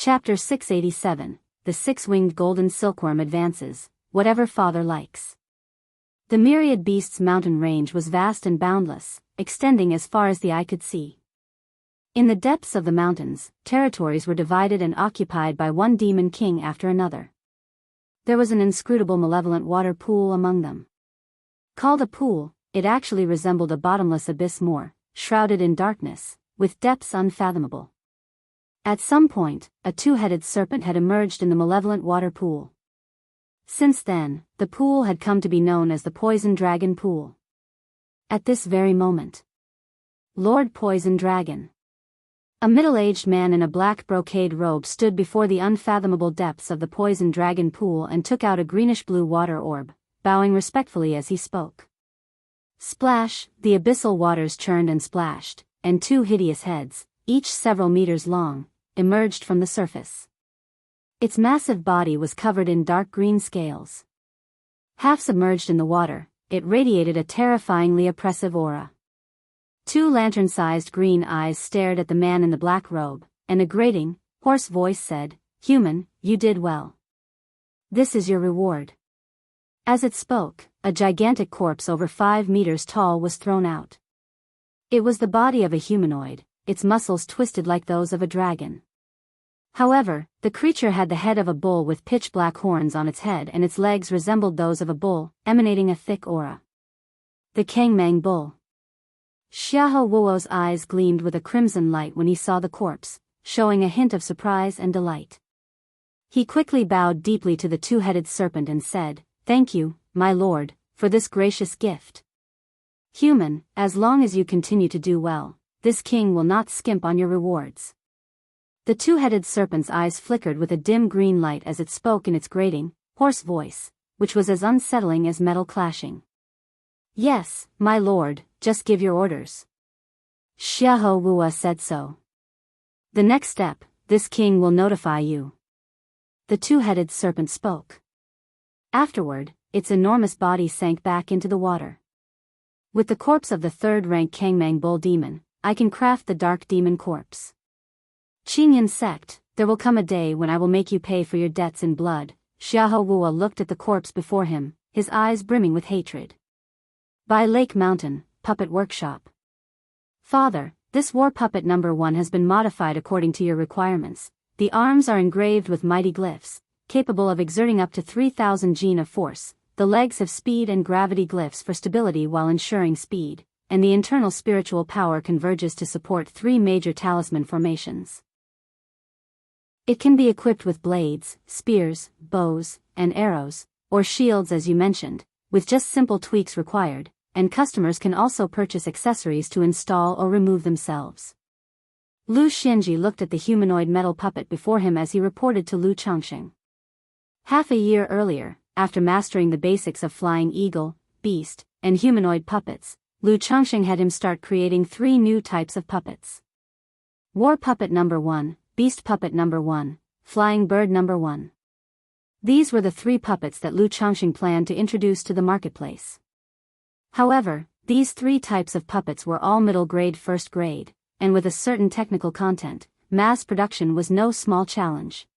Chapter 687, The Six-Winged Golden Silkworm Advances, Whatever Father Likes. The myriad beasts' mountain range was vast and boundless, extending as far as the eye could see. In the depths of the mountains, territories were divided and occupied by one demon king after another. There was an inscrutable malevolent water pool among them. Called a pool, it actually resembled a bottomless abyss more, shrouded in darkness, with depths unfathomable. At some point, a two-headed serpent had emerged in the malevolent water pool. Since then, the pool had come to be known as the Poison Dragon Pool. At this very moment, Lord Poison Dragon, a middle-aged man in a black brocade robe, stood before the unfathomable depths of the Poison Dragon Pool and took out a greenish-blue water orb, bowing respectfully as he spoke. Splash, the abyssal waters churned and splashed, and two hideous heads, each several meters long, emerged from the surface. Its massive body was covered in dark green scales. Half submerged in the water, it radiated a terrifyingly oppressive aura. Two lantern-sized green eyes stared at the man in the black robe, and a grating, hoarse voice said, "Human, you did well. This is your reward." As it spoke, a gigantic corpse over 5 meters tall was thrown out. It was the body of a humanoid, its muscles twisted like those of a dragon. However, the creature had the head of a bull with pitch-black horns on its head, and its legs resembled those of a bull, emanating a thick aura. The Kangmang Bull. Xiahou Wuo's eyes gleamed with a crimson light when he saw the corpse, showing a hint of surprise and delight. He quickly bowed deeply to the two-headed serpent and said, "Thank you, my lord, for this gracious gift. Human, as long as you continue to do well, this king will not skimp on your rewards." The two-headed serpent's eyes flickered with a dim green light as it spoke in its grating, hoarse voice, which was as unsettling as metal clashing. "Yes, my lord, just give your orders." Xiahou Wuo said so. "The next step, this king will notify you." The two-headed serpent spoke. Afterward, its enormous body sank back into the water. "With the corpse of the third-rank Kangmang Bull demon, I can craft the Dark Demon Corpse. Qingyan sect, there will come a day when I will make you pay for your debts in blood." Xiahou Wuo looked at the corpse before him, his eyes brimming with hatred. "By Lake Mountain, Puppet Workshop. Father, this war puppet number 1 has been modified according to your requirements. The arms are engraved with mighty glyphs, capable of exerting up to 3,000 Jin of force. The legs have speed and gravity glyphs for stability while ensuring speed, and the internal spiritual power converges to support 3 major talisman formations. It can be equipped with blades, spears, bows, and arrows, or shields as you mentioned, with just simple tweaks required, and customers can also purchase accessories to install or remove themselves." Lu Xianji looked at the humanoid metal puppet before him as he reported to Lu Changxing. Half a year earlier, after mastering the basics of flying eagle, beast, and humanoid puppets, Lu Changxing had him start creating 3 new types of puppets. War Puppet number 1, Beast Puppet number 1, Flying Bird number 1. These were the 3 puppets that Lu Changxing planned to introduce to the marketplace. However, these 3 types of puppets were all middle grade, first grade, and with a certain technical content, mass production was no small challenge.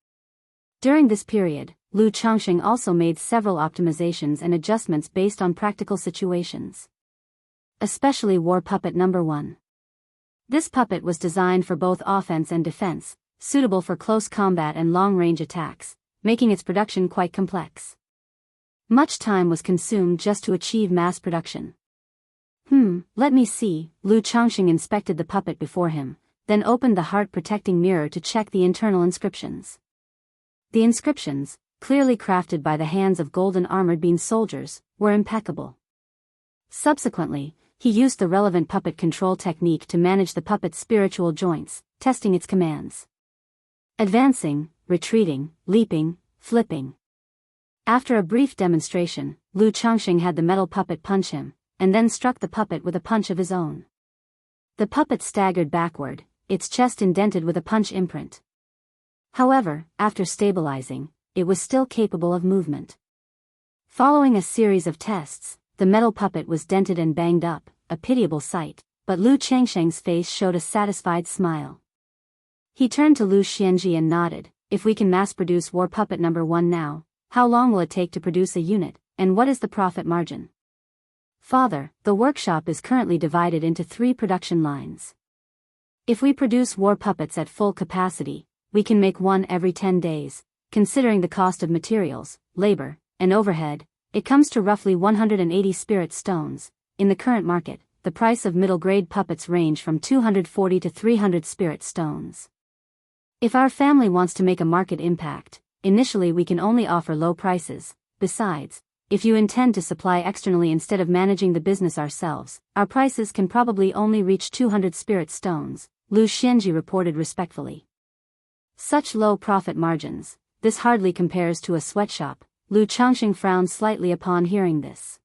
During this period, Lu Changxing also made several optimizations and adjustments based on practical situations. Especially War Puppet number 1. This puppet was designed for both offense and defense, suitable for close combat and long-range attacks, making its production quite complex. Much time was consumed just to achieve mass production. Let me see." Lu Changxing inspected the puppet before him, then opened the heart-protecting mirror to check the internal inscriptions. The inscriptions, clearly crafted by the hands of golden armored bean soldiers, were impeccable. Subsequently, he used the relevant puppet control technique to manage the puppet's spiritual joints, testing its commands. Advancing, retreating, leaping, flipping. After a brief demonstration, Lu Changxing had the metal puppet punch him, and then struck the puppet with a punch of his own. The puppet staggered backward, its chest indented with a punch imprint. However, after stabilizing, it was still capable of movement. Following a series of tests, the metal puppet was dented and banged up, a pitiable sight, but Lu Changxing's face showed a satisfied smile. He turned to Lu Xianji and nodded, if we can mass-produce War Puppet number 1 now, how long will it take to produce a unit, and what is the profit margin? Father, the workshop is currently divided into 3 production lines. If we produce War Puppets at full capacity, we can make one every 10 days. Considering the cost of materials, labor, and overhead, it comes to roughly 180 spirit stones. In the current market, the price of middle-grade puppets range from 240 to 300 spirit stones. If our family wants to make a market impact, initially we can only offer low prices. Besides, if you intend to supply externally instead of managing the business ourselves, our prices can probably only reach 200 spirit stones, Lu Xianji reported respectfully. Such low profit margins, this hardly compares to a sweatshop. Lu Changxing frowned slightly upon hearing this.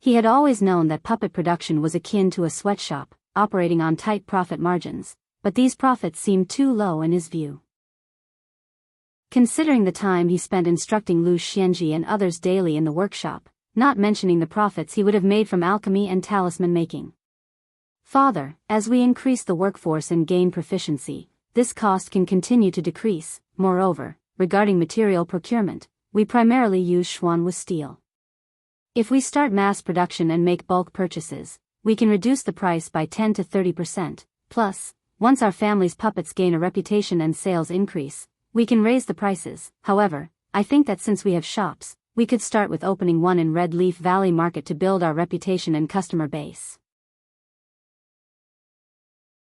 He had always known that puppet production was akin to a sweatshop, operating on tight profit margins, but these profits seemed too low in his view. Considering the time he spent instructing Lu Xianji and others daily in the workshop, not mentioning the profits he would have made from alchemy and talisman making. Father, as we increase the workforce and gain proficiency, this cost can continue to decrease. Moreover, regarding material procurement, we primarily use Xuan with steel. If we start mass production and make bulk purchases, we can reduce the price by 10 to 30%. Plus, once our family's puppets gain a reputation and sales increase, we can raise the prices. However, I think that since we have shops, we could start with opening one in Red Leaf Valley Market to build our reputation and customer base.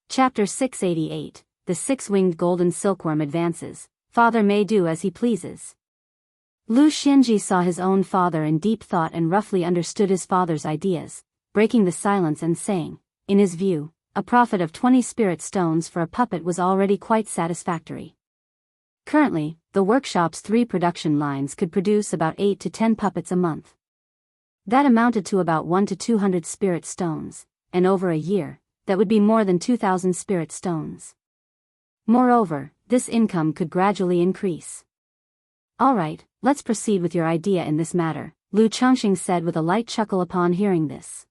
Chapter 688, The Six-Winged Golden Silkworm Advances. Father may do as he pleases. Lu Xianji saw his own father in deep thought and roughly understood his father's ideas, breaking the silence and saying, in his view, a profit of 20 spirit stones for a puppet was already quite satisfactory. Currently, the workshop's 3 production lines could produce about 8 to 10 puppets a month. That amounted to about 1 to 200 spirit stones, and over a year, that would be more than 2,000 spirit stones. Moreover, this income could gradually increase. Alright, let's proceed with your idea in this matter, Lu Changxing said with a light chuckle upon hearing this.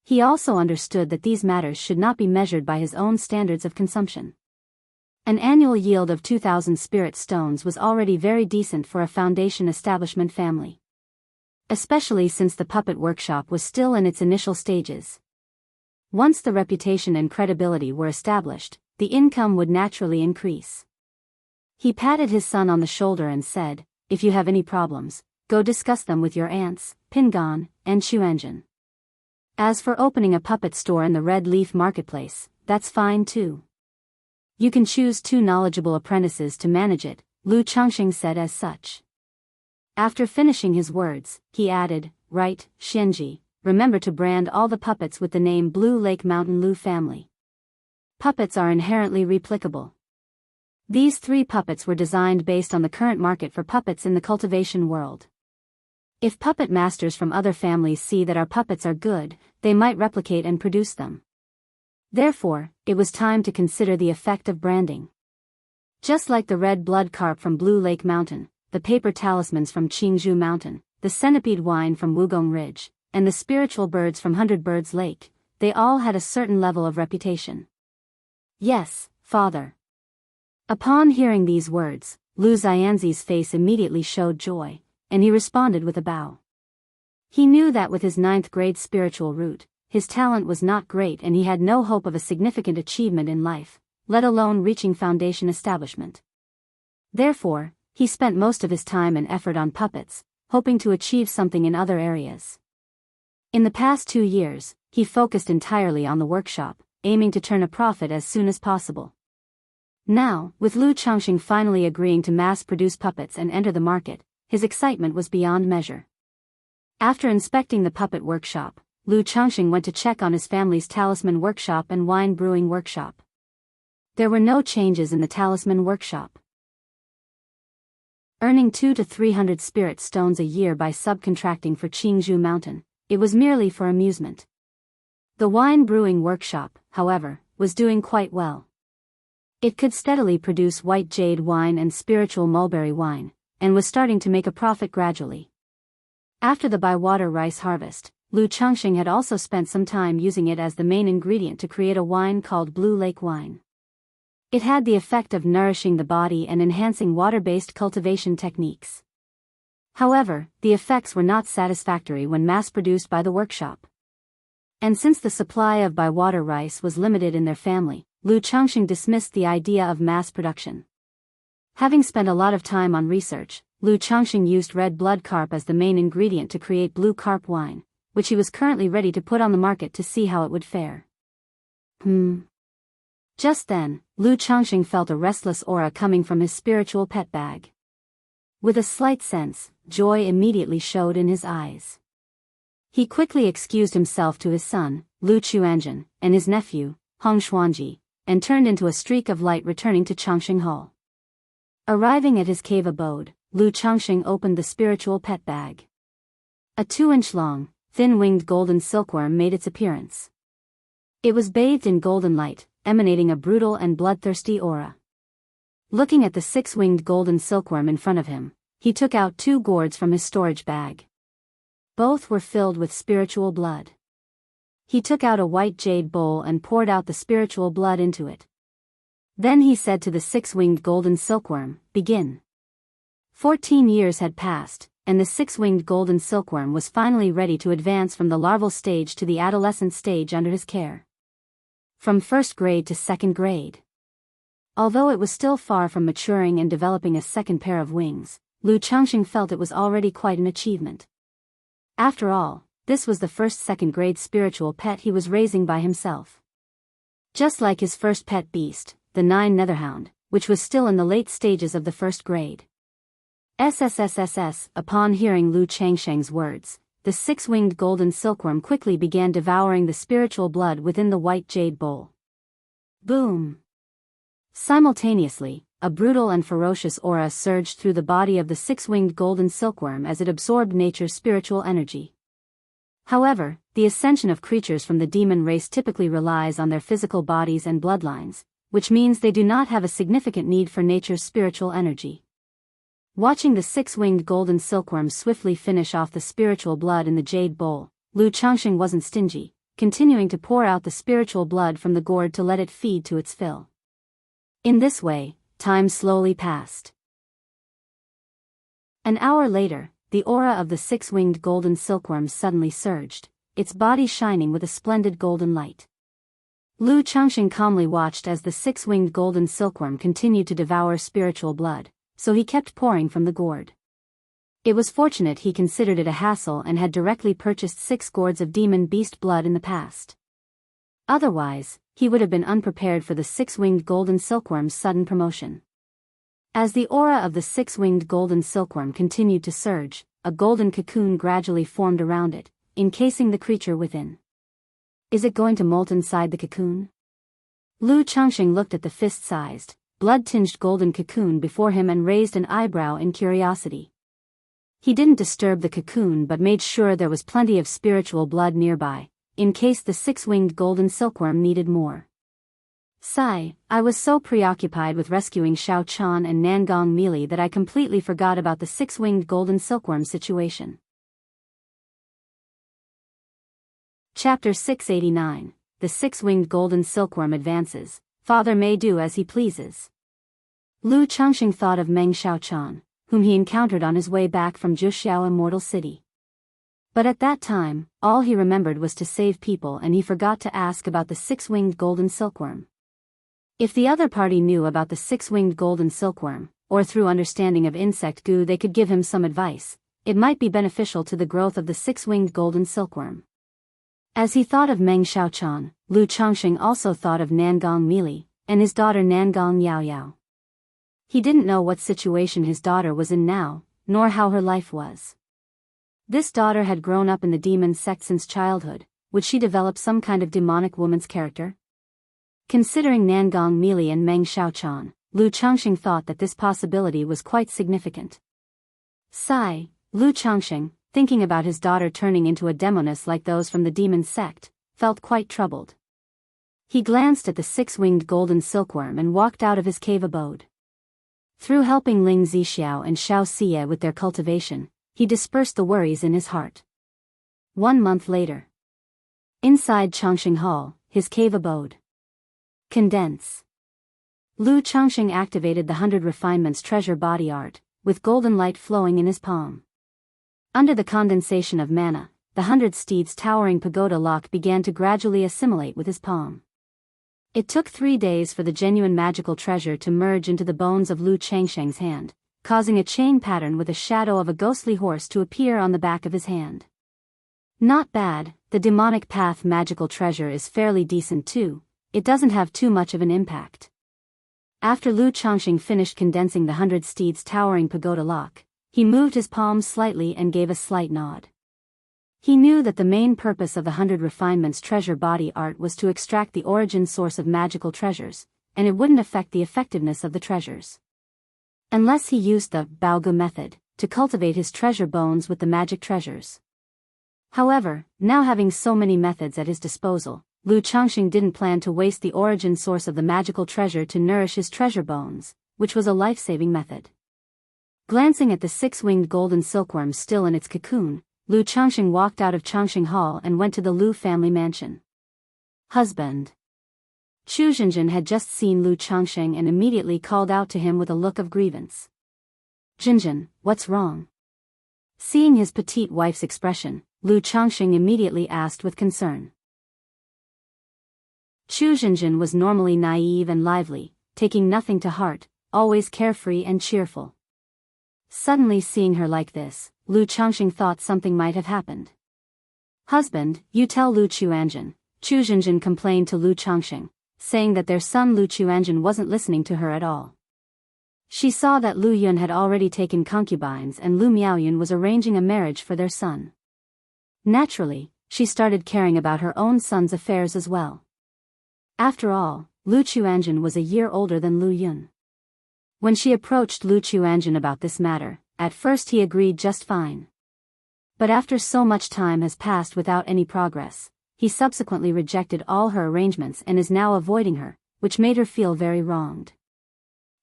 He also understood that these matters should not be measured by his own standards of consumption. An annual yield of 2,000 spirit stones was already very decent for a foundation establishment family. Especially since the puppet workshop was still in its initial stages. Once the reputation and credibility were established, the income would naturally increase. He patted his son on the shoulder and said, if you have any problems, go discuss them with your aunts, Pingan, and Xuanjin. As for opening a puppet store in the Red Leaf Marketplace, that's fine too. You can choose 2 knowledgeable apprentices to manage it, Lu Changxing said as such. After finishing his words, he added, right, Xianji, remember to brand all the puppets with the name Blue Lake Mountain Lu family. Puppets are inherently replicable. These 3 puppets were designed based on the current market for puppets in the cultivation world. If puppet masters from other families see that our puppets are good, they might replicate and produce them. Therefore, it was time to consider the effect of branding. Just like the red blood carp from Blue Lake Mountain, the paper talismans from Qingzhou Mountain, the centipede wine from Wugong Ridge, and the spiritual birds from Hundred Birds Lake, they all had a certain level of reputation. Yes, father. Upon hearing these words, Lu Xianzi's face immediately showed joy, and he responded with a bow. He knew that with his 9th grade spiritual root, his talent was not great and he had no hope of a significant achievement in life, let alone reaching foundation establishment. Therefore, he spent most of his time and effort on puppets, hoping to achieve something in other areas. In the past 2 years, he focused entirely on the workshop, aiming to turn a profit as soon as possible. Now, with Lu Changxing finally agreeing to mass-produce puppets and enter the market, his excitement was beyond measure. After inspecting the puppet workshop, Lu Changxing went to check on his family's talisman workshop and wine brewing workshop. There were no changes in the talisman workshop. Earning 200 to 300 spirit stones a year by subcontracting for Qingzhou Mountain, it was merely for amusement. The wine brewing workshop, however, was doing quite well. It could steadily produce white jade wine and spiritual mulberry wine, and was starting to make a profit gradually. After the bywater rice harvest, Lu Changxing had also spent some time using it as the main ingredient to create a wine called Blue Lake wine. It had the effect of nourishing the body and enhancing water-based cultivation techniques. However, the effects were not satisfactory when mass-produced by the workshop. And since the supply of by-water rice was limited in their family, Lu Changxing dismissed the idea of mass production. Having spent a lot of time on research, Lu Changxing used red blood carp as the main ingredient to create blue carp wine, which he was currently ready to put on the market to see how it would fare. Just then, Lu Changxing felt a restless aura coming from his spiritual pet bag. With a slight sense, joy immediately showed in his eyes. He quickly excused himself to his son, Lu Chuanjun, and his nephew, Hong Xuanji, and turned into a streak of light returning to Changxing Hall. Arriving at his cave abode, Lu Changxing opened the spiritual pet bag. A 2-inch long, thin-winged golden silkworm made its appearance. It was bathed in golden light, emanating a brutal and bloodthirsty aura. Looking at the 6-winged golden silkworm in front of him, he took out 2 gourds from his storage bag. Both were filled with spiritual blood. He took out a white jade bowl and poured out the spiritual blood into it. Then he said to the 6-winged golden silkworm, "Begin." 14 years had passed, and the 6-winged golden silkworm was finally ready to advance from the larval stage to the adolescent stage under his care. From 1st grade to 2nd grade. Although it was still far from maturing and developing a second pair of wings, Lu Changxing felt it was already quite an achievement. After all, this was the first 2nd grade spiritual pet he was raising by himself. Just like his first pet beast, the 9 netherhound, which was still in the late stages of the 1st grade. Upon hearing Lu Changxing's words, the 6-winged golden silkworm quickly began devouring the spiritual blood within the white jade bowl. Boom! Simultaneously, a brutal and ferocious aura surged through the body of the 6-winged golden silkworm as it absorbed nature's spiritual energy. However, the ascension of creatures from the demon race typically relies on their physical bodies and bloodlines, which means they do not have a significant need for nature's spiritual energy. Watching the 6-winged golden silkworm swiftly finish off the spiritual blood in the jade bowl, Lu Changxing wasn't stingy, continuing to pour out the spiritual blood from the gourd to let it feed to its fill. In this way, time slowly passed. An hour later, the aura of the 6-winged golden silkworm suddenly surged, its body shining with a splendid golden light. Lu Changxing calmly watched as the 6-winged golden silkworm continued to devour spiritual blood, so he kept pouring from the gourd. It was fortunate he considered it a hassle and had directly purchased 6 gourds of demon beast blood in the past. Otherwise, he would have been unprepared for the 6-winged golden silkworm's sudden promotion. As the aura of the 6-winged golden silkworm continued to surge, a golden cocoon gradually formed around it, encasing the creature within. Is it going to molt inside the cocoon? Lu Changxing looked at the fist-sized, blood-tinged golden cocoon before him and raised an eyebrow in curiosity. He didn't disturb the cocoon but made sure there was plenty of spiritual blood nearby, in case the 6-winged golden silkworm needed more. Sigh, I was so preoccupied with rescuing Xiao Chan and Nangong Meili that I completely forgot about the 6-winged golden silkworm situation. Chapter 689, The 6-winged golden silkworm advances. Father may do as he pleases. Lu Changxing thought of Meng Xiaochan, whom he encountered on his way back from Zhuxiao Immortal City. But at that time, all he remembered was to save people and he forgot to ask about the 6-winged golden silkworm. If the other party knew about the 6-winged golden silkworm, or through understanding of insect goo they could give him some advice, it might be beneficial to the growth of the 6-winged golden silkworm. As he thought of Meng Xiaochan, Lu Changxing also thought of Nangong Meili, and his daughter Nangong Yaoyao. He didn't know what situation his daughter was in now, nor how her life was. This daughter had grown up in the demon sect since childhood. Would she develop some kind of demonic woman's character? Considering Nangong Meili and Meng Xiaochan, Lu Changxing thought that this possibility was quite significant. Sigh, Lu Changxing, thinking about his daughter turning into a demoness like those from the demon sect, felt quite troubled. He glanced at the 6-winged golden silkworm and walked out of his cave abode. Through helping Ling Zixiao and Xiao Xie with their cultivation, he dispersed the worries in his heart. 1 month later. Inside Changxing Hall, his cave abode. Condense. Lu Changxing activated the 100 Refinements treasure body art, with golden light flowing in his palm. Under the condensation of mana, the 100 Steeds towering pagoda lock began to gradually assimilate with his palm. It took 3 days for the genuine magical treasure to merge into the bones of Lu Changxing's hand, causing a chain pattern with a shadow of a ghostly horse to appear on the back of his hand. Not bad, the demonic path magical treasure is fairly decent too, it doesn't have too much of an impact. After Lu Changxing finished condensing the 100 Steeds towering pagoda lock, he moved his palms slightly and gave a slight nod. He knew that the main purpose of the 100 Refinements treasure body art was to extract the origin source of magical treasures, and it wouldn't affect the effectiveness of the treasures. Unless he used the Baogu method to cultivate his treasure bones with the magic treasures. However, now having so many methods at his disposal, Lu Changxing didn't plan to waste the origin source of the magical treasure to nourish his treasure bones, which was a life-saving method. Glancing at the 6-winged golden silkworm still in its cocoon, Lu Changxing walked out of Changxing Hall and went to the Lu family mansion. Husband. Chu Zhenjin had just seen Lu Changxing and immediately called out to him with a look of grievance. Zhenjin, what's wrong? Seeing his petite wife's expression, Lu Changxing immediately asked with concern. Chu Zhenjin was normally naive and lively, taking nothing to heart, always carefree and cheerful. Suddenly seeing her like this, Lu Changxing thought something might have happened. Husband, you tell Lu Chuanjin, Chu Zhenjin complained to Lu Changxing, saying that their son Lu Chuanjin wasn't listening to her at all. She saw that Lu Yun had already taken concubines and Lu Miaoyun was arranging a marriage for their son. Naturally, she started caring about her own son's affairs as well. After all, Lu Chuanjin was a year older than Lu Yun. When she approached Lu Chuanjin about this matter, at first he agreed just fine. But after so much time has passed without any progress, he subsequently rejected all her arrangements and is now avoiding her, which made her feel very wronged.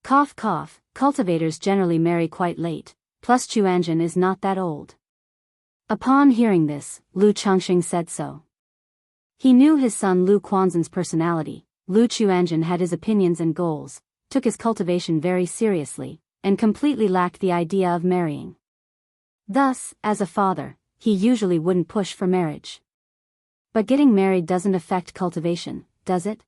Cough cough, cultivators generally marry quite late, plus Chuanjin is not that old. Upon hearing this, Lu Changxing said so. He knew his son Lu Quanzhen's personality. Lu Chuanjin had his opinions and goals, took his cultivation very seriously, and completely lacked the idea of marrying. Thus, as a father, he usually wouldn't push for marriage. But getting married doesn't affect cultivation, does it?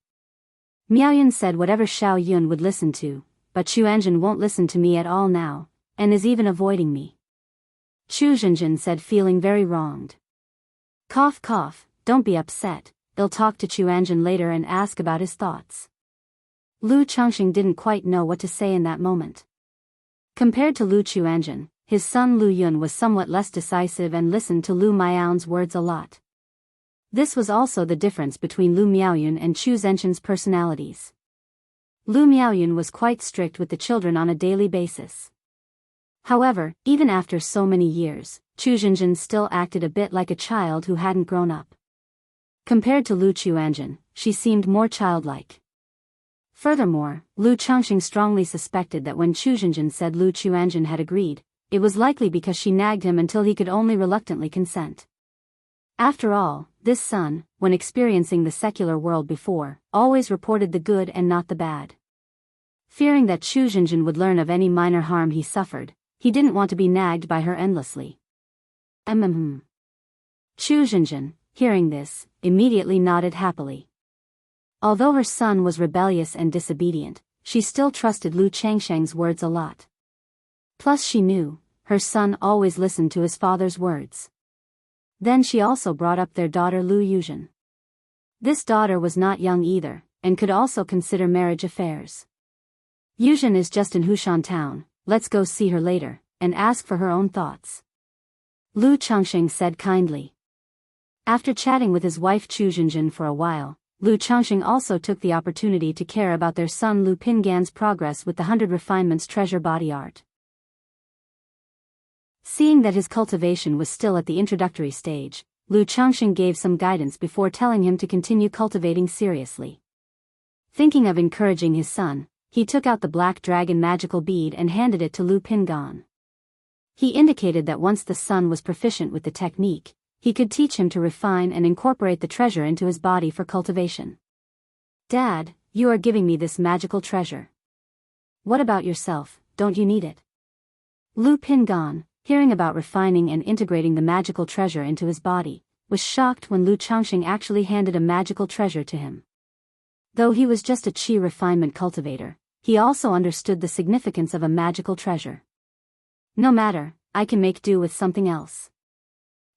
Miaoyun said whatever Xiao Yun would listen to, but Chuanjin won't listen to me at all now, and is even avoiding me. Chu Zhenjin said, feeling very wronged. Cough cough, don't be upset, I'll talk to Chuanjin later and ask about his thoughts. Lu Changxing didn't quite know what to say in that moment. Compared to Lu Chuanjin, his son Lu Yun was somewhat less decisive and listened to Lu Miaoyun's words a lot. This was also the difference between Lu Miaoyun and Chu Zhenjin's personalities. Lu Miaoyun was quite strict with the children on a daily basis. However, even after so many years, Chu Zhenjin still acted a bit like a child who hadn't grown up. Compared to Lu Chuanjin, she seemed more childlike. Furthermore, Lu Changxing strongly suspected that when Chu Zhenjin said Lu Chuanjin had agreed, it was likely because she nagged him until he could only reluctantly consent. After all, this son, when experiencing the secular world before, always reported the good and not the bad. Fearing that Chu Zhenjin would learn of any minor harm he suffered, he didn't want to be nagged by her endlessly. Chu Zhenjin, hearing this, immediately nodded happily. Although her son was rebellious and disobedient, she still trusted Lu Changxing's words a lot. Plus she knew, her son always listened to his father's words. Then she also brought up their daughter Lu Yuzhen. This daughter was not young either, and could also consider marriage affairs. Yuzhen is just in Hushan town, let's go see her later, and ask for her own thoughts. Lu Changxing said kindly. After chatting with his wife Chu Zhenjin for a while, Lu Changxing also took the opportunity to care about their son Lu Pingan's progress with the 100 Refinements treasure body art. Seeing that his cultivation was still at the introductory stage, Lu Changxing gave some guidance before telling him to continue cultivating seriously. Thinking of encouraging his son, he took out the black dragon magical bead and handed it to Lu Pingan. He indicated that once the son was proficient with the technique, he could teach him to refine and incorporate the treasure into his body for cultivation. Dad, you are giving me this magical treasure. What about yourself, don't you need it? Lu Pingan, hearing about refining and integrating the magical treasure into his body, was shocked when Lu Changxing actually handed a magical treasure to him. Though he was just a qi refinement cultivator, he also understood the significance of a magical treasure. No matter, I can make do with something else.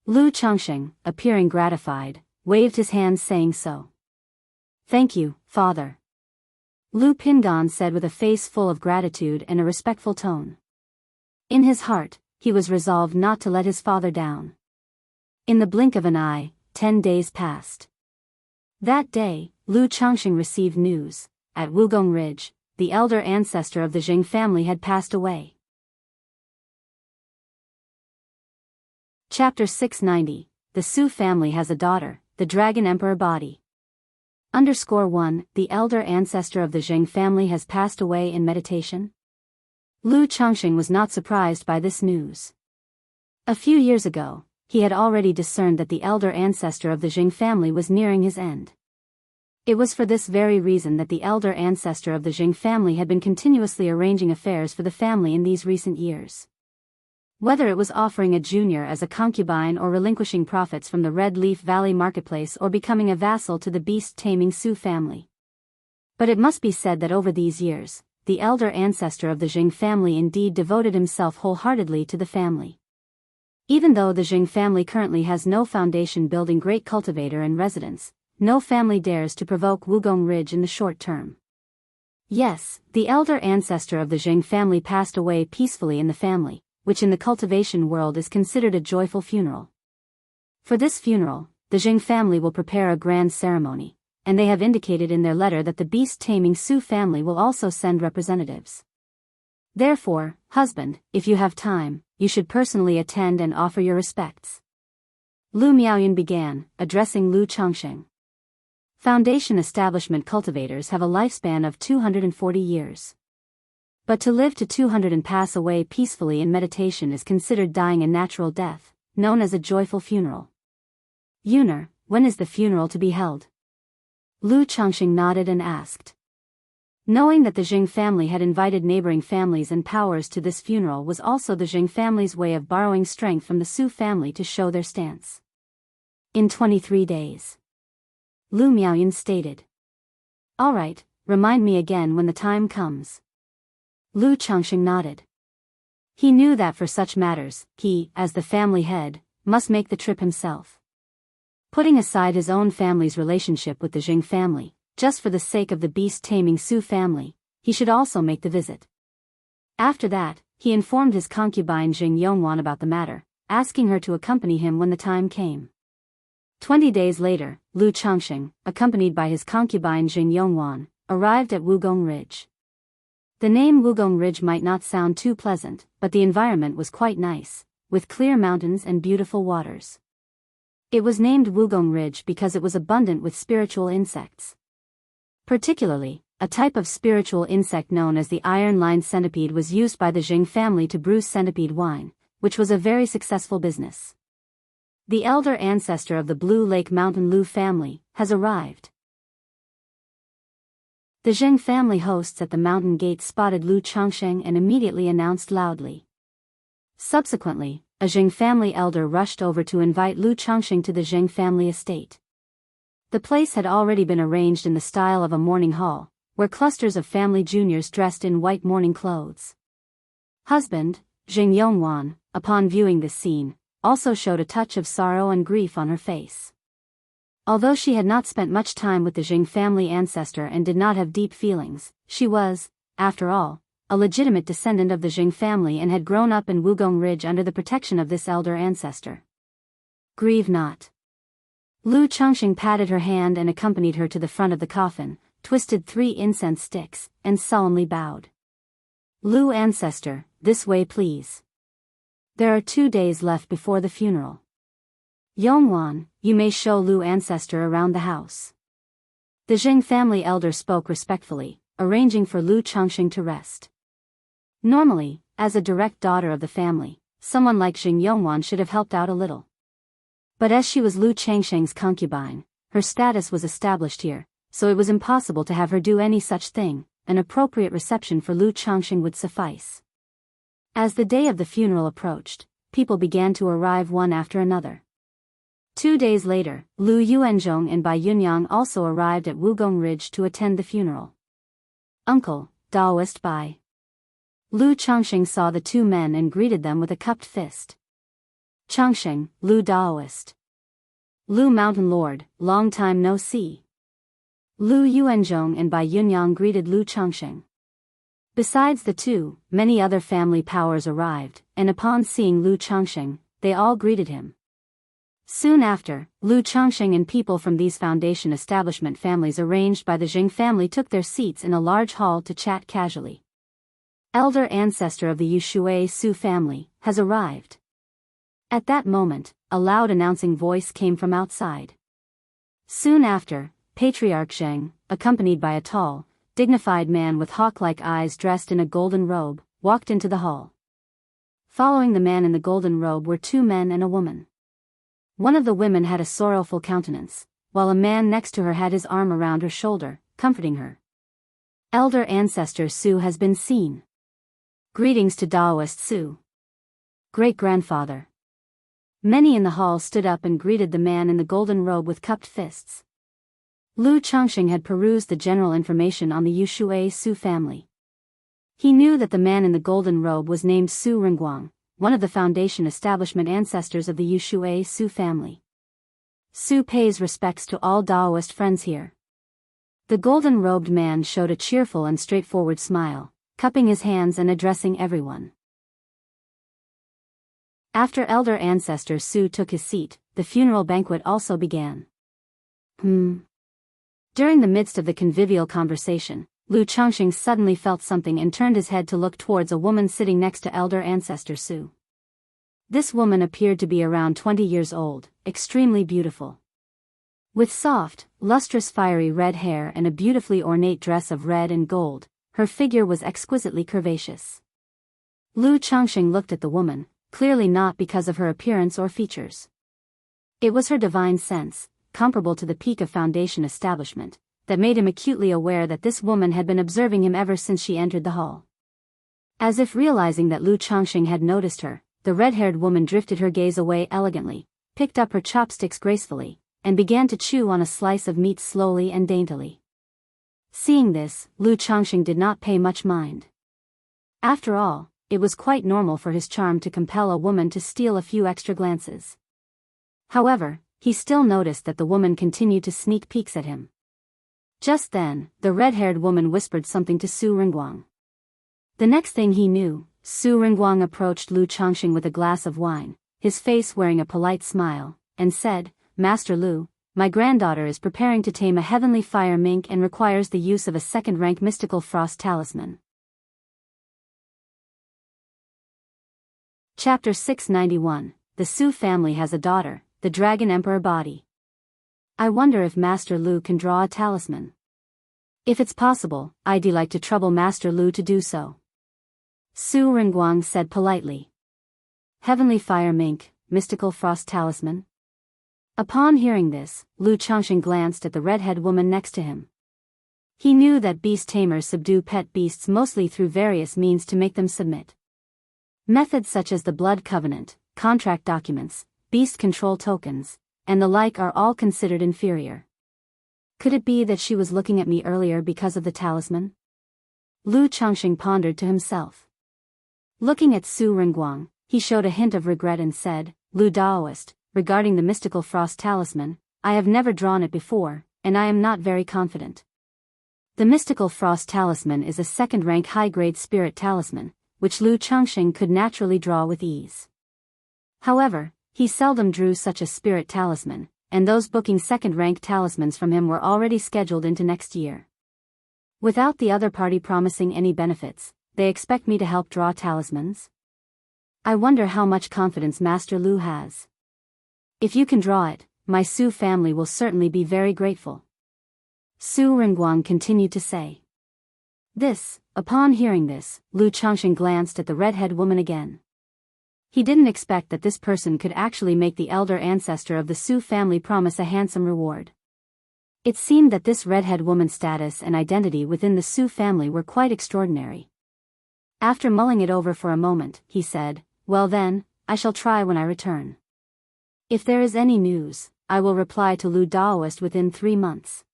Lu Changxing, appearing gratified, waved his hand saying so. Thank you, father. Lu Pingan said with a face full of gratitude and a respectful tone. In his heart, he was resolved not to let his father down. In the blink of an eye, 10 days passed. That day, Lu Changxing received news. At Wugong Ridge, the elder ancestor of the Jing family had passed away. Chapter 690, The Su family has a daughter, the Dragon Emperor body. _1, the elder ancestor of the Jing family has passed away in meditation? Lu Changxing was not surprised by this news. A few years ago, he had already discerned that the elder ancestor of the Jing family was nearing his end. It was for this very reason that the elder ancestor of the Jing family had been continuously arranging affairs for the family in these recent years. Whether it was offering a junior as a concubine or relinquishing profits from the Red Leaf Valley marketplace or becoming a vassal to the beast-taming Su family. But it must be said that over these years, the elder ancestor of the Jing family indeed devoted himself wholeheartedly to the family. Even though the Jing family currently has no foundation building great cultivator and residence, no family dares to provoke Wugong Ridge in the short term. Yes, the elder ancestor of the Jing family passed away peacefully in the family, which in the cultivation world is considered a joyful funeral. For this funeral, the Jing family will prepare a grand ceremony, and they have indicated in their letter that the beast-taming Su family will also send representatives. Therefore, husband, if you have time, you should personally attend and offer your respects. Lu Miaoyun began, addressing Lu Changxing. Foundation establishment cultivators have a lifespan of 240 years. But to live to 200 and pass away peacefully in meditation is considered dying a natural death, known as a joyful funeral. Yuner, when is the funeral to be held? Lu Changxing nodded and asked. Knowing that the Jing family had invited neighboring families and powers to this funeral was also the Jing family's way of borrowing strength from the Su family to show their stance. In 23 days. Lu Miaoyun stated. All right, remind me again when the time comes. Lu Changxing nodded. He knew that for such matters, he, as the family head, must make the trip himself. Putting aside his own family's relationship with the Jing family, just for the sake of the beast-taming Su family, he should also make the visit. After that, he informed his concubine Jing Yongwan about the matter, asking her to accompany him when the time came. 20 days later, Lu Changxing, accompanied by his concubine Jing Yongwan, arrived at Wugong Ridge. The name Wugong Ridge might not sound too pleasant, but the environment was quite nice, with clear mountains and beautiful waters. It was named Wugong Ridge because it was abundant with spiritual insects. Particularly, a type of spiritual insect known as the iron-lined centipede was used by the Jing family to brew centipede wine, which was a very successful business. The elder ancestor of the Blue Lake Mountain Lu family has arrived. The Jing family hosts at the mountain gate spotted Lu Changxing and immediately announced loudly. Subsequently, a Jing family elder rushed over to invite Lu Changxing to the Jing family estate. The place had already been arranged in the style of a mourning hall, where clusters of family juniors dressed in white mourning clothes. Husband, Jing Yongwan, upon viewing this scene, also showed a touch of sorrow and grief on her face. Although she had not spent much time with the Jing family ancestor and did not have deep feelings, she was, after all, a legitimate descendant of the Jing family and had grown up in Wugong Ridge under the protection of this elder ancestor. Grieve not. Lu Changxing patted her hand and accompanied her to the front of the coffin, twisted 3 incense sticks, and solemnly bowed. Lu ancestor, this way please. There are 2 days left before the funeral. Yongwan, you may show Lu ancestor around the house. The Jing family elder spoke respectfully, arranging for Lu Changxing to rest. Normally, as a direct daughter of the family, someone like Jing Yongwan should have helped out a little. But as she was Lu Changxing's concubine, her status was established here, so it was impossible to have her do any such thing, an appropriate reception for Lu Changxing would suffice. As the day of the funeral approached, people began to arrive one after another. 2 days later, Lu Yuanzhong and Bai Yunyang also arrived at Wugong Ridge to attend the funeral. "Uncle, Daoist Bai." Lu Changxing saw the two men and greeted them with a cupped fist. "Changxing, Lu Daoist." "Lu Mountain Lord, long time no see." Lu Yuanzhong and Bai Yunyang greeted Lu Changxing. Besides the two, many other family powers arrived, and upon seeing Lu Changxing, they all greeted him. Soon after, Lu Changxing and people from these foundation establishment families arranged by the Jing family took their seats in a large hall to chat casually. "Elder ancestor of the Yushui Su family has arrived." At that moment, a loud announcing voice came from outside. Soon after, Patriarch Zheng, accompanied by a tall, dignified man with hawk-like eyes dressed in a golden robe, walked into the hall. Following the man in the golden robe were two men and a woman. One of the women had a sorrowful countenance, while a man next to her had his arm around her shoulder, comforting her. "Elder ancestor Su has been seen." "Greetings to Daoist Su." "Great-grandfather." Many in the hall stood up and greeted the man in the golden robe with cupped fists. Lu Changxing had perused the general information on the Yushui Su family. He knew that the man in the golden robe was named Su Ringguang, one of the foundation establishment ancestors of the Yushui Su family. Su pays respects to all Daoist friends here. The golden-robed man showed a cheerful and straightforward smile, cupping his hands and addressing everyone. After elder ancestor Su took his seat, the funeral banquet also began. During the midst of the convivial conversation, Lu Changxing suddenly felt something and turned his head to look towards a woman sitting next to elder ancestor Su. This woman appeared to be around 20 years old, extremely beautiful. With soft, lustrous fiery red hair and a beautifully ornate dress of red and gold, her figure was exquisitely curvaceous. Lu Changxing looked at the woman, clearly not because of her appearance or features. It was her divine sense, comparable to the peak of foundation establishment, that made him acutely aware that this woman had been observing him ever since she entered the hall. As if realizing that Lu Changxing had noticed her, the red-haired woman drifted her gaze away elegantly, picked up her chopsticks gracefully, and began to chew on a slice of meat slowly and daintily. Seeing this, Lu Changxing did not pay much mind. After all, it was quite normal for his charm to compel a woman to steal a few extra glances. However, he still noticed that the woman continued to sneak peeks at him. Just then, the red-haired woman whispered something to Su Ringguang. The next thing he knew, Su Ringguang approached Lu Changxing with a glass of wine, his face wearing a polite smile, and said, "Master Lu, my granddaughter is preparing to tame a heavenly fire mink and requires the use of a second-rank mystical frost talisman." Chapter 691, The Su family has a daughter, the Dragon Emperor body. I wonder if Master Lu can draw a talisman. If it's possible, I'd like to trouble Master Lu to do so. Su Ringguang said politely. Heavenly fire mink, mystical frost talisman. Upon hearing this, Lu Changxing glanced at the redhead woman next to him. He knew that beast tamers subdue pet beasts mostly through various means to make them submit. Methods such as the blood covenant, contract documents, beast control tokens, and the like are all considered inferior. Could it be that she was looking at me earlier because of the talisman? Lu Changxing pondered to himself. Looking at Su Ringguang, he showed a hint of regret and said, "Lu Daoist, regarding the mystical frost talisman, I have never drawn it before, and I am not very confident. The mystical frost talisman is a second-rank high-grade spirit talisman, which Lu Changxing could naturally draw with ease. However, he seldom drew such a spirit talisman, and those booking second-rank talismans from him were already scheduled into next year. Without the other party promising any benefits, they expect me to help draw talismans? I wonder how much confidence Master Lu has. If you can draw it, my Su family will certainly be very grateful." Su Ringguang continued to say. Upon hearing this, Lu Changxing glanced at the redhead woman again. He didn't expect that this person could actually make the elder ancestor of the Su family promise a handsome reward. It seemed that this redhead woman's status and identity within the Su family were quite extraordinary. After mulling it over for a moment, he said, "Well then, I shall try when I return. If there is any news, I will reply to Lu Daoist within 3 months."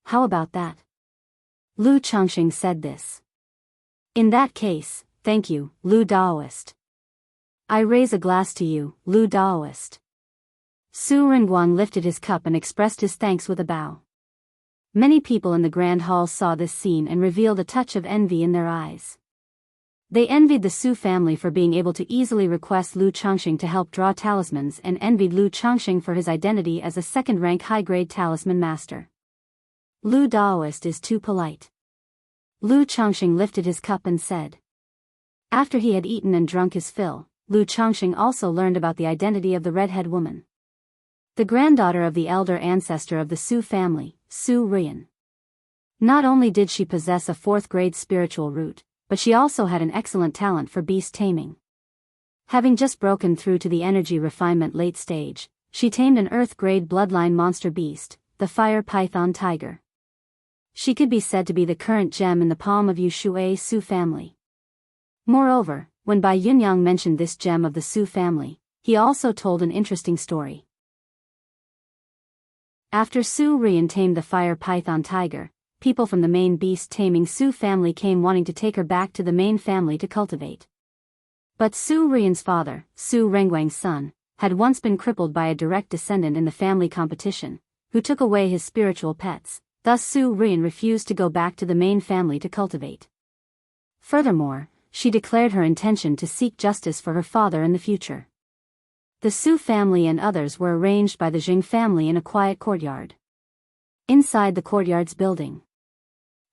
"How about that?" Lu Changxing said this. "In that case, thank you, Lu Daoist. I raise a glass to you, Lu Daoist." Su Renguang lifted his cup and expressed his thanks with a bow. Many people in the grand hall saw this scene and revealed a touch of envy in their eyes. They envied the Su family for being able to easily request Lu Changxing to help draw talismans and envied Lu Changxing for his identity as a second-rank high-grade talisman master. Lu Daoist is too polite. Lu Changxing lifted his cup and said. After he had eaten and drunk his fill, Lu Changxing also learned about the identity of the redhead woman. The granddaughter of the elder ancestor of the Su family, Su Ruyan. Not only did she possess a 4th-grade spiritual root, but she also had an excellent talent for beast taming. Having just broken through to the energy refinement late stage, she tamed an earth-grade bloodline monster beast, the fire python tiger. She could be said to be the current gem in the palm of Yushui Su family. Moreover, when Bai Yunyang mentioned this gem of the Su family, he also told an interesting story. After Su Ruyan tamed the fire python tiger, people from the main beast-taming Su family came wanting to take her back to the main family to cultivate. But Su Ruyan's father, Su Renguang's son, had once been crippled by a direct descendant in the family competition, who took away his spiritual pets, thus Su Ruyan refused to go back to the main family to cultivate. Furthermore, she declared her intention to seek justice for her father in the future. The Su family and others were arranged by the Jing family in a quiet courtyard. Inside the courtyard's building.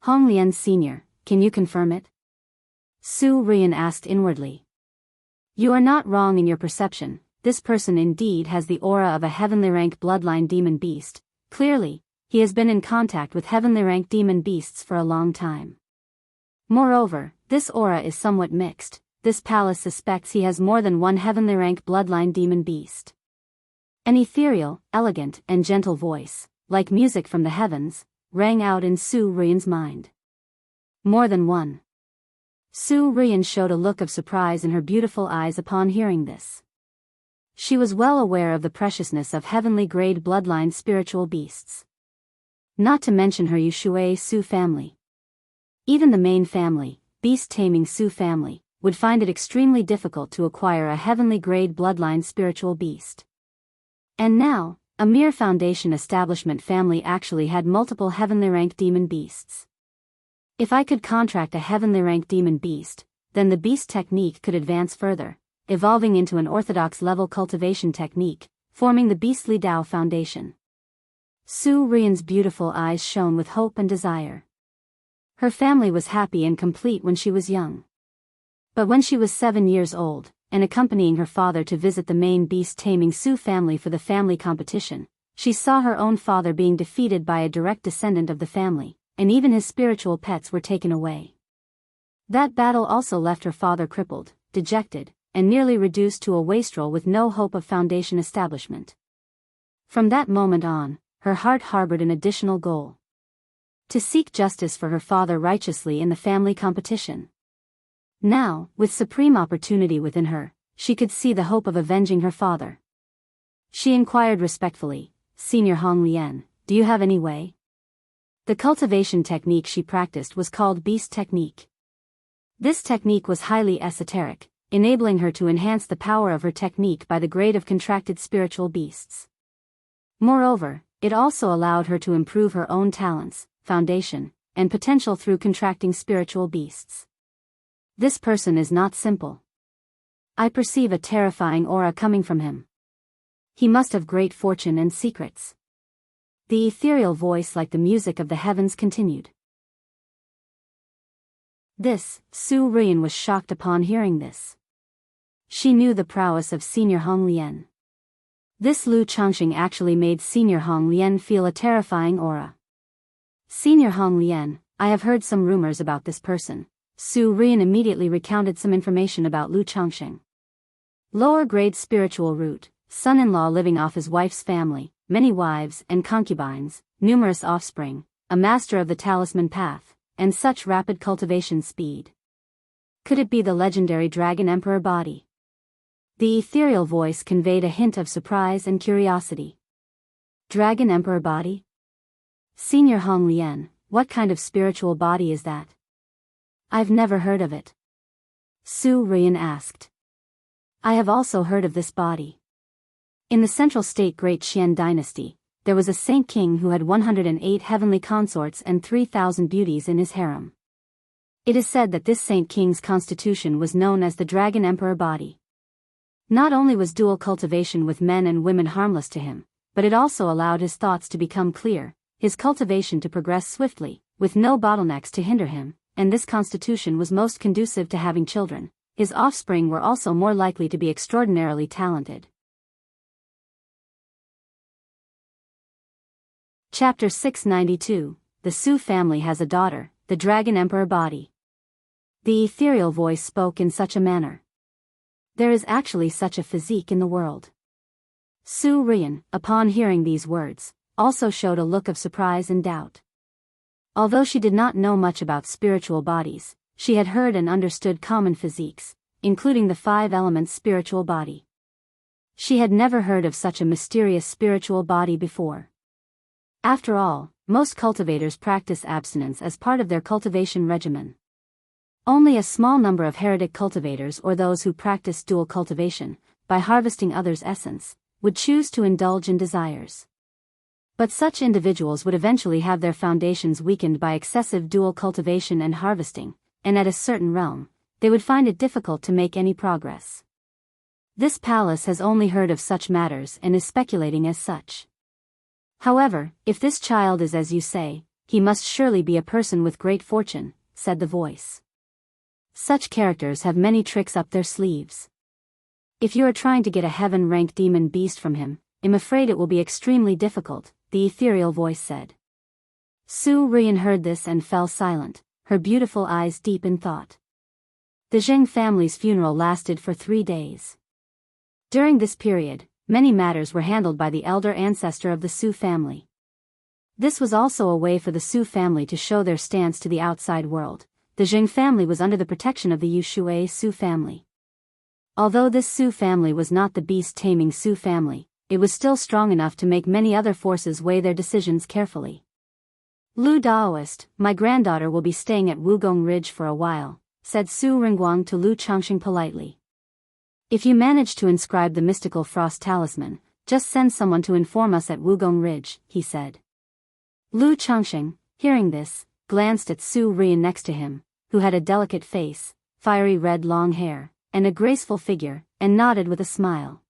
Hong Lian Sr., can you confirm it? Su Ruyan asked inwardly. You are not wrong in your perception, this person indeed has the aura of a heavenly rank bloodline demon beast. Clearly, he has been in contact with heavenly rank demon beasts for a long time. Moreover, this aura is somewhat mixed. This palace suspects he has more than one heavenly rank bloodline demon beast. An ethereal, elegant, and gentle voice, like music from the heavens, rang out in Su Ruyan's mind. More than one. Su Ruyan showed a look of surprise in her beautiful eyes upon hearing this. She was well aware of the preciousness of heavenly grade bloodline spiritual beasts. Not to mention her Yushui Su family. Even the main family, beast-taming Su family, would find it extremely difficult to acquire a heavenly grade bloodline spiritual beast. And now, a mere foundation establishment family actually had multiple heavenly rank demon beasts. If I could contract a heavenly rank demon beast, then the beast technique could advance further, evolving into an orthodox level cultivation technique, forming the beastly Dao foundation. Su Ruyan's beautiful eyes shone with hope and desire. Her family was happy and complete when she was young. But when she was 7 years old, and accompanying her father to visit the main beast-taming Su family for the family competition, she saw her own father being defeated by a direct descendant of the family, and even his spiritual pets were taken away. That battle also left her father crippled, dejected, and nearly reduced to a wastrel with no hope of foundation establishment. From that moment on, her heart harbored an additional goal. To seek justice for her father righteously in the family competition. Now, with supreme opportunity within her, she could see the hope of avenging her father. She inquired respectfully, Senior Hong Lian, do you have any way? The cultivation technique she practiced was called Beast Technique. This technique was highly esoteric, enabling her to enhance the power of her technique by the grade of contracted spiritual beasts. Moreover, it also allowed her to improve her own talents, foundation, and potential through contracting spiritual beasts. This person is not simple. I perceive a terrifying aura coming from him. He must have great fortune and secrets. The ethereal voice like the music of the heavens continued. Su Ruyan was shocked upon hearing this. She knew the prowess of Senior Hong Lian. This Lu Changxing actually made Senior Hong Lian feel a terrifying aura. Senior Hong Lian, I have heard some rumors about this person. Su Ruyan immediately recounted some information about Lu Changxing. Lower grade spiritual root, son-in-law living off his wife's family, many wives and concubines, numerous offspring, a master of the talisman path, and such rapid cultivation speed. Could it be the legendary Dragon Emperor body? The ethereal voice conveyed a hint of surprise and curiosity. Dragon Emperor body? Senior Hong Lian, what kind of spiritual body is that? I've never heard of it. Su Ruyan asked. I have also heard of this body. In the central state Great Qian dynasty, there was a saint king who had 108 heavenly consorts and 3,000 beauties in his harem. It is said that this saint king's constitution was known as the Dragon Emperor body. Not only was dual cultivation with men and women harmless to him, but it also allowed his thoughts to become clear, his cultivation to progress swiftly, with no bottlenecks to hinder him, and this constitution was most conducive to having children. His offspring were also more likely to be extraordinarily talented. Chapter 692, The Su family has a daughter, the Dragon Emperor body. The ethereal voice spoke in such a manner. There is actually such a physique in the world. Su Ruyan, upon hearing these words, also showed a look of surprise and doubt. Although she did not know much about spiritual bodies, she had heard and understood common physiques, including the 5 elements spiritual body. She had never heard of such a mysterious spiritual body before. After all, most cultivators practice abstinence as part of their cultivation regimen. Only a small number of heretic cultivators or those who practice dual cultivation, by harvesting others' essence, would choose to indulge in desires. But such individuals would eventually have their foundations weakened by excessive dual cultivation and harvesting, and at a certain realm, they would find it difficult to make any progress. This palace has only heard of such matters and is speculating as such. However, if this child is as you say, he must surely be a person with great fortune, said the voice. Such characters have many tricks up their sleeves. If you are trying to get a heaven-ranked demon beast from him, I'm afraid it will be extremely difficult, the ethereal voice said. Su Ruyan heard this and fell silent, her beautiful eyes deep in thought. The Zheng family's funeral lasted for 3 days. During this period, many matters were handled by the elder ancestor of the Su family. This was also a way for the Su family to show their stance to the outside world. The Zheng family was under the protection of the Yushui Su family. Although this Su family was not the beast-taming Su family, it was still strong enough to make many other forces weigh their decisions carefully. Lu Daoist, my granddaughter will be staying at Wugong Ridge for a while, said Su Ringguang to Lu Changxing politely. If you manage to inscribe the mystical frost talisman, just send someone to inform us at Wugong Ridge, he said. Lu Changxing, hearing this, glanced at Su Ruyan next to him, who had a delicate face, fiery red long hair, and a graceful figure, and nodded with a smile.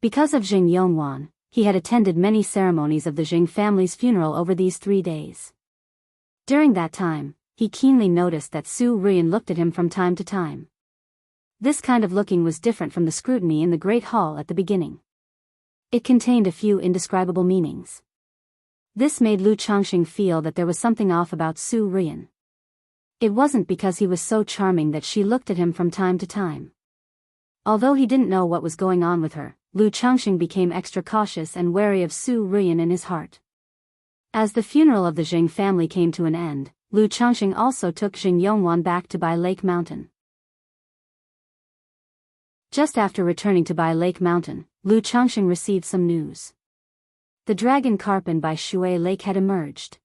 Because of Jing Yongwan, he had attended many ceremonies of the Jing family's funeral over these 3 days. During that time, he keenly noticed that Su Ruyan looked at him from time to time. This kind of looking was different from the scrutiny in the Great Hall at the beginning. It contained a few indescribable meanings. This made Lu Changxing feel that there was something off about Su Ruyan. It wasn't because he was so charming that she looked at him from time to time. Although he didn't know what was going on with her, Lu Changxing became extra cautious and wary of Su Ruyan in his heart. As the funeral of the Jing family came to an end, Lu Changxing also took Jing Yongwan back to Bai Lake Mountain. Just after returning to Bai Lake Mountain, Lu Changxing received some news. The dragon carp in Bai Shui Lake had emerged.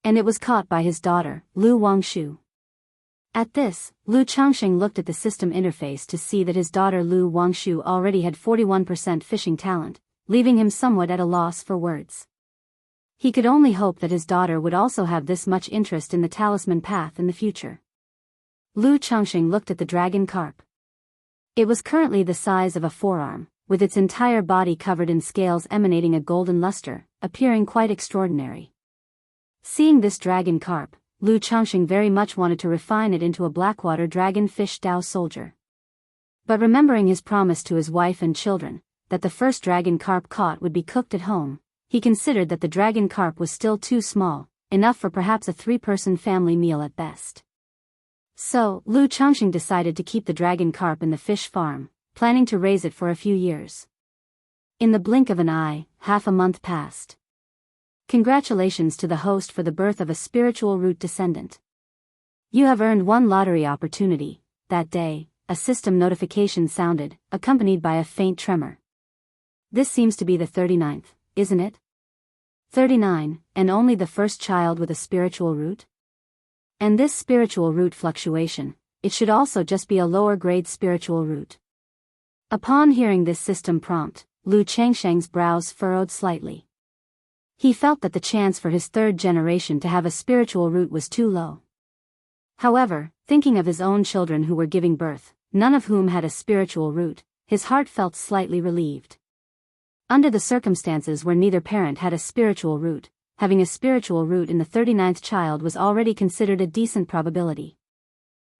And it was caught by his daughter, Lu Wangshu. At this, Lu Changxing looked at the system interface to see that his daughter Lu Wangshu already had 41% fishing talent, leaving him somewhat at a loss for words. He could only hope that his daughter would also have this much interest in the talisman path in the future. Lu Changxing looked at the dragon carp. It was currently the size of a forearm, with its entire body covered in scales emanating a golden luster, appearing quite extraordinary. Seeing this dragon carp, Lu Changxing very much wanted to refine it into a blackwater dragon fish Dao soldier. But remembering his promise to his wife and children, that the first dragon carp caught would be cooked at home, he considered that the dragon carp was still too small, enough for perhaps a 3-person family meal at best. So, Lu Changxing decided to keep the dragon carp in the fish farm, planning to raise it for a few years. In the blink of an eye, half a month passed. Congratulations to the host for the birth of a spiritual root descendant. You have earned one lottery opportunity. That day, a system notification sounded, accompanied by a faint tremor. This seems to be the 39th, isn't it? 39, and only the first child with a spiritual root? And this spiritual root fluctuation, it should also just be a lower grade spiritual root. Upon hearing this system prompt, Lu Changsheng's brows furrowed slightly. He felt that the chance for his third generation to have a spiritual root was too low. However, thinking of his own children who were giving birth, none of whom had a spiritual root, his heart felt slightly relieved. Under the circumstances where neither parent had a spiritual root, having a spiritual root in the 39th child was already considered a decent probability.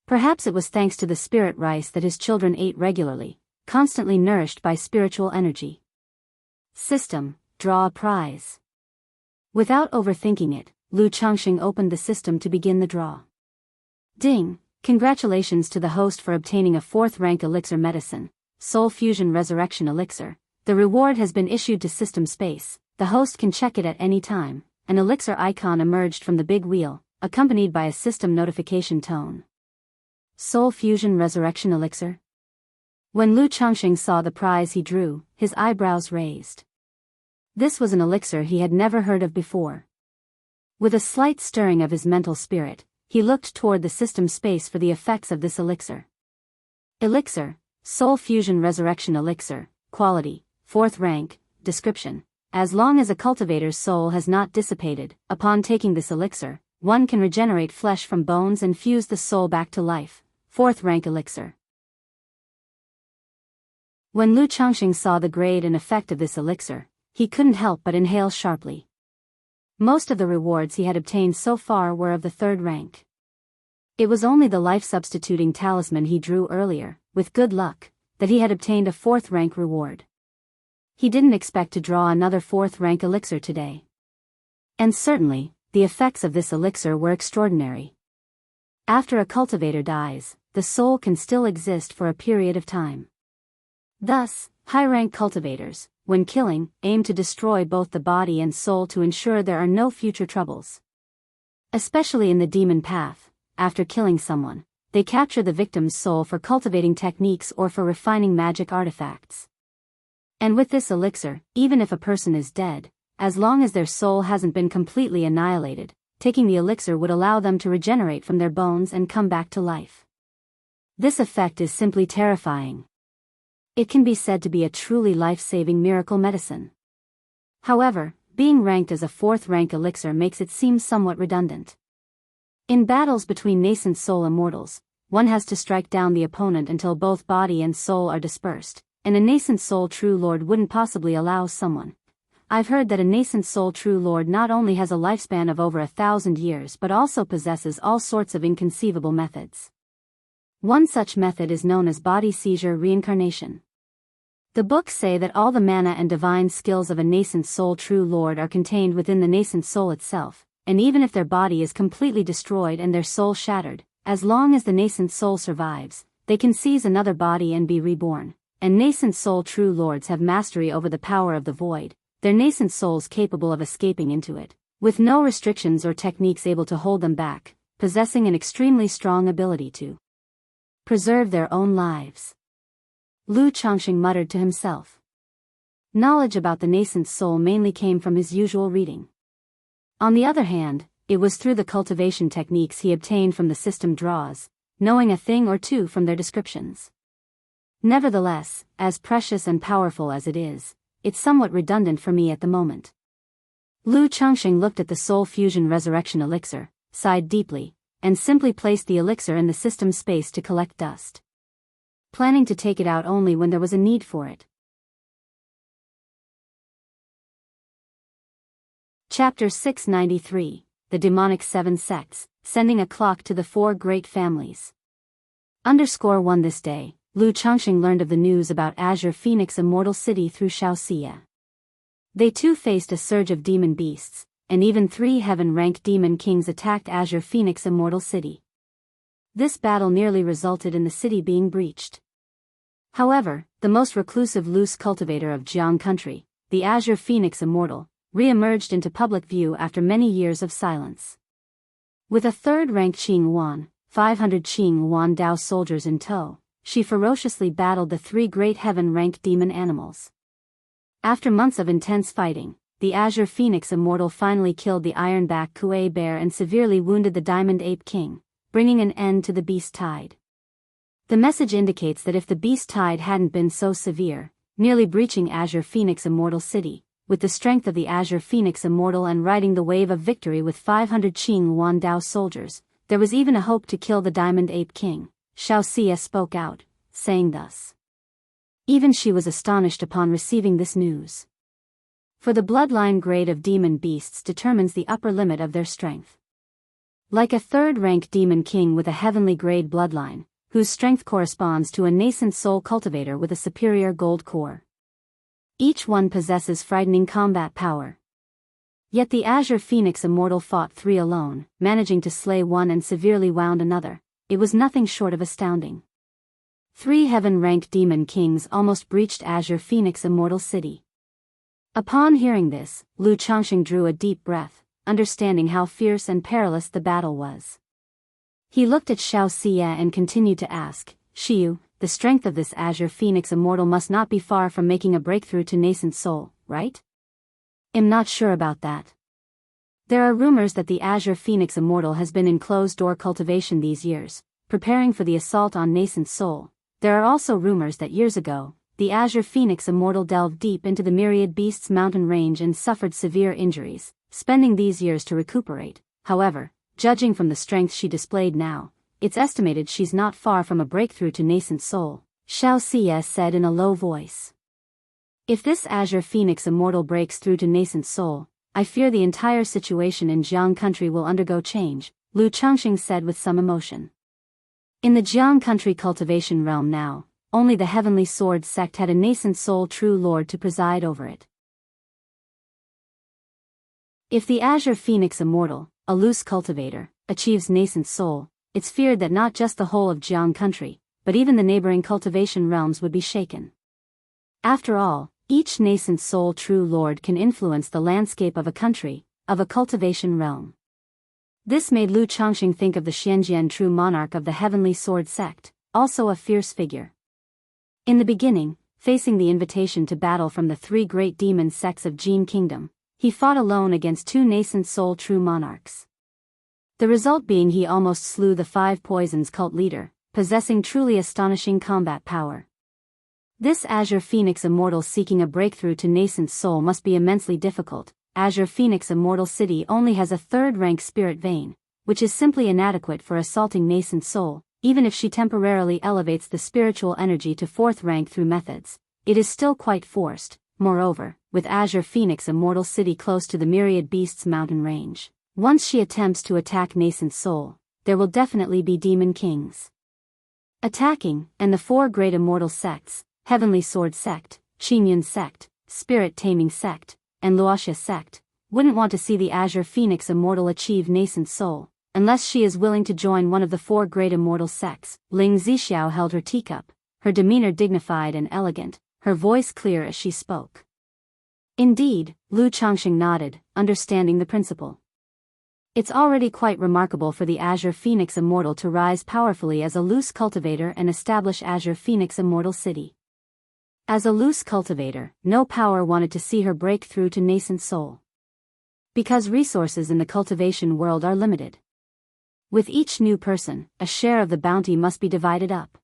Perhaps it was thanks to the spirit rice that his children ate regularly, constantly nourished by spiritual energy. System, draw a prize. Without overthinking it, Lu Changsheng opened the system to begin the draw. Ding! Congratulations to the host for obtaining a 4th rank elixir medicine, Soul Fusion Resurrection Elixir. The reward has been issued to System Space. The host can check it at any time. An elixir icon emerged from the big wheel, accompanied by a system notification tone. Soul Fusion Resurrection Elixir? When Lu Changsheng saw the prize he drew, his eyebrows raised. This was an elixir he had never heard of before. With a slight stirring of his mental spirit, he looked toward the System Space for the effects of this elixir. Elixir, Soul Fusion Resurrection Elixir, quality, 4th rank, description. As long as a cultivator's soul has not dissipated, upon taking this elixir, one can regenerate flesh from bones and fuse the soul back to life. 4th rank elixir. When Lu Changsheng saw the grade and effect of this elixir, he couldn't help but inhale sharply. Most of the rewards he had obtained so far were of the 3rd rank. It was only the life-substituting talisman he drew earlier, with good luck, that he had obtained a 4th rank reward. He didn't expect to draw another 4th rank elixir today. And certainly, the effects of this elixir were extraordinary. After a cultivator dies, the soul can still exist for a period of time. Thus, high-rank cultivators, when killing, aim to destroy both the body and soul to ensure there are no future troubles. Especially in the demon path, after killing someone, they capture the victim's soul for cultivating techniques or for refining magic artifacts. And with this elixir, even if a person is dead, as long as their soul hasn't been completely annihilated, taking the elixir would allow them to regenerate from their bones and come back to life. This effect is simply terrifying. It can be said to be a truly life-saving miracle medicine. However, being ranked as a 4th rank elixir makes it seem somewhat redundant. In battles between nascent soul immortals, one has to strike down the opponent until both body and soul are dispersed, and a nascent soul true lord wouldn't possibly allow someone. I've heard that a nascent soul true lord not only has a lifespan of over 1,000 years but also possesses all sorts of inconceivable methods. One such method is known as body seizure reincarnation. The books say that all the mana and divine skills of a nascent soul true lord are contained within the nascent soul itself, and even if their body is completely destroyed and their soul shattered, as long as the nascent soul survives, they can seize another body and be reborn. And nascent soul true lords have mastery over the power of the void, their nascent souls capable of escaping into it, with no restrictions or techniques able to hold them back, possessing an extremely strong ability to preserve their own lives. Lu Changsheng muttered to himself. Knowledge about the nascent soul mainly came from his usual reading. On the other hand, it was through the cultivation techniques he obtained from the system draws, knowing a thing or two from their descriptions. Nevertheless, as precious and powerful as it is, it's somewhat redundant for me at the moment. Lu Changsheng looked at the Soul Fusion Resurrection Elixir, sighed deeply, and simply placed the elixir in the system space to collect dust. Planning to take it out only when there was a need for it. Chapter 693, The Demonic 7 Sects, Sending a Clock to the 4 Great Families. _1 This day, Lu Changsheng learned of the news about Azure Phoenix Immortal City through Xiaoxia. They too faced a surge of demon beasts, and even 3 heaven-ranked demon kings attacked Azure Phoenix Immortal City. This battle nearly resulted in the city being breached. However, the most reclusive loose cultivator of Jiang country, the Azure Phoenix Immortal, re-emerged into public view after many years of silence. With a third-rank Qing Yuan, 500 Qing Yuan Dao soldiers in tow, she ferociously battled the three great heaven-ranked demon animals. After months of intense fighting, the Azure Phoenix Immortal finally killed the Ironback Kuei Bear and severely wounded the Diamond Ape King, bringing an end to the Beast Tide. The message indicates that if the Beast Tide hadn't been so severe, nearly breaching Azure Phoenix Immortal City, with the strength of the Azure Phoenix Immortal and riding the wave of victory with 500 Qing Yuan Dao soldiers, there was even a hope to kill the Diamond Ape King. Xiao Xie spoke out, saying thus. Even she was astonished upon receiving this news. For the bloodline grade of demon beasts determines the upper limit of their strength. Like a third-rank demon king with a heavenly grade bloodline, whose strength corresponds to a nascent soul cultivator with a superior gold core. Each one possesses frightening combat power. Yet the Azure Phoenix Immortal fought three alone, managing to slay one and severely wound another. It was nothing short of astounding. Three heaven-ranked demon kings almost breached Azure Phoenix Immortal City. Upon hearing this, Lu Changxing drew a deep breath, understanding how fierce and perilous the battle was. He looked at Xiao Xie and continued to ask, Xiu, the strength of this Azure Phoenix Immortal must not be far from making a breakthrough to nascent soul, right? I'm not sure about that. There are rumors that the Azure Phoenix Immortal has been in closed-door cultivation these years, preparing for the assault on nascent soul. There are also rumors that years ago, the Azure Phoenix Immortal delved deep into the Myriad Beasts mountain range and suffered severe injuries, spending these years to recuperate. However, judging from the strength she displayed now, it's estimated she's not far from a breakthrough to nascent soul, Xiao Xie said in a low voice. If this Azure Phoenix Immortal breaks through to nascent soul, I fear the entire situation in Jiang country will undergo change, Lu Changxing said with some emotion. In the Jiang country cultivation realm now, only the Heavenly Sword sect had a nascent soul true lord to preside over it. If the Azure Phoenix Immortal, a loose cultivator, achieves nascent soul, it's feared that not just the whole of Jiang country, but even the neighboring cultivation realms would be shaken. After all, each nascent soul true lord can influence the landscape of a country, of a cultivation realm. This made Lu Changxing think of the Xianjian true monarch of the Heavenly Sword sect, also a fierce figure. In the beginning, facing the invitation to battle from the three great demon sects of Jin Kingdom, he fought alone against two nascent soul true monarchs. The result being he almost slew the Five Poisons cult leader, possessing truly astonishing combat power. This Azure Phoenix Immortal seeking a breakthrough to nascent soul must be immensely difficult. Azure Phoenix Immortal City only has a third-rank spirit vein, which is simply inadequate for assaulting nascent soul. Even if she temporarily elevates the spiritual energy to fourth rank through methods, it is still quite forced. Moreover, with Azure Phoenix Immortal City close to the Myriad Beasts mountain range, once she attempts to attack nascent soul, there will definitely be demon kings attacking, and the four great immortal sects, Heavenly Sword sect, Xinyan sect, Spirit Taming sect, and Luoxia sect, wouldn't want to see the Azure Phoenix Immortal achieve nascent soul, unless she is willing to join one of the four great immortal sects. Ling Zixiao held her teacup, her demeanor dignified and elegant, her voice clear as she spoke. Indeed, Lu Changxing nodded, understanding the principle. It's already quite remarkable for the Azure Phoenix Immortal to rise powerfully as a loose cultivator and establish Azure Phoenix Immortal City. As a loose cultivator, no power wanted to see her break through to nascent soul. Because resources in the cultivation world are limited. With each new person, a share of the bounty must be divided up.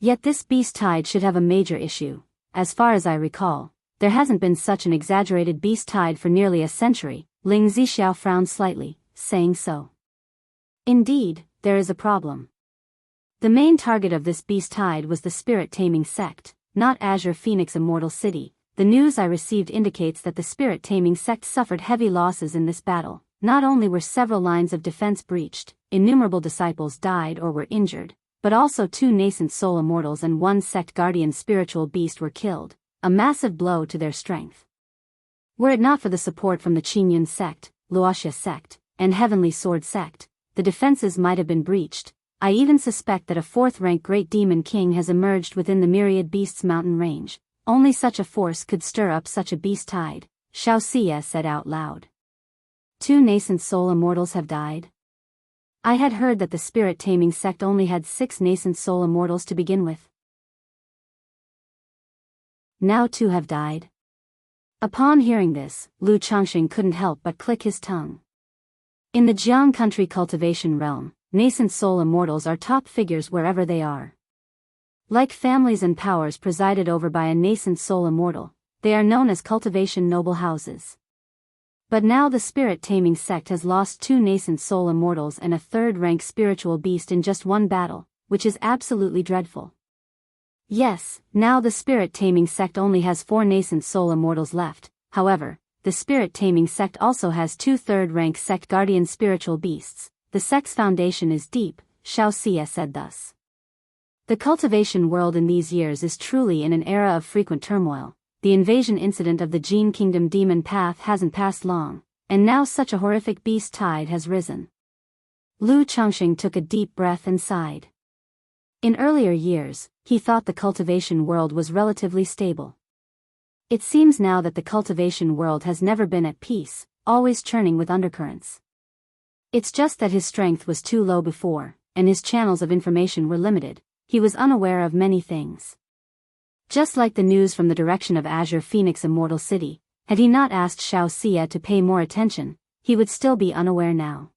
Yet this beast tide should have a major issue. As far as I recall, there hasn't been such an exaggerated beast tide for nearly a century. Ling Zixiao frowned slightly, saying so. Indeed, there is a problem. The main target of this beast tide was the Spirit Taming sect, not Azure Phoenix Immortal City. The news I received indicates that the Spirit Taming sect suffered heavy losses in this battle. Not only were several lines of defense breached, innumerable disciples died or were injured, but also two nascent soul immortals and one sect guardian spiritual beast were killed, a massive blow to their strength. Were it not for the support from the Qingyun sect, Luoxia sect, and Heavenly Sword sect, the defenses might have been breached. I even suspect that a fourth-rank Great Demon King has emerged within the Myriad Beasts mountain range, only such a force could stir up such a beast tide, Xiao Xie said out loud. 2 nascent soul immortals have died? I had heard that the spirit-taming sect only had 6 nascent soul immortals to begin with. Now 2 have died? Upon hearing this, Lu Changxing couldn't help but click his tongue. In the Jiang country cultivation realm, nascent soul immortals are top figures wherever they are. Like families and powers presided over by a nascent soul immortal, they are known as cultivation noble houses. But now the spirit-taming sect has lost 2 nascent soul immortals and a 3rd-rank spiritual beast in just one battle, which is absolutely dreadful. Yes, now the spirit-taming sect only has 4 nascent soul immortals left. However, the spirit-taming sect also has 2 3rd-rank sect guardian spiritual beasts. The sect's foundation is deep, Xiao Xie said thus. The cultivation world in these years is truly in an era of frequent turmoil. The invasion incident of the Jin Kingdom demon path hasn't passed long, and now such a horrific beast tide has risen. Lu Changxing took a deep breath and sighed. In earlier years, he thought the cultivation world was relatively stable. It seems now that the cultivation world has never been at peace, always churning with undercurrents. It's just that his strength was too low before, and his channels of information were limited. He was unaware of many things. Just like the news from the direction of Azure Phoenix Immortal City, had he not asked Xiao Xie to pay more attention, he would still be unaware now.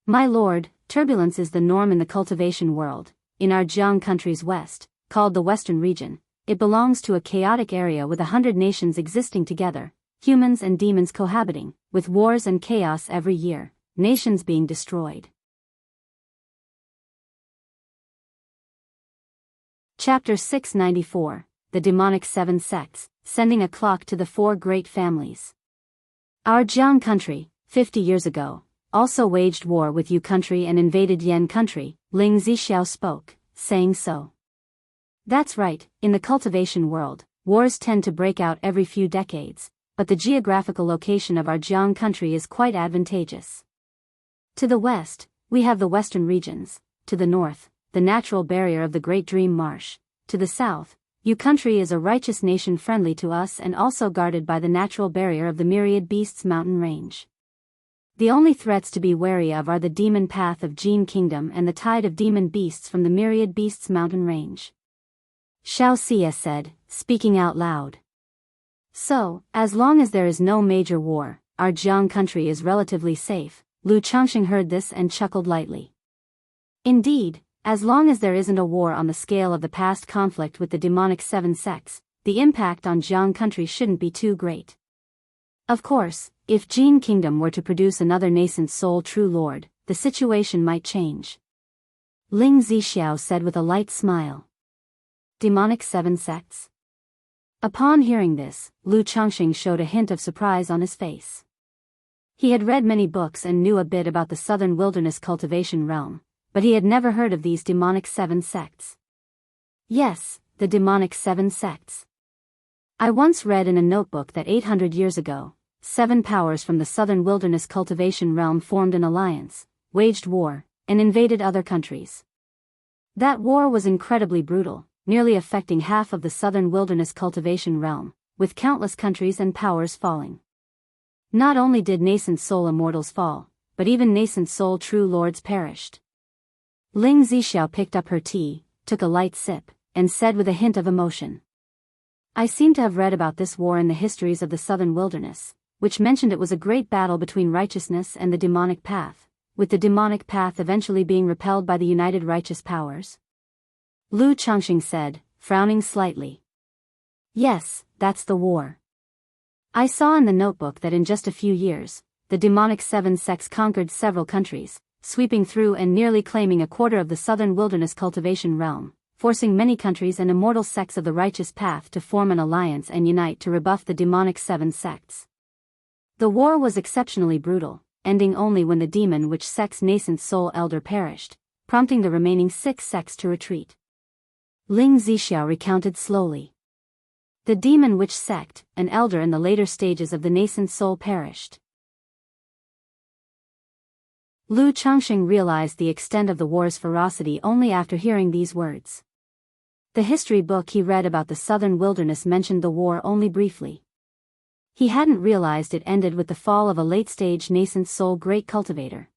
My lord, turbulence is the norm in the cultivation world. In our Jiang country's west, called the Western region, it belongs to a chaotic area with 100 nations existing together, humans and demons cohabiting, with wars and chaos every year, nations being destroyed. Chapter 694, The Demonic 7 Sects, Sending a Clock to the 4 Great Families. Our Jiang country, 50 years ago, also waged war with Yu country and invaded Yan country, Ling Zixiao spoke, saying so. That's right, in the cultivation world, wars tend to break out every few decades, but the geographical location of our Jiang country is quite advantageous. To the west, we have the western regions, to the north, the natural barrier of the Great Dream Marsh, to the south, Yu country is a righteous nation friendly to us and also guarded by the natural barrier of the Myriad Beasts mountain range. The only threats to be wary of are the demon path of Jin Kingdom and the tide of demon beasts from the Myriad Beasts mountain range. Xiao Xie said, speaking out loud. So, as long as there is no major war, our Jiang country is relatively safe. Lu Changxing heard this and chuckled lightly. Indeed, as long as there isn't a war on the scale of the past conflict with the demonic 7 sects, the impact on Jiang country shouldn't be too great. Of course, if Jin Kingdom were to produce another nascent soul true lord, the situation might change. Ling Zixiao said with a light smile. Demonic 7 sects? Upon hearing this, Lu Changxing showed a hint of surprise on his face. He had read many books and knew a bit about the southern wilderness cultivation realm, but he had never heard of these demonic 7 sects. Yes, the demonic 7 sects. I once read in a notebook that 800 years ago, 7 powers from the southern wilderness cultivation realm formed an alliance, waged war, and invaded other countries. That war was incredibly brutal, nearly affecting half of the southern wilderness cultivation realm, with countless countries and powers falling. Not only did nascent soul immortals fall, but even nascent soul true lords perished. Ling Zixiao picked up her tea, took a light sip, and said with a hint of emotion. I seem to have read about this war in the histories of the southern wilderness, which mentioned it was a great battle between righteousness and the demonic path, with the demonic path eventually being repelled by the united righteous powers. Lu Changxing said, frowning slightly. Yes, that's the war. I saw in the notebook that in just a few years, the demonic 7 sects conquered several countries, sweeping through and nearly claiming a quarter of the southern wilderness cultivation realm, forcing many countries and immortal sects of the righteous path to form an alliance and unite to rebuff the demonic 7 sects. The war was exceptionally brutal, ending only when the demon witch sect's nascent soul elder perished, prompting the remaining 6 sects to retreat. Ling Zixiao recounted slowly. The demon witch sect, an elder in the later stages of the nascent soul perished. Lu Changxing realized the extent of the war's ferocity only after hearing these words. The history book he read about the southern wilderness mentioned the war only briefly. He hadn't realized it ended with the fall of a late-stage nascent soul great cultivator.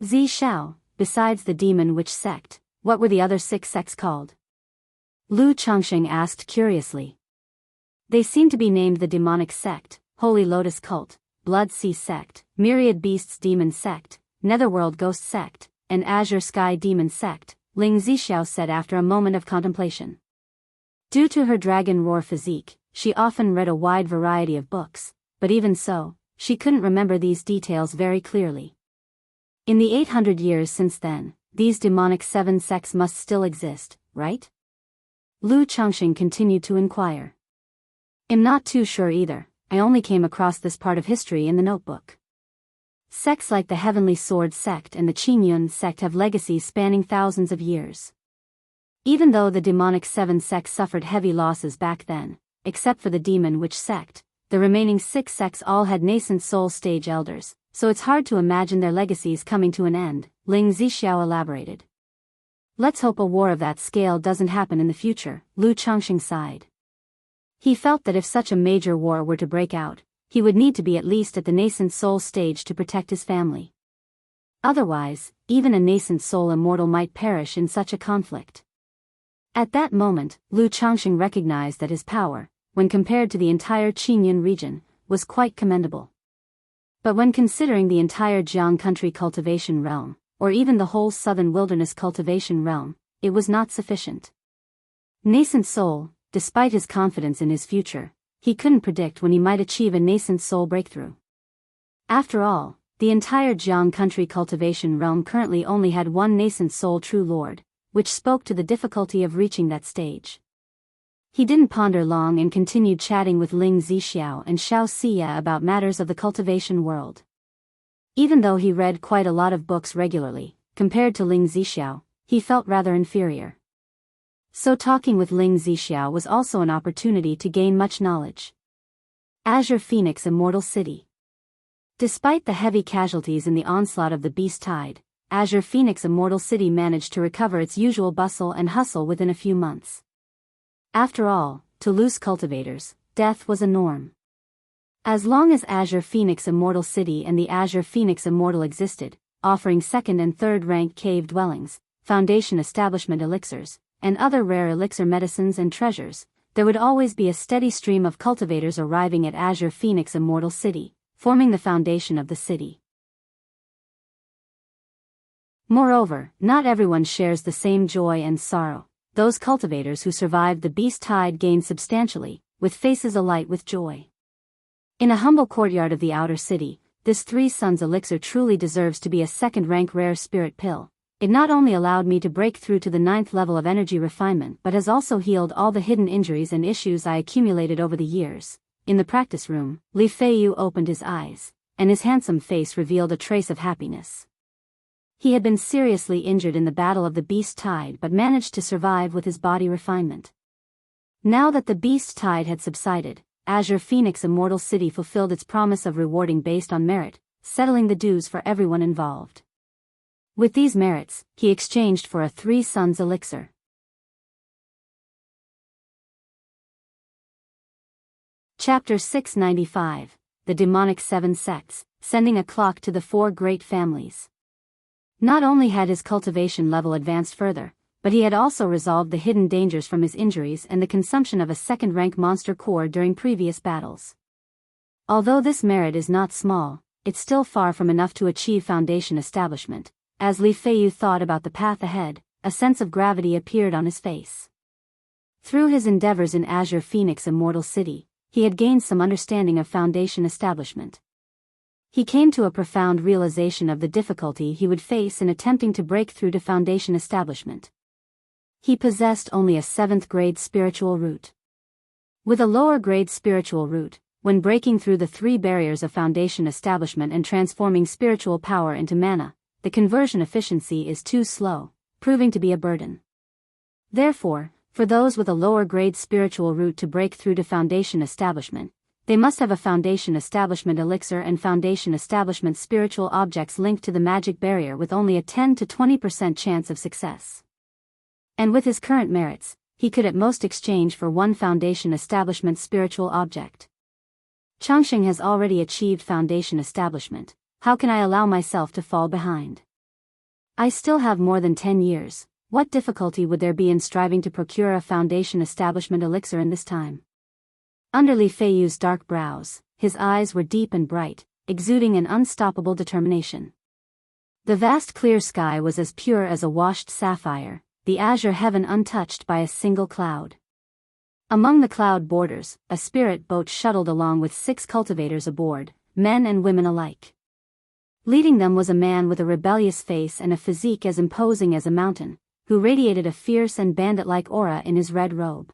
Zi Xiao, besides the demon witch sect, what were the other 6 sects called? Lu Chongqing asked curiously. They seemed to be named the Demonic Sect, Holy Lotus Cult, Blood Sea Sect, Myriad Beasts Demon Sect, Netherworld Ghost Sect, and Azure Sky Demon Sect, Ling Zixiao said after a moment of contemplation. Due to her dragon roar physique, she often read a wide variety of books, but even so, she couldn't remember these details very clearly. In the 800 years since then, these demonic 7 sects must still exist, right? Lu Chongqing continued to inquire. I'm not too sure either, I only came across this part of history in the notebook. Sects like the Heavenly Sword Sect and the Qingyun Sect have legacies spanning thousands of years. Even though the demonic 7 sects suffered heavy losses back then, except for the Demon Witch Sect, the remaining 6 sects all had nascent soul stage elders, so it's hard to imagine their legacies coming to an end, Ling Zixiao elaborated. Let's hope a war of that scale doesn't happen in the future, Lu Chongqing sighed. He felt that if such a major war were to break out, he would need to be at least at the nascent soul stage to protect his family. Otherwise, even a nascent soul immortal might perish in such a conflict. At that moment, Lu Chongqing recognized that his power, when compared to the entire Qingyun region, was quite commendable. But when considering the entire Jiang country cultivation realm, or even the whole southern wilderness cultivation realm, it was not sufficient. Nascent soul, despite his confidence in his future, he couldn't predict when he might achieve a nascent soul breakthrough. After all, the entire Jiang country cultivation realm currently only had one nascent soul true lord, which spoke to the difficulty of reaching that stage. He didn't ponder long and continued chatting with Ling Zixiao and Xiao Xia about matters of the cultivation world. Even though he read quite a lot of books regularly, compared to Ling Zixiao, he felt rather inferior. So talking with Ling Zixiao was also an opportunity to gain much knowledge. Azure Phoenix Immortal City. Despite the heavy casualties in the onslaught of the Beast Tide, Azure Phoenix Immortal City managed to recover its usual bustle and hustle within a few months. After all, to loose cultivators, death was a norm. As long as Azure Phoenix Immortal City and the Azure Phoenix Immortal existed, offering 2nd and 3rd rank cave dwellings, foundation establishment elixirs, and other rare elixir medicines and treasures, there would always be a steady stream of cultivators arriving at Azure Phoenix Immortal City, forming the foundation of the city. Moreover, not everyone shares the same joy and sorrow. Those cultivators who survived the Beast Tide gained substantially, with faces alight with joy. In a humble courtyard of the outer city, this 3 Suns elixir truly deserves to be a 2nd-rank rare spirit pill. It not only allowed me to break through to the 9th level of energy refinement but has also healed all the hidden injuries and issues I accumulated over the years. In the practice room, Li Feiyu opened his eyes, and his handsome face revealed a trace of happiness. He had been seriously injured in the battle of the Beast Tide but managed to survive with his body refinement. Now that the Beast Tide had subsided, Azure Phoenix Immortal City fulfilled its promise of rewarding based on merit, settling the dues for everyone involved. With these merits, he exchanged for a 3 Suns elixir. Chapter 695, The Demonic 7 Sects, Sending a Clock to the 4 Great Families. Not only had his cultivation level advanced further, but he had also resolved the hidden dangers from his injuries and the consumption of a 2nd-rank monster core during previous battles. Although this merit is not small, it's still far from enough to achieve foundation establishment. As Li Feiyu thought about the path ahead, a sense of gravity appeared on his face. Through his endeavors in Azure Phoenix Immortal City, he had gained some understanding of foundation establishment. He came to a profound realization of the difficulty he would face in attempting to break through to foundation establishment. He possessed only a 7th-grade spiritual root. With a lower-grade spiritual root, when breaking through the 3 barriers of foundation establishment and transforming spiritual power into mana, the conversion efficiency is too slow, proving to be a burden. Therefore, for those with a lower-grade spiritual root to break through to foundation establishment, they must have a foundation establishment elixir and foundation establishment spiritual objects linked to the magic barrier with only a 10 to 20% chance of success. And with his current merits, he could at most exchange for one Foundation Establishment spiritual object. Changxing has already achieved Foundation Establishment. How can I allow myself to fall behind? I still have more than 10 years. What difficulty would there be in striving to procure a Foundation Establishment elixir in this time? Under Li Feiyu's dark brows, his eyes were deep and bright, exuding an unstoppable determination. The vast clear sky was as pure as a washed sapphire, the azure heaven untouched by a single cloud. Among the cloud borders, a spirit boat shuttled along with 6 cultivators aboard, men and women alike. Leading them was a man with a rebellious face and a physique as imposing as a mountain, who radiated a fierce and bandit-like aura in his red robe.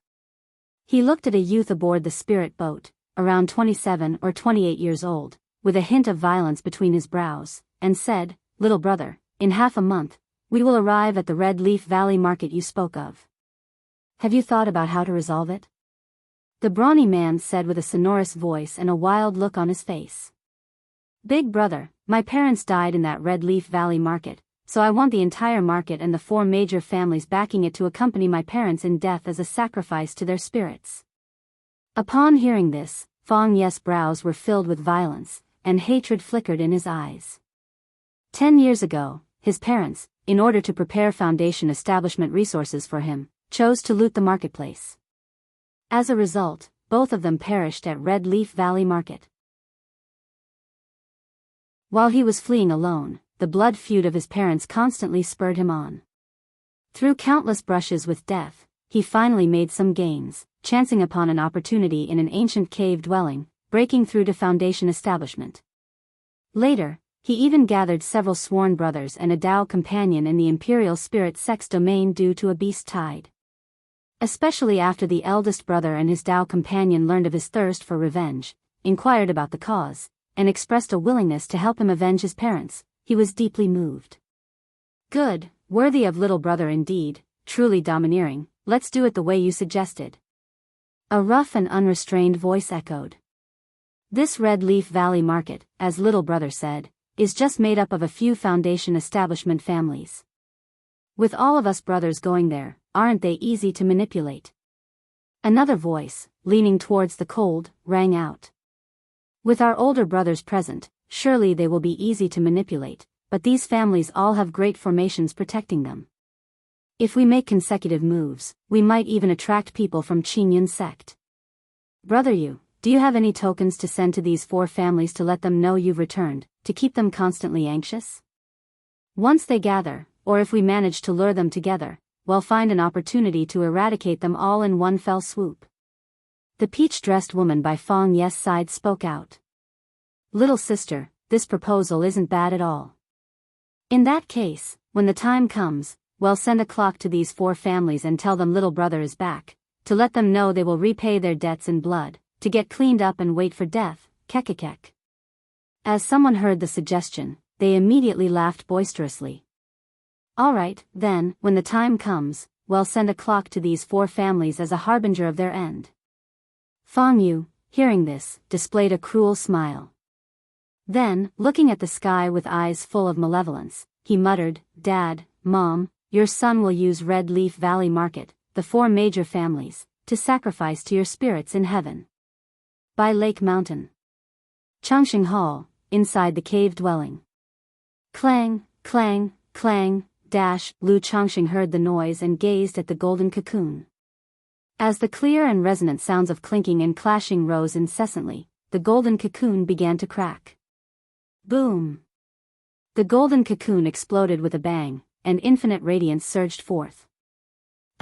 He looked at a youth aboard the spirit boat, around 27 or 28 years old, with a hint of violence between his brows, and said, "Little brother, in half a month, we will arrive at the Red Leaf Valley market you spoke of. Have you thought about how to resolve it?" The brawny man said with a sonorous voice and a wild look on his face. "Big brother, my parents died in that Red Leaf Valley market, so I want the entire market and the 4 major families backing it to accompany my parents in death as a sacrifice to their spirits." Upon hearing this, Fang Ye's brows were filled with violence, and hatred flickered in his eyes. 10 years ago, his parents, in order to prepare Foundation Establishment resources for him, chose to loot the marketplace. As a result, both of them perished at Red Leaf Valley Market. While he was fleeing alone, the blood feud of his parents constantly spurred him on. Through countless brushes with death, he finally made some gains, chancing upon an opportunity in an ancient cave dwelling, breaking through to Foundation Establishment. Later, he even gathered several sworn brothers and a Dao companion in the Imperial Spirit Sex domain due to a beast tide. Especially after the eldest brother and his Dao companion learned of his thirst for revenge, inquired about the cause, and expressed a willingness to help him avenge his parents, he was deeply moved. "Good, worthy of little brother indeed, truly domineering, let's do it the way you suggested." A rough and unrestrained voice echoed. "This Red Leaf Valley Market, as little brother said, is just made up of a few Foundation Establishment families. With all of us brothers going there, aren't they easy to manipulate?" Another voice, leaning towards the cold, rang out. "With our older brothers present, surely they will be easy to manipulate, but these families all have great formations protecting them. If we make consecutive moves, we might even attract people from Qingyun's sect. Brother Yu, do you have any tokens to send to these 4 families to let them know you've returned, to keep them constantly anxious? Once they gather, or if we manage to lure them together, we'll find an opportunity to eradicate them all in one fell swoop." The peach-dressed woman by Fang Ye's side spoke out. "Little sister, this proposal isn't bad at all. In that case, when the time comes, we'll send a clock to these 4 families and tell them little brother is back, to let them know they will repay their debts in blood, to get cleaned up and wait for death, kekekek." As someone heard the suggestion, they immediately laughed boisterously. "All right, then, when the time comes, we'll send a clock to these 4 families as a harbinger of their end." Fang Yu, hearing this, displayed a cruel smile. Then, looking at the sky with eyes full of malevolence, he muttered, "Dad, Mom, your son will use Red Leaf Valley Market, the 4 major families, to sacrifice to your spirits in heaven." By Lake Mountain. Changxing Hall, inside the cave dwelling. Clang, clang, clang, Lu Changxing heard the noise and gazed at the golden cocoon. As the clear and resonant sounds of clinking and clashing rose incessantly, the golden cocoon began to crack. Boom! The golden cocoon exploded with a bang, and infinite radiance surged forth.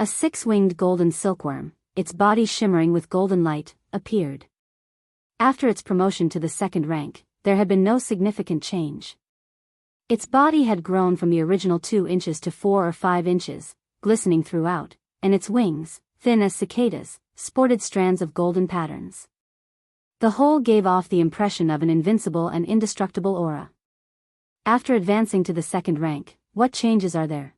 A 6-winged golden silkworm, its body shimmering with golden light, appeared. After its promotion to the 2nd rank, there had been no significant change. Its body had grown from the original 2 inches to 4 or 5 inches, glistening throughout, and its wings, thin as cicadas, sported strands of golden patterns. The whole gave off the impression of an invincible and indestructible aura. After advancing to the 2nd rank, what changes are there?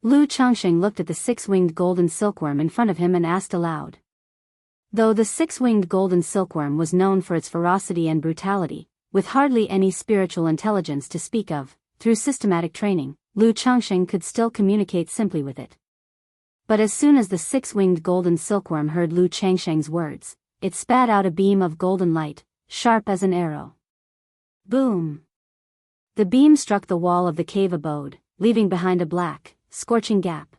Lu Changxing looked at the 6-winged golden silkworm in front of him and asked aloud. Though the 6-winged golden silkworm was known for its ferocity and brutality, with hardly any spiritual intelligence to speak of, through systematic training, Lu Changxing could still communicate simply with it. But as soon as the six-winged golden silkworm heard Lu Changxing's words, it spat out a beam of golden light, sharp as an arrow. Boom! The beam struck the wall of the cave abode, leaving behind a black, scorching gap.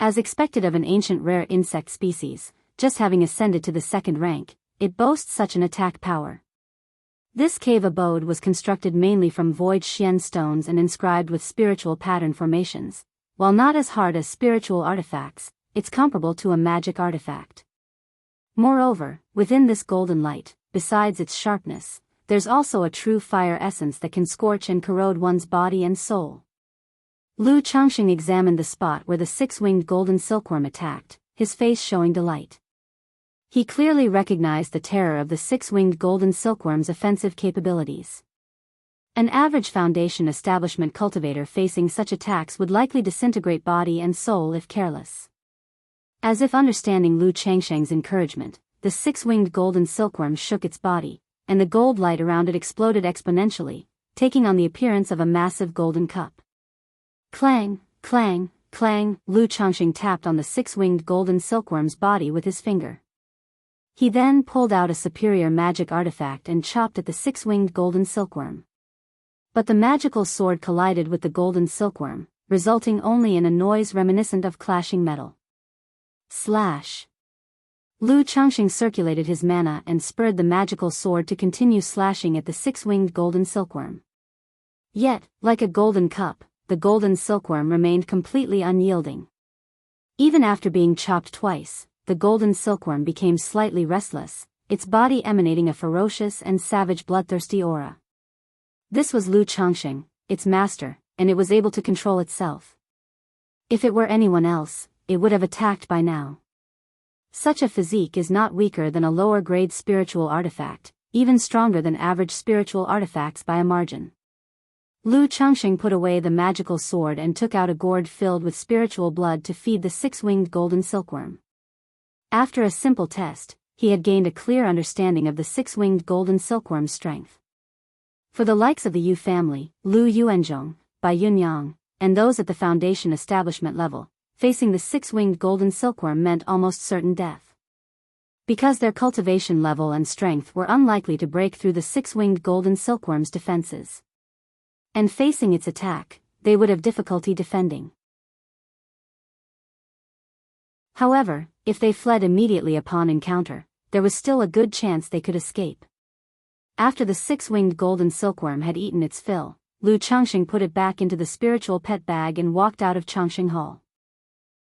As expected of an ancient rare insect species, just having ascended to the second rank, it boasts such an attack power. This cave abode was constructed mainly from void Xian stones and inscribed with spiritual pattern formations. While not as hard as spiritual artifacts, it's comparable to a magic artifact. Moreover, within this golden light, besides its sharpness, there's also a true fire essence that can scorch and corrode one's body and soul. Lu Changxing examined the spot where the six-winged golden silkworm attacked, his face showing delight. He clearly recognized the terror of the six-winged golden silkworm's offensive capabilities. An average foundation establishment cultivator facing such attacks would likely disintegrate body and soul if careless. As if understanding Lu Changxing's encouragement, the six-winged golden silkworm shook its body, and the gold light around it exploded exponentially, taking on the appearance of a massive golden cup. Clang, clang, clang, Lu Changxing tapped on the six-winged golden silkworm's body with his finger. He then pulled out a superior magic artifact and chopped at the six-winged golden silkworm. But the magical sword collided with the golden silkworm, resulting only in a noise reminiscent of clashing metal. Slash! Lu Changxing circulated his mana and spurred the magical sword to continue slashing at the six-winged golden silkworm. Yet, like a golden cup, the golden silkworm remained completely unyielding. Even after being chopped twice, the golden silkworm became slightly restless, its body emanating a ferocious and savage bloodthirsty aura. This was Lu Changxing, its master, and it was able to control itself. If it were anyone else, it would have attacked by now. Such a physique is not weaker than a lower-grade spiritual artifact, even stronger than average spiritual artifacts by a margin. Lu Changxing put away the magical sword and took out a gourd filled with spiritual blood to feed the six-winged golden silkworm. After a simple test, he had gained a clear understanding of the six-winged golden silkworm's strength. For the likes of the Yu family, Lu Yuanzhong, Bai Yunyang, and those at the foundation establishment level, facing the six-winged golden silkworm meant almost certain death. Because their cultivation level and strength were unlikely to break through the six-winged golden silkworm's defenses. And facing its attack, they would have difficulty defending. However, if they fled immediately upon encounter, there was still a good chance they could escape. After the six-winged golden silkworm had eaten its fill, Lu Changxing put it back into the spiritual pet bag and walked out of Changxing Hall.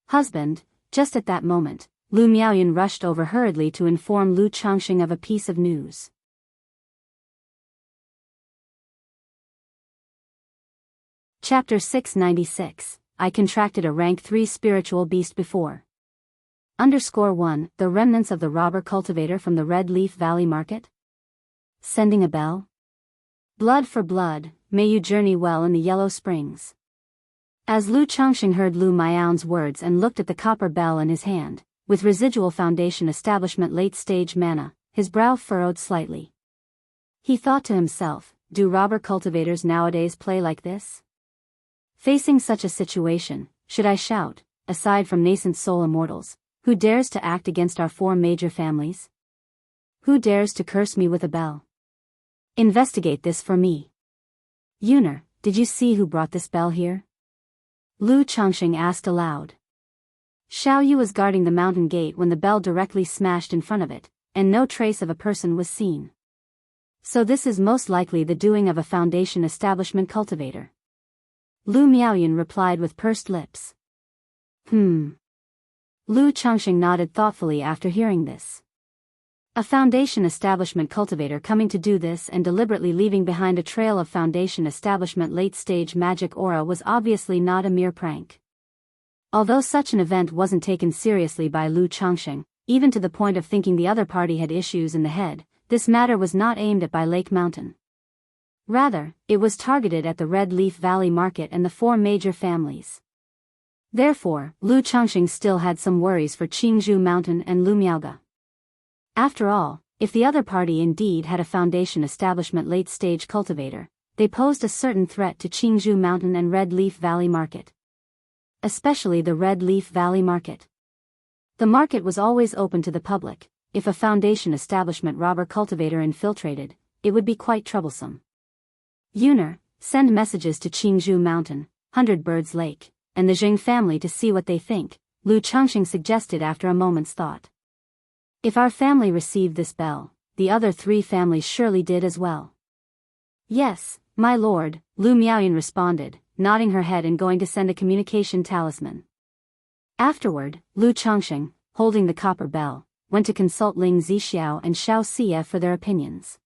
Husband, just at that moment, Lu Miaoyun rushed over hurriedly to inform Lu Changxing of a piece of news. Chapter 696, I contracted a rank 3 spiritual beast before. _1, the remnants of the robber cultivator from the Red Leaf Valley Market? Sending a bell? Blood for blood, may you journey well in the Yellow Springs. As Lu Changxing heard Lu Miaoyun's words and looked at the copper bell in his hand, with residual foundation establishment late-stage mana, his brow furrowed slightly. He thought to himself, do robber cultivators nowadays play like this? Facing such a situation, should I shout, aside from nascent soul immortals, who dares to act against our 4 major families? Who dares to curse me with a bell? Investigate this for me. Yuner, did you see who brought this bell here? Lu Changxing asked aloud. Xiao Yu was guarding the mountain gate when the bell directly smashed in front of it, and no trace of a person was seen. So this is most likely the doing of a foundation establishment cultivator. Lu Miaoyun replied with pursed lips. Lu Changxing nodded thoughtfully after hearing this. A foundation establishment cultivator coming to do this and deliberately leaving behind a trail of foundation establishment late-stage magic aura was obviously not a mere prank. Although such an event wasn't taken seriously by Lu Changxing, even to the point of thinking the other party had issues in the head, this matter was not aimed at by Lake Mountain. Rather, it was targeted at the Red Leaf Valley Market and the 4 major families. Therefore, Lu Changxing still had some worries for Qingzhou Mountain and Lu Miaoga. After all, if the other party indeed had a foundation establishment late-stage cultivator, they posed a certain threat to Qingzhou Mountain and Red Leaf Valley Market. Especially the Red Leaf Valley Market. The market was always open to the public. If a Foundation establishment robber cultivator infiltrated, it would be quite troublesome. Yuner, send messages to Qingzhou Mountain, 100 Birds Lake, and the Zheng family to see what they think, Lu Changxing suggested after a moment's thought. If our family received this bell, the other 3 families surely did as well. Yes, my lord, Lu Miaoyan responded, nodding her head and going to send a communication talisman. Afterward, Lu Changxing, holding the copper bell, went to consult Ling Zixiao and Xiao Xie for their opinions.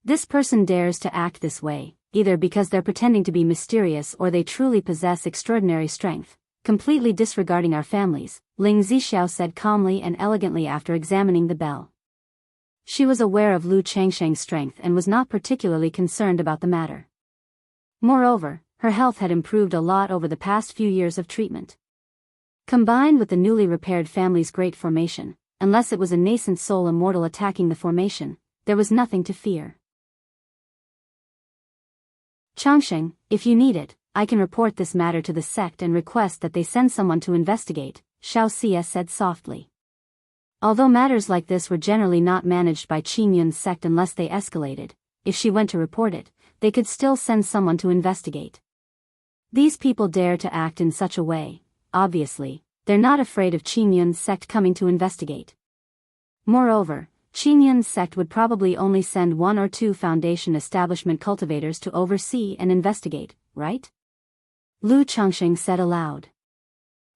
This person dares to act this way, either because they're pretending to be mysterious or they truly possess extraordinary strength, completely disregarding our families, Ling Zixiao said calmly and elegantly after examining the bell. She was aware of Lu Changsheng's strength and was not particularly concerned about the matter. Moreover, her health had improved a lot over the past few years of treatment. Combined with the newly repaired family's great formation, unless it was a nascent soul immortal attacking the formation, there was nothing to fear. Changsheng, if you need it, I can report this matter to the sect and request that they send someone to investigate, Xiao Xie said softly. Although matters like this were generally not managed by Qin Yun's sect unless they escalated, if she went to report it, they could still send someone to investigate. These people dare to act in such a way. Obviously, they're not afraid of Qin Yun's sect coming to investigate. Moreover, Qin Yun's sect would probably only send 1 or 2 Foundation establishment cultivators to oversee and investigate, right? Lu Changxing said aloud.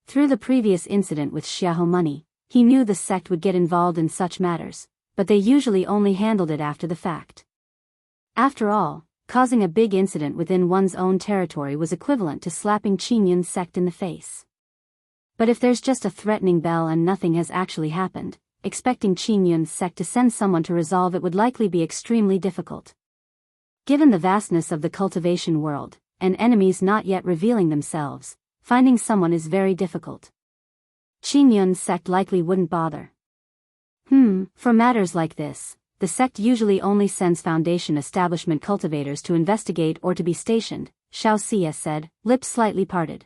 Through the previous incident with Xiahou Money, he knew the sect would get involved in such matters, but they usually only handled it after the fact. After all, causing a big incident within one's own territory was equivalent to slapping Qin Yun's sect in the face. But if there's just a threatening bell and nothing has actually happened, expecting Qin Yun's sect to send someone to resolve it would likely be extremely difficult. Given the vastness of the cultivation world, and enemies not yet revealing themselves, finding someone is very difficult. Qin Yun's sect likely wouldn't bother. For matters like this, the sect usually only sends Foundation establishment cultivators to investigate or to be stationed, Xiao Xie said, lips slightly parted.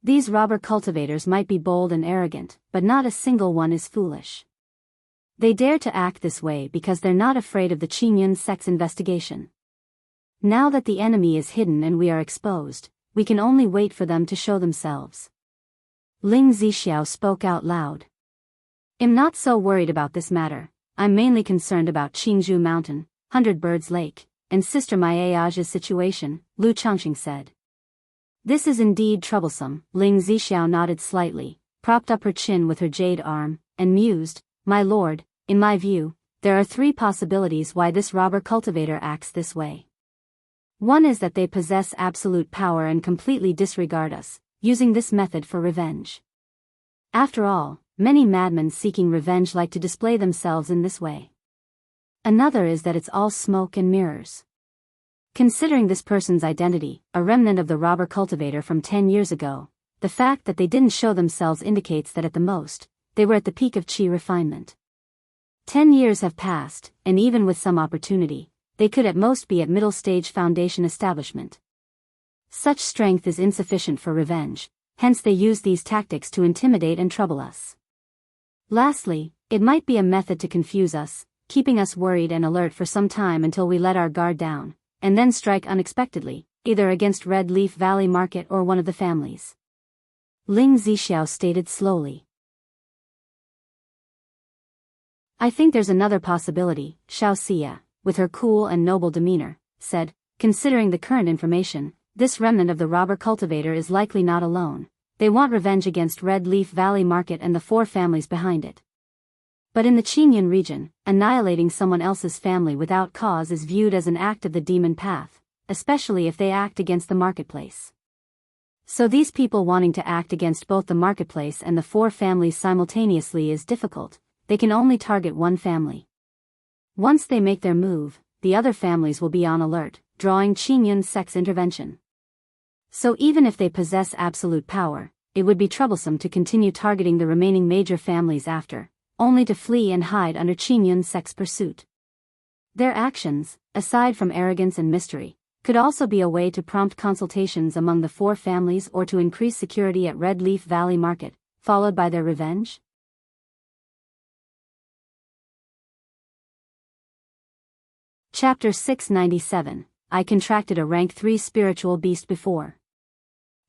These robber cultivators might be bold and arrogant, but not a single one is foolish. They dare to act this way because they're not afraid of the Qin Yun sect's investigation. Now that the enemy is hidden and we are exposed, we can only wait for them to show themselves. Ling Zixiao spoke out loud. I'm not so worried about this matter. I'm mainly concerned about Qingzhou Mountain, 100 Birds Lake, and Sister Maiaja's situation, Lu Changxing said. This is indeed troublesome, Ling Zixiao nodded slightly, propped up her chin with her jade arm, and mused, my lord, in my view, there are 3 possibilities why this robber cultivator acts this way. One is that they possess absolute power and completely disregard us, using this method for revenge. After all, many madmen seeking revenge like to display themselves in this way. Another is that it's all smoke and mirrors. Considering this person's identity, a remnant of the robber cultivator from 10 years ago, the fact that they didn't show themselves indicates that at the most, they were at the peak of qi refinement. 10 years have passed, and even with some opportunity, they could at most be at middle stage Foundation establishment. Such strength is insufficient for revenge, hence they use these tactics to intimidate and trouble us. Lastly, it might be a method to confuse us, keeping us worried and alert for some time until we let our guard down, and then strike unexpectedly, either against Red Leaf Valley Market or one of the families. Ling Zixiao stated slowly. I think there's another possibility, Xiao Xie, with her cool and noble demeanor, said, considering the current information, this remnant of the robber cultivator is likely not alone. They want revenge against Red Leaf Valley Market and the 4 families behind it. But in the Qingyun region, annihilating someone else's family without cause is viewed as an act of the demon path, especially if they act against the marketplace. So these people wanting to act against both the marketplace and the 4 families simultaneously is difficult. They can only target one family. Once they make their move, the other families will be on alert, drawing Qingyun sect's intervention. So even if they possess absolute power, it would be troublesome to continue targeting the remaining major families after, only to flee and hide under Qingyun sect's pursuit. Their actions, aside from arrogance and mystery, could also be a way to prompt consultations among the four families or to increase security at Red Leaf Valley Market, followed by their revenge? Chapter 697, I contracted a rank 3 spiritual beast before.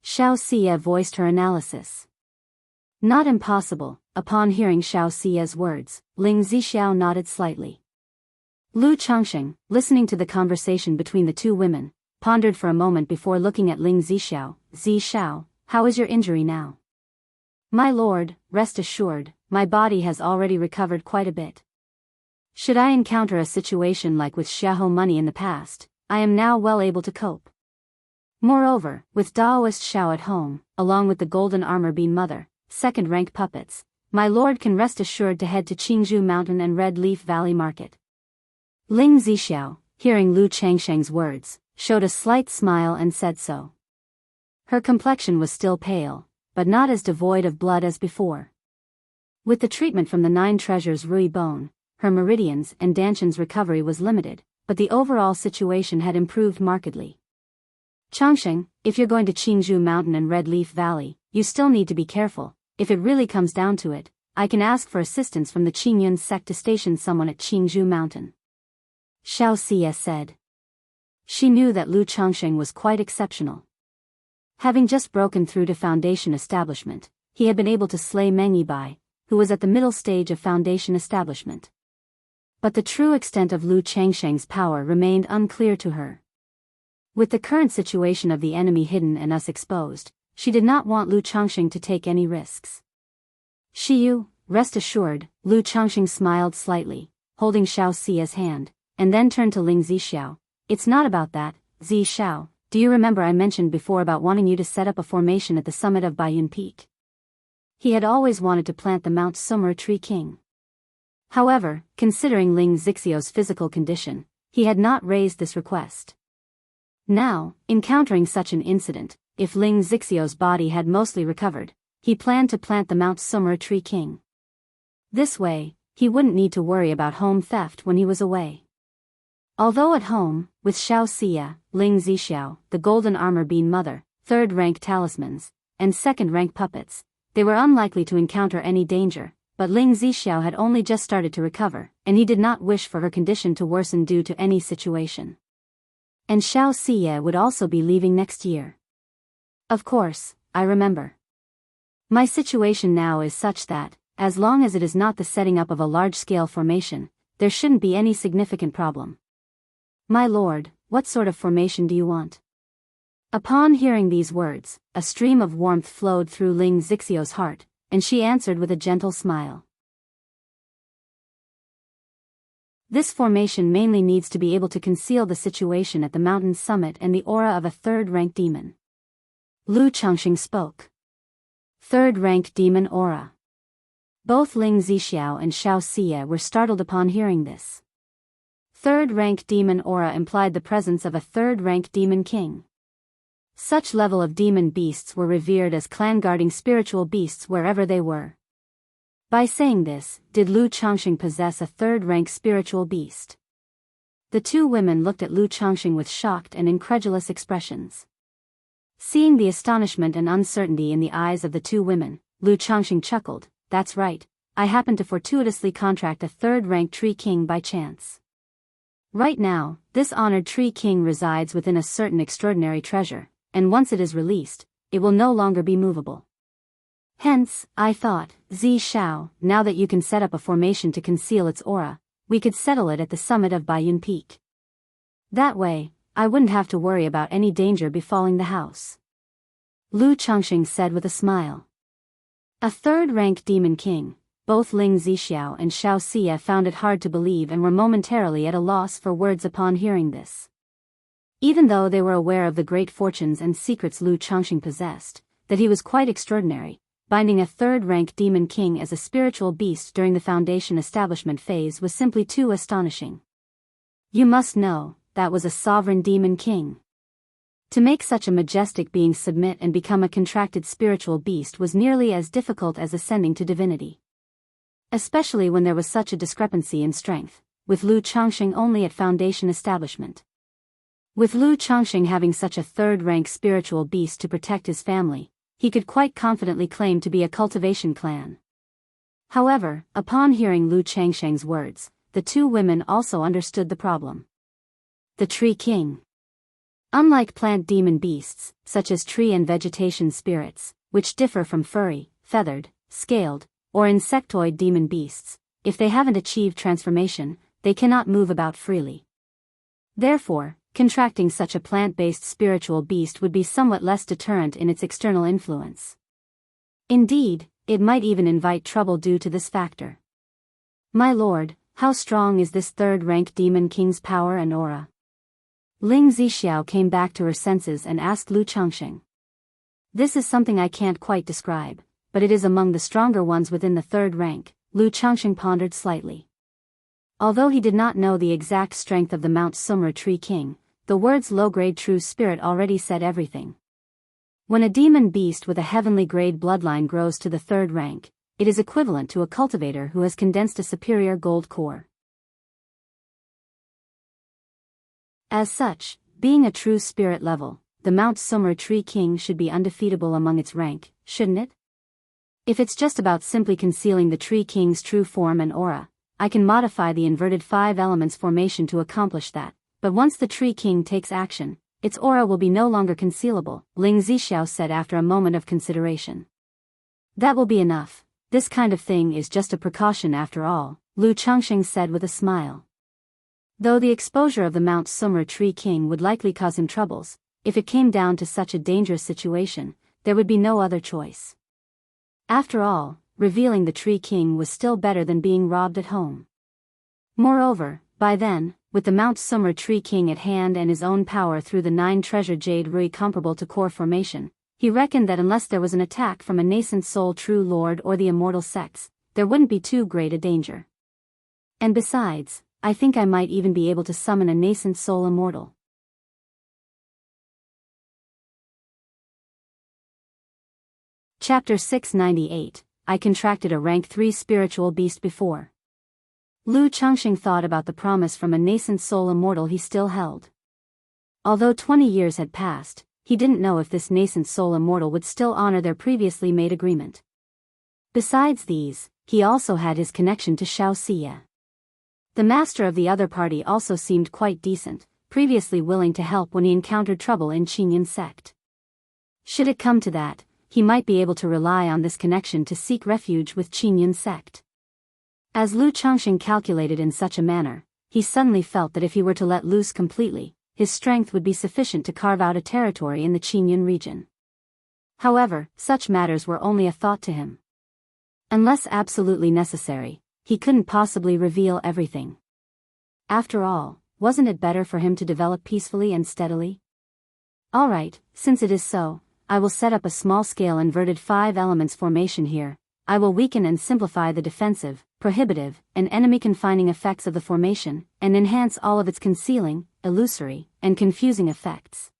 Xiao Xie voiced her analysis. Not impossible. Upon hearing Xiao Xie's words, Ling Zixiao nodded slightly. Lu Changxing, listening to the conversation between the two women, pondered for a moment before looking at Ling Zixiao. Zixiao, how is your injury now? My lord, rest assured, my body has already recovered quite a bit. Should I encounter a situation like with Xiahou money in the past, I am now well able to cope. Moreover, with Daoist Xiao at home, along with the golden armor bean mother, second-rank puppets, my lord can rest assured to head to Qingzhou Mountain and Red Leaf Valley Market. Ling Zixiao, hearing Lu Changsheng's words, showed a slight smile and said so. Her complexion was still pale, but not as devoid of blood as before. With the treatment from the 9 treasures Rui Bone, her meridians and Danshan's recovery was limited, but the overall situation had improved markedly. Changsheng, if you're going to Qingzhou Mountain and Red Leaf Valley, you still need to be careful. If it really comes down to it, I can ask for assistance from the Qingyun sect to station someone at Qingzhou Mountain. Xiao Xie said. She knew that Lu Changsheng was quite exceptional. Having just broken through to Foundation Establishment, he had been able to slay Meng Yibai, who was at the middle stage of Foundation Establishment. But the true extent of Lu Changsheng's power remained unclear to her. With the current situation of the enemy hidden and us exposed, she did not want Lu Changsheng to take any risks. Shiyu, rest assured, Lu Changsheng smiled slightly, holding Xiao Xie's hand, and then turned to Ling Zixiao. It's not about that, Zixiao, do you remember I mentioned before about wanting you to set up a formation at the summit of Baiyun Peak? He had always wanted to plant the Mount Sumra Tree King. However, considering Ling Zixiao's physical condition, he had not raised this request. Now, encountering such an incident, if Ling Zixiao's body had mostly recovered, he planned to plant the Mount Sumra Tree King. This way, he wouldn't need to worry about home theft when he was away. Although at home, with Xiao Xie, Ling Zixiao, the golden armor bean mother, third-rank talismans, and second-rank puppets, they were unlikely to encounter any danger, but Ling Zixiao had only just started to recover, and he did not wish for her condition to worsen due to any situation. And Xiao Xie would also be leaving next year. Of course, I remember. My situation now is such that, as long as it is not the setting up of a large-scale formation, there shouldn't be any significant problem. My lord, what sort of formation do you want? Upon hearing these words, a stream of warmth flowed through Ling Zixiao's heart, and she answered with a gentle smile. This formation mainly needs to be able to conceal the situation at the mountain's summit and the aura of a third-rank demon. Lu Changxing spoke. Third-rank demon aura. Both Ling Zixiao and Xiao Xie were startled upon hearing this. Third-rank demon aura implied the presence of a third-rank demon king. Such level of demon beasts were revered as clan-guarding spiritual beasts wherever they were. By saying this, did Lu Changxing possess a third-rank spiritual beast? The two women looked at Lu Changxing with shocked and incredulous expressions. Seeing the astonishment and uncertainty in the eyes of the two women, Lu Changxing chuckled, that's right, I happened to fortuitously contract a third-rank tree king by chance. Right now, this honored tree king resides within a certain extraordinary treasure, and once it is released, it will no longer be movable. Hence, I thought, Zixiao, now that you can set up a formation to conceal its aura, we could settle it at the summit of Baiyun Peak. That way, I wouldn't have to worry about any danger befalling the house. Lu Changxing said with a smile. A third-rank demon king, both Ling Zixiao and Xiao Xie found it hard to believe and were momentarily at a loss for words upon hearing this. Even though they were aware of the great fortunes and secrets Lu Changxing possessed, that he was quite extraordinary, binding a third-rank demon king as a spiritual beast during the Foundation establishment phase was simply too astonishing. You must know, that was a sovereign demon king. To make such a majestic being submit and become a contracted spiritual beast was nearly as difficult as ascending to divinity. Especially when there was such a discrepancy in strength, with Lu Changxing only at Foundation establishment. With Lu Changxing having such a third-rank spiritual beast to protect his family, he could quite confidently claim to be a cultivation clan. However, upon hearing Lu Changsheng's words, the two women also understood the problem. The Tree King. Unlike plant demon beasts, such as tree and vegetation spirits, which differ from furry, feathered, scaled, or insectoid demon beasts, if they haven't achieved transformation, they cannot move about freely. Therefore, contracting such a plant-based spiritual beast would be somewhat less deterrent in its external influence. Indeed, it might even invite trouble due to this factor. My lord, how strong is this third-rank demon king's power and aura? Ling Zixiao came back to her senses and asked Lu Changxing. This is something I can't quite describe, but it is among the stronger ones within the third rank, Lu Changxing pondered slightly. Although he did not know the exact strength of the Mount Sumra Tree King, the words low-grade true spirit already said everything. When a demon beast with a heavenly grade bloodline grows to the third rank, it is equivalent to a cultivator who has condensed a superior gold core. As such, being a true spirit level, the Mount Sumra Tree King should be undefeatable among its rank, shouldn't it? If it's just about simply concealing the Tree King's true form and aura, I can modify the inverted 5 elements formation to accomplish that, but once the Tree King takes action, its aura will be no longer concealable, Ling Zixiao said after a moment of consideration. That will be enough. This kind of thing is just a precaution after all, Lu Changxing said with a smile. Though the exposure of the Mount Sumra Tree King would likely cause him troubles, if it came down to such a dangerous situation, there would be no other choice. After all, revealing the Tree King was still better than being robbed at home. Moreover, by then, with the Mount Sumra Tree King at hand and his own power through the 9 treasure jade rui comparable to core formation, he reckoned that unless there was an attack from a nascent soul true lord or the immortal sects, there wouldn't be too great a danger. And besides, I think I might even be able to summon a nascent soul immortal. Chapter 698, I contracted a rank 3 spiritual beast before. Lu Changxing thought about the promise from a nascent soul immortal he still held. Although 20 years had passed, he didn't know if this nascent soul immortal would still honor their previously made agreement. Besides these, he also had his connection to Xiao Xie. The master of the other party also seemed quite decent, previously willing to help when he encountered trouble in Qinyan sect. Should it come to that, he might be able to rely on this connection to seek refuge with Qinyan sect. As Lu Changxing calculated in such a manner, he suddenly felt that if he were to let loose completely, his strength would be sufficient to carve out a territory in the Qinyan region. However, such matters were only a thought to him. Unless absolutely necessary, he couldn't possibly reveal everything. After all, wasn't it better for him to develop peacefully and steadily? Alright, since it is so, I will set up a small-scale inverted 5 elements formation here. I will weaken and simplify the defensive, prohibitive, and enemy-confining effects of the formation, and enhance all of its concealing, illusory, and confusing effects.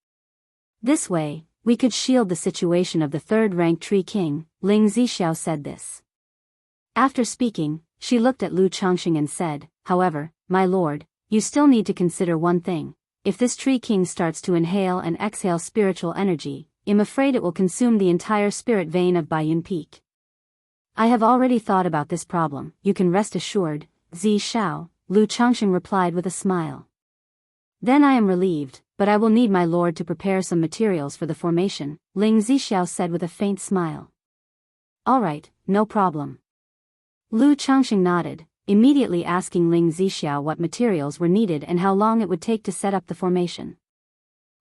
This way, we could shield the situation of the third-rank Tree King, Ling Zixiao said this. After speaking, she looked at Lu Changxing and said, however, my lord, you still need to consider one thing. If this Tree King starts to inhale and exhale spiritual energy, I'm afraid it will consume the entire spirit vein of Baiyun Peak. I have already thought about this problem, you can rest assured, Zixiao, Lu Changxing replied with a smile. Then I am relieved, but I will need my lord to prepare some materials for the formation, Ling Zixiao said with a faint smile. Alright, no problem. Lu Changxing nodded, immediately asking Ling Zixiao what materials were needed and how long it would take to set up the formation.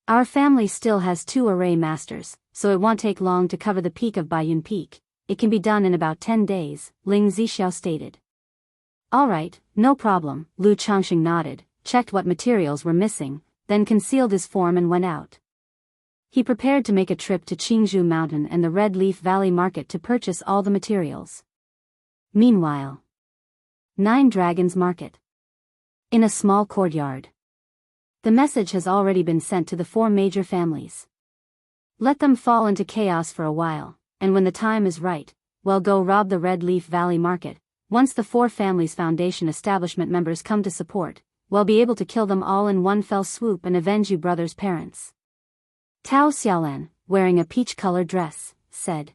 Our family still has 2 array masters, so it won't take long to cover the peak of Baiyun Peak. It can be done in about 10 days, Ling Zixiao stated. Alright, no problem, Lu Changxing nodded, checked what materials were missing, then concealed his form and went out. He prepared to make a trip to Qingzhou Mountain and the Red Leaf Valley Market to purchase all the materials. Meanwhile, 9 Dragons Market. In a small courtyard. The message has already been sent to the 4 major families. Let them fall into chaos for a while, and when the time is right, well, go rob the Red Leaf Valley Market. Once the 4 families' foundation establishment members come to support, we'll be able to kill them all in one fell swoop and avenge you brother's parents. Tao Xiaolan, wearing a peach-colored dress, said.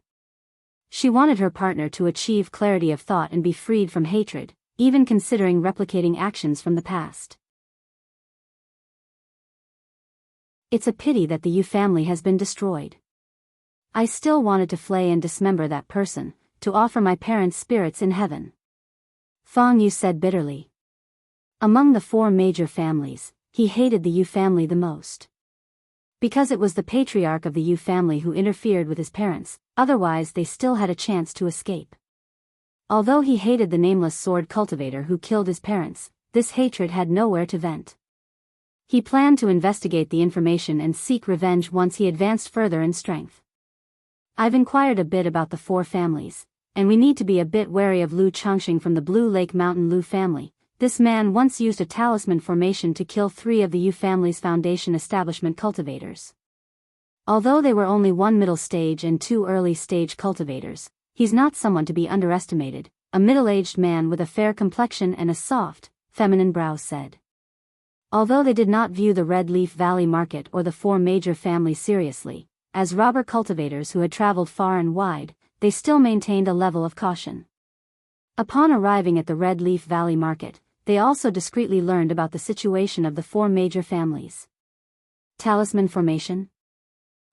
She wanted her partner to achieve clarity of thought and be freed from hatred, even considering replicating actions from the past. It's a pity that the Yu family has been destroyed. I still wanted to flay and dismember that person, to offer my parents' spirits in heaven. Fang Yu said bitterly. Among the 4 major families, he hated the Yu family the most. Because it was the patriarch of the Yu family who interfered with his parents, otherwise they still had a chance to escape. Although he hated the nameless sword cultivator who killed his parents, this hatred had nowhere to vent. He planned to investigate the information and seek revenge once he advanced further in strength. I've inquired a bit about the 4 families, and we need to be a bit wary of Lu Changxing from the Blue Lake Mountain Lu family. This man once used a talisman formation to kill 3 of the Yu family's foundation establishment cultivators. Although they were only 1 middle stage and 2 early stage cultivators, he's not someone to be underestimated, a middle-aged man with a fair complexion and a soft, feminine brow said. Although they did not view the Red Leaf Valley market or the 4 major families seriously, as robber cultivators who had traveled far and wide, they still maintained a level of caution. Upon arriving at the Red Leaf Valley market, they also discreetly learned about the situation of the 4 major families. Talisman formation?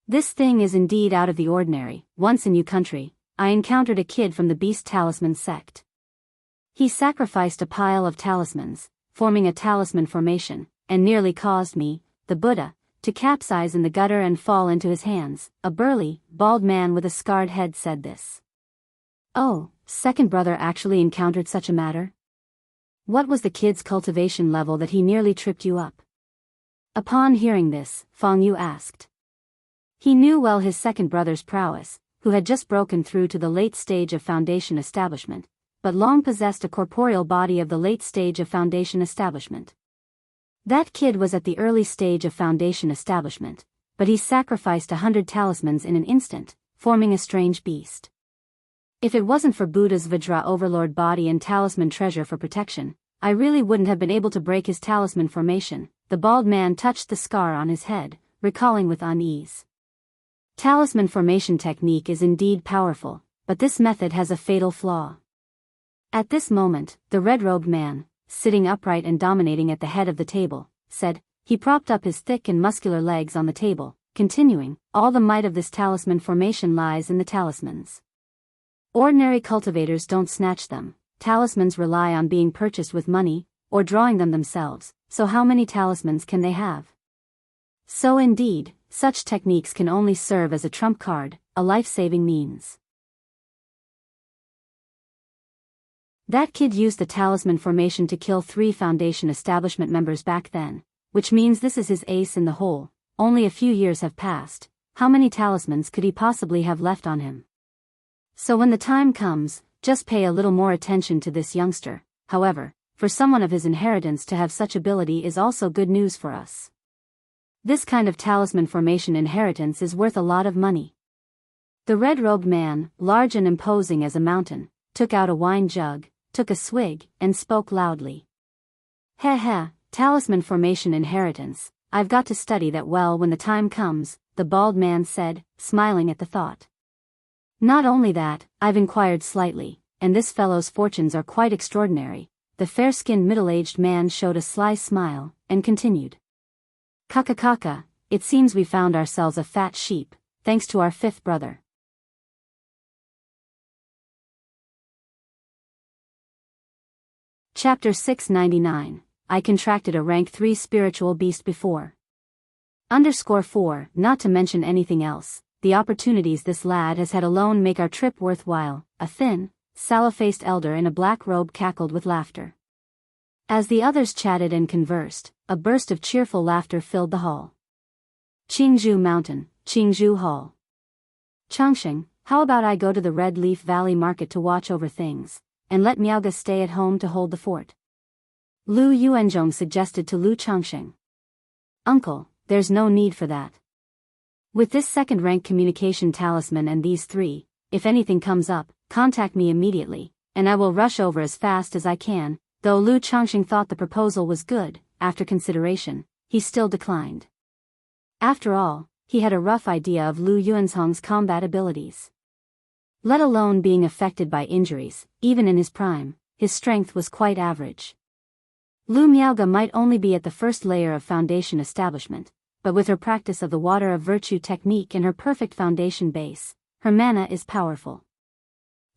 This thing is indeed out of the ordinary. Once in Yu country, I encountered a kid from the Beast Talisman sect. He sacrificed a pile of talismans, forming a talisman formation, and nearly caused me, the Buddha, to capsize in the gutter and fall into his hands. A burly, bald man with a scarred head said this. Oh, second brother actually encountered such a matter? What was the kid's cultivation level that he nearly tripped you up? Upon hearing this, Fang Yu asked. He knew well his second brother's prowess, who had just broken through to the late stage of foundation establishment, but long possessed a corporeal body of the late stage of foundation establishment. That kid was at the early stage of foundation establishment, but he sacrificed 100 talismans in an instant, forming a strange beast. If it wasn't for Buddha's Vajra Overlord body and talisman treasure for protection, I really wouldn't have been able to break his talisman formation. The bald man touched the scar on his head, recalling with unease. Talisman formation technique is indeed powerful, but this method has a fatal flaw. At this moment, the red-robed man, sitting upright and dominating at the head of the table, said. He propped up his thick and muscular legs on the table, continuing, all the might of this talisman formation lies in the talismans. Ordinary cultivators don't snatch them. Talismans rely on being purchased with money, or drawing them themselves, so how many talismans can they have? So indeed, such techniques can only serve as a trump card, a life-saving means. That kid used the talisman formation to kill 3 foundation establishment members back then, which means this is his ace in the hole. Only a few years have passed. How many talismans could he possibly have left on him? So when the time comes, just pay a little more attention to this youngster. However, for someone of his inheritance to have such ability is also good news for us. This kind of talisman formation inheritance is worth a lot of money. The red-robed man, large and imposing as a mountain, took out a wine jug, took a swig, and spoke loudly. Heh, talisman formation inheritance, I've got to study that well when the time comes, the bald man said, smiling at the thought. Not only that, I've inquired slightly, and this fellow's fortunes are quite extraordinary. The fair-skinned middle-aged man showed a sly smile, and continued. Kaka, it seems we found ourselves a fat sheep, thanks to our 5th brother. Chapter 699, I contracted a rank 3 spiritual beast before. _4, not to mention anything else. The opportunities this lad has had alone make our trip worthwhile. A thin, sallow-faced elder in a black robe cackled with laughter. As the others chatted and conversed, a burst of cheerful laughter filled the hall. Qingzhou Mountain, Qingzhou Hall. Changxing, how about I go to the Red Leaf Valley market to watch over things, and let Miaoga stay at home to hold the fort? Lu Yuanzhong suggested to Lu Changxing. Uncle, there's no need for that. With this second-rank communication talisman and these 3, if anything comes up, contact me immediately, and I will rush over as fast as I can. Though Lu Changxing thought the proposal was good, after consideration, he still declined. After all, he had a rough idea of Lu Yuanzhong's combat abilities. Let alone being affected by injuries, even in his prime, his strength was quite average. Lu Miaoge might only be at the first layer of foundation establishment, but with her practice of the water of virtue technique and her perfect foundation base, her mana is powerful.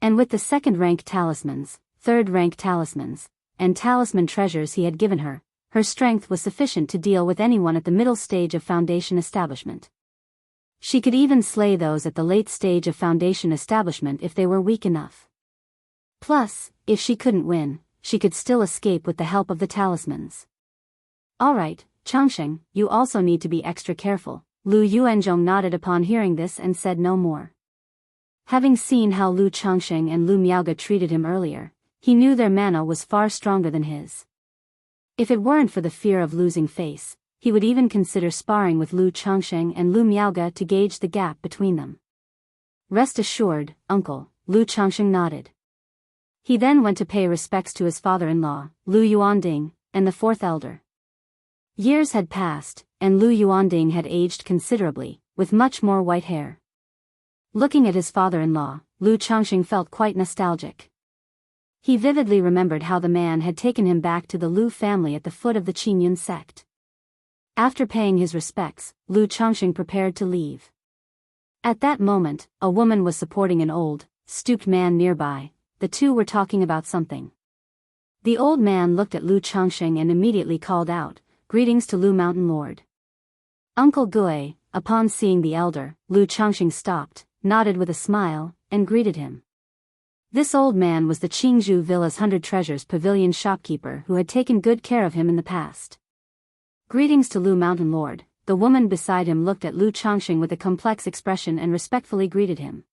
And with the second-rank talismans, third-rank talismans, and talisman treasures he had given her, her strength was sufficient to deal with anyone at the middle stage of foundation establishment. She could even slay those at the late stage of foundation establishment if they were weak enough. Plus, if she couldn't win, she could still escape with the help of the talismans. Alright, Changsheng, you also need to be extra careful. Lu Yuanzhong nodded upon hearing this and said no more. Having seen how Lu Changsheng and Lu Miaoge treated him earlier, he knew their mana was far stronger than his. If it weren't for the fear of losing face, he would even consider sparring with Lu Changsheng and Lu Miaoge to gauge the gap between them. Rest assured, uncle, Lu Changsheng nodded. He then went to pay respects to his father-in-law, Lu Yuanding, and the fourth elder. Years had passed, and Lu Yuanding had aged considerably, with much more white hair. Looking at his father-in-law, Lu Changsheng felt quite nostalgic. He vividly remembered how the man had taken him back to the Lu family at the foot of the Qingyun sect. After paying his respects, Lu Changsheng prepared to leave. At that moment, a woman was supporting an old, stooped man nearby. The two were talking about something. The old man looked at Lu Changsheng and immediately called out, "Greetings to Lu Mountain Lord." Uncle Gui. Upon seeing the elder, Lu Changsheng stopped, nodded with a smile, and greeted him. This old man was the Qingzhou Villa's 100 Treasures Pavilion shopkeeper who had taken good care of him in the past. Greetings to Lu Mountain Lord. The woman beside him looked at Lu Changsheng with a complex expression and respectfully greeted him.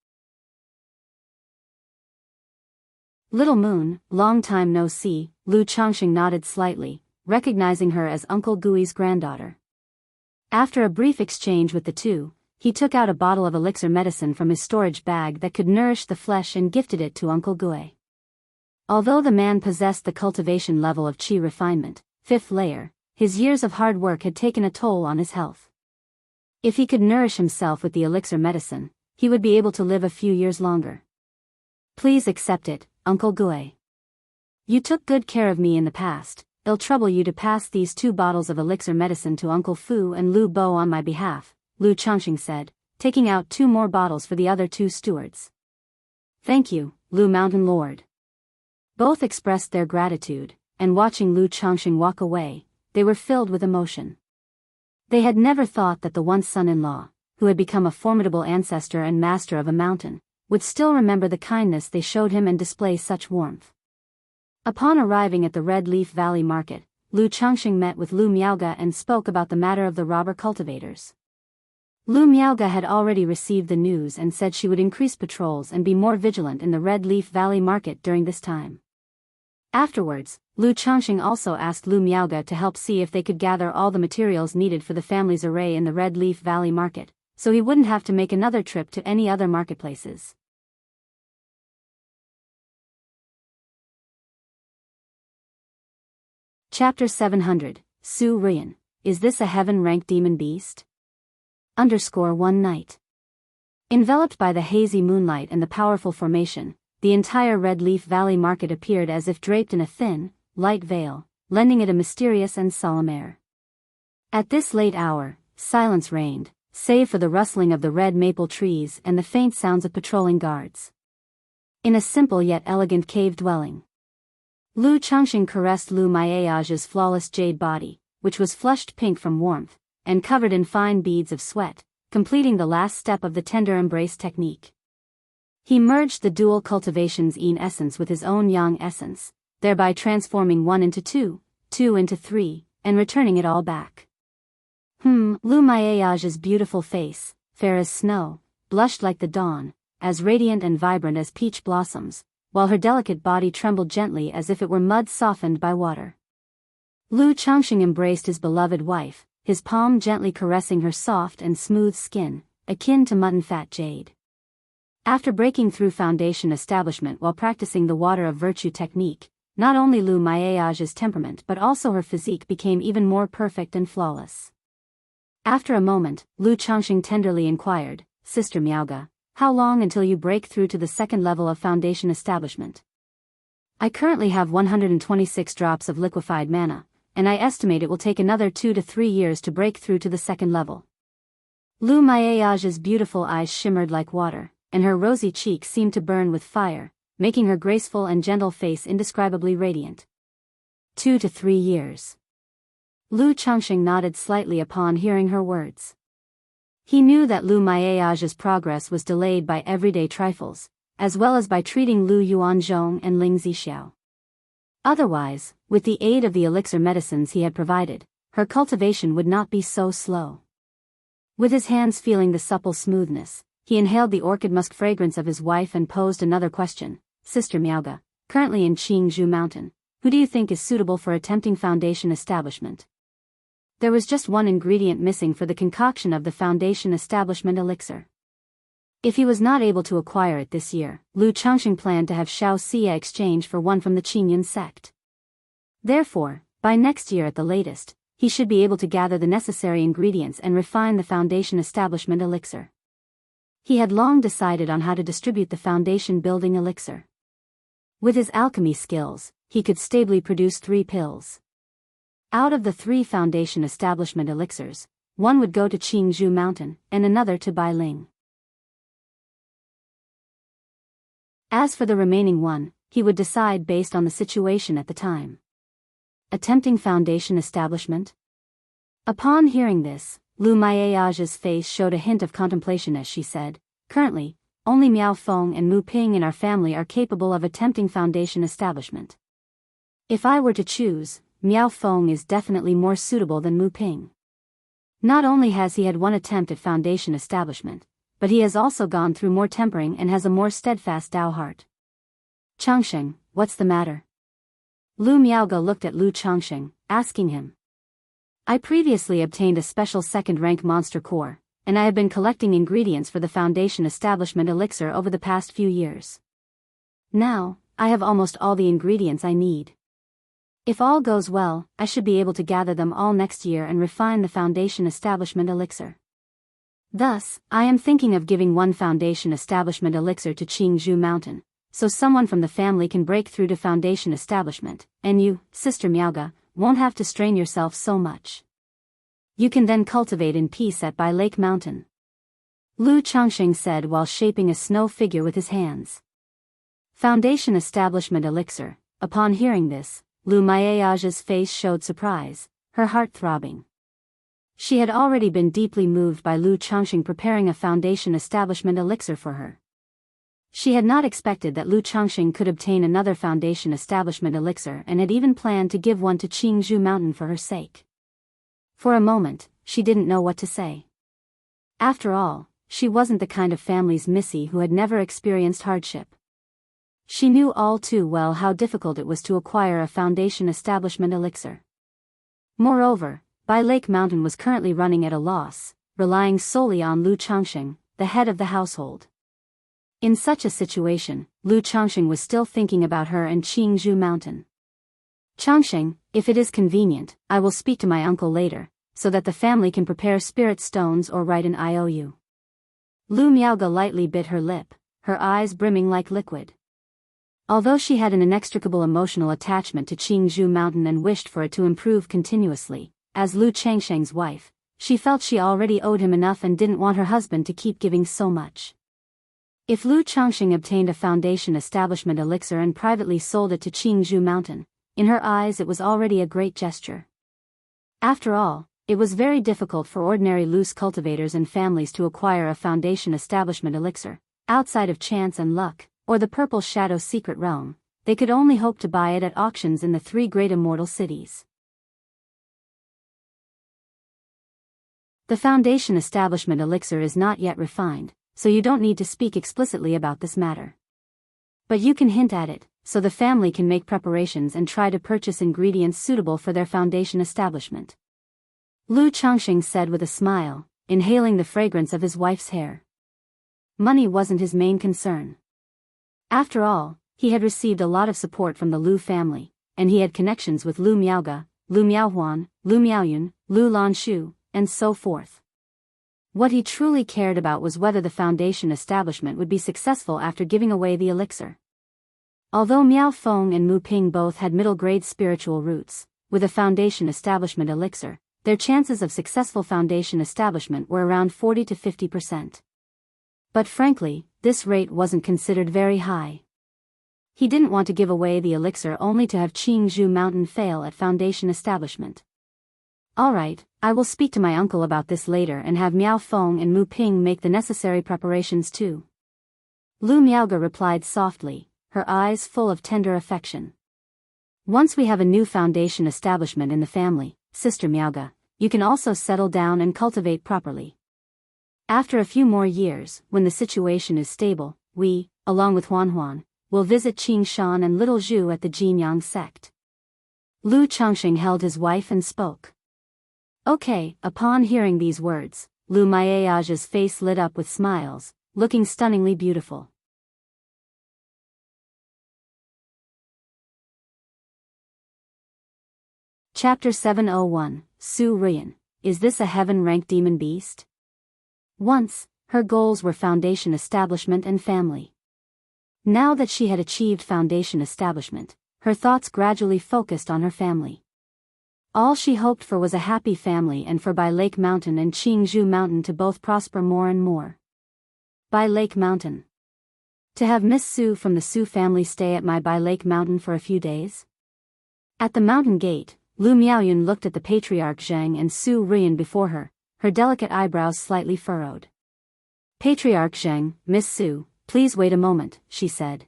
Little Moon, long time no see. Lu Changsheng nodded slightly, recognizing her as Uncle Gui's granddaughter. After a brief exchange with the two, he took out a bottle of elixir medicine from his storage bag that could nourish the flesh and gifted it to Uncle Gui. Although the man possessed the cultivation level of qi refinement, 5th layer, his years of hard work had taken a toll on his health. If he could nourish himself with the elixir medicine, he would be able to live a few years longer. Please accept it, Uncle Gui. You took good care of me in the past. It'll trouble you to pass these 2 bottles of elixir medicine to Uncle Fu and Lu Bo on my behalf, Lu Changsheng said, taking out 2 more bottles for the other 2 stewards. Thank you, Lu Mountain Lord. Both expressed their gratitude, and watching Lu Changsheng walk away, they were filled with emotion. They had never thought that the once son-in-law, who had become a formidable ancestor and master of a mountain, would still remember the kindness they showed him and display such warmth. Upon arriving at the Red Leaf Valley Market, Lu Changsheng met with Lu Miaoge and spoke about the matter of the robber cultivators. Lu Miaoge had already received the news and said she would increase patrols and be more vigilant in the Red Leaf Valley Market during this time. Afterwards, Lu Changsheng also asked Lu Miaoge to help see if they could gather all the materials needed for the family's array in the Red Leaf Valley Market, so he wouldn't have to make another trip to any other marketplaces. Chapter 700, Su Ruyan. Is this a heaven-ranked demon beast? One night. Enveloped by the hazy moonlight and the powerful formation, the entire Red Leaf Valley Market appeared as if draped in a thin, light veil, lending it a mysterious and solemn air. At this late hour, silence reigned, save for the rustling of the red maple trees and the faint sounds of patrolling guards. In a simple yet elegant cave dwelling, Lu Changsheng caressed Lu Miaoge's flawless jade body, which was flushed pink from warmth, and covered in fine beads of sweat, completing the last step of the tender embrace technique. He merged the dual cultivation's yin essence with his own yang essence, thereby transforming 1 into 2, 2 into 3, and returning it all back. Lu Miaoge's beautiful face, fair as snow, blushed like the dawn, as radiant and vibrant as peach blossoms, while her delicate body trembled gently as if it were mud softened by water. Lu Changsheng embraced his beloved wife, his palm gently caressing her soft and smooth skin, akin to mutton-fat jade. After breaking through foundation establishment while practicing the water of virtue technique, not only Lu Maiage's temperament but also her physique became even more perfect and flawless. After a moment, Lu Changxing tenderly inquired, "Sister Miaoga, how long until you break through to the second level of foundation establishment?" "I currently have 126 drops of liquefied mana, and I estimate it will take another 2 to 3 years to break through to the second level." Lu Maiage's beautiful eyes shimmered like water, and her rosy cheeks seemed to burn with fire, making her graceful and gentle face indescribably radiant. 2 to 3 years. Lu Changxing nodded slightly upon hearing her words. He knew that Lu Maiage's progress was delayed by everyday trifles, as well as by treating Lu Yuanzhong and Ling Zixiao. Otherwise, with the aid of the elixir medicines he had provided, her cultivation would not be so slow. With his hands feeling the supple smoothness, he inhaled the orchid musk fragrance of his wife and posed another question. "Sister Miaoga, currently in Qingzhou Mountain, who do you think is suitable for attempting foundation establishment?" There was just one ingredient missing for the concoction of the foundation establishment elixir. If he was not able to acquire it this year, Lu Changxing planned to have Xiao Xia exchange for one from the Qingyan sect. Therefore, by next year at the latest, he should be able to gather the necessary ingredients and refine the foundation establishment elixir. He had long decided on how to distribute the foundation building elixir. With his alchemy skills, he could stably produce 3 pills. Out of the 3 foundation establishment elixirs, one would go to Qingzhou Mountain, and another to Bailing. As for the remaining one, he would decide based on the situation at the time. Attempting foundation establishment? Upon hearing this, Lu Maiage's face showed a hint of contemplation as she said, "Currently, only Miao Feng and Mu Ping in our family are capable of attempting foundation establishment. If I were to choose, Miao Feng is definitely more suitable than Mu Ping. Not only has he had one attempt at foundation establishment, but he has also gone through more tempering and has a more steadfast Dao heart." "Changxing, what's the matter?" Lu Miaoga looked at Lu Changxing, asking him. "I previously obtained a special second-rank monster core, and I have been collecting ingredients for the foundation establishment elixir over the past few years. Now, I have almost all the ingredients I need. If all goes well, I should be able to gather them all next year and refine the foundation establishment elixir. Thus, I am thinking of giving one foundation establishment elixir to Qingzhou Mountain, so someone from the family can break through to foundation establishment, and you, Sister Miaoga, won't have to strain yourself so much. You can then cultivate in peace at Bai Lake Mountain," Lu Changxing said while shaping a snow figure with his hands. Foundation establishment elixir. Upon hearing this, Lu Maiage's face showed surprise, her heart throbbing. She had already been deeply moved by Lu Changxing preparing a foundation establishment elixir for her. She had not expected that Lu Changxing could obtain another foundation establishment elixir and had even planned to give one to Qingzhou Mountain for her sake. For a moment, she didn't know what to say. After all, she wasn't the kind of family's Missy who had never experienced hardship. She knew all too well how difficult it was to acquire a foundation establishment elixir. Moreover, Bai Lake Mountain was currently running at a loss, relying solely on Lu Changxing, the head of the household. In such a situation, Lu Changxing was still thinking about her and Qingzhou Mountain. "Changxing, if it is convenient, I will speak to my uncle later, so that the family can prepare spirit stones or write an IOU." Lu Miaoga lightly bit her lip, her eyes brimming like liquid. Although she had an inextricable emotional attachment to Qingzhou Mountain and wished for it to improve continuously, as Lu Changxing's wife, she felt she already owed him enough and didn't want her husband to keep giving so much. If Lu Changxing obtained a foundation establishment elixir and privately sold it to Qingzhou Mountain, in her eyes it was already a great gesture. After all, it was very difficult for ordinary loose cultivators and families to acquire a foundation establishment elixir, outside of chance and luck, or the Purple Shadow secret realm. They could only hope to buy it at auctions in the 3 great immortal cities. The foundation establishment elixir is not yet refined, so you don't need to speak explicitly about this matter. But you can hint at it, so the family can make preparations and try to purchase ingredients suitable for their foundation establishment. Lu Changxing said with a smile, inhaling the fragrance of his wife's hair. Money wasn't his main concern. After all, He had received a lot of support from the Lu family, and he had connections with Lu Miaoge, Lu Miaohuan, Lu Miaoyun, Lu Lanshu, and so forth. What he truly cared about was whether the foundation establishment would be successful after giving away the elixir. Although Miao Feng and Mu Ping both had middle-grade spiritual roots, with a foundation establishment elixir, their chances of successful foundation establishment were around 40 to 50%. But frankly, this rate wasn't considered very high. He didn't want to give away the elixir only to have Qingzhou Mountain fail at foundation establishment. Alright, I will speak to my uncle about this later and have Miao Feng and Mu Ping make the necessary preparations too. Lu Miaoge replied softly, her eyes full of tender affection. Once we have a new foundation establishment in the family, Sister Miaoge, you can also settle down and cultivate properly. After a few more years, when the situation is stable, we, along with Huan, will visit Qing Shan and Little Zhu at the Jinyang sect. Lu Changxing held his wife and spoke. Okay. Upon hearing these words, Lu Miaoge's face lit up with smiles, looking stunningly beautiful. Chapter 701, Su Ruyan, is this a heaven-ranked demon beast? Once, her goals were foundation establishment and family. Now that she had achieved foundation establishment, her thoughts gradually focused on her family. All she hoped for was a happy family and for Bai Lake Mountain and Qingzhou Mountain to both prosper more and more. Bai Lake Mountain. To have Miss Su from the Su family stay at my Bai Lake Mountain for a few days? At the mountain gate, Lu Miaoyun looked at the Patriarch Zheng and Su Ruyan before her, her delicate eyebrows slightly furrowed. Patriarch Zheng, Miss Su, please wait a moment, she said.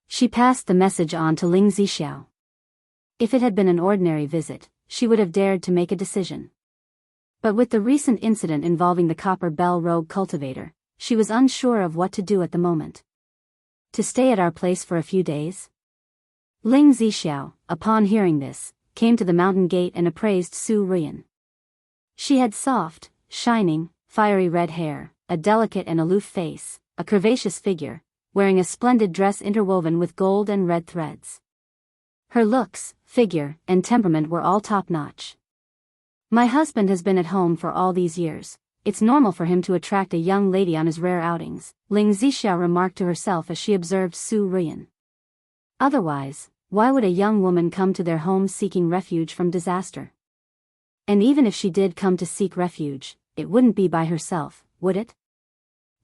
She passed the message on to Ling Zixiao. If it had been an ordinary visit, she would have dared to make a decision. But with the recent incident involving the Copper Bell Rogue cultivator, she was unsure of what to do at the moment. To stay at our place for a few days? Ling Zixiao, upon hearing this, came to the mountain gate and appraised Su Ruyan. She had soft, shining, fiery red hair, a delicate and aloof face, a curvaceous figure, wearing a splendid dress interwoven with gold and red threads. Her looks, figure, and temperament were all top-notch. My husband has been at home for all these years. It's normal for him to attract a young lady on his rare outings, Ling Zixiao remarked to herself as she observed Su Ruyan. Otherwise, why would a young woman come to their home seeking refuge from disaster? And even if she did come to seek refuge, it wouldn't be by herself, would it?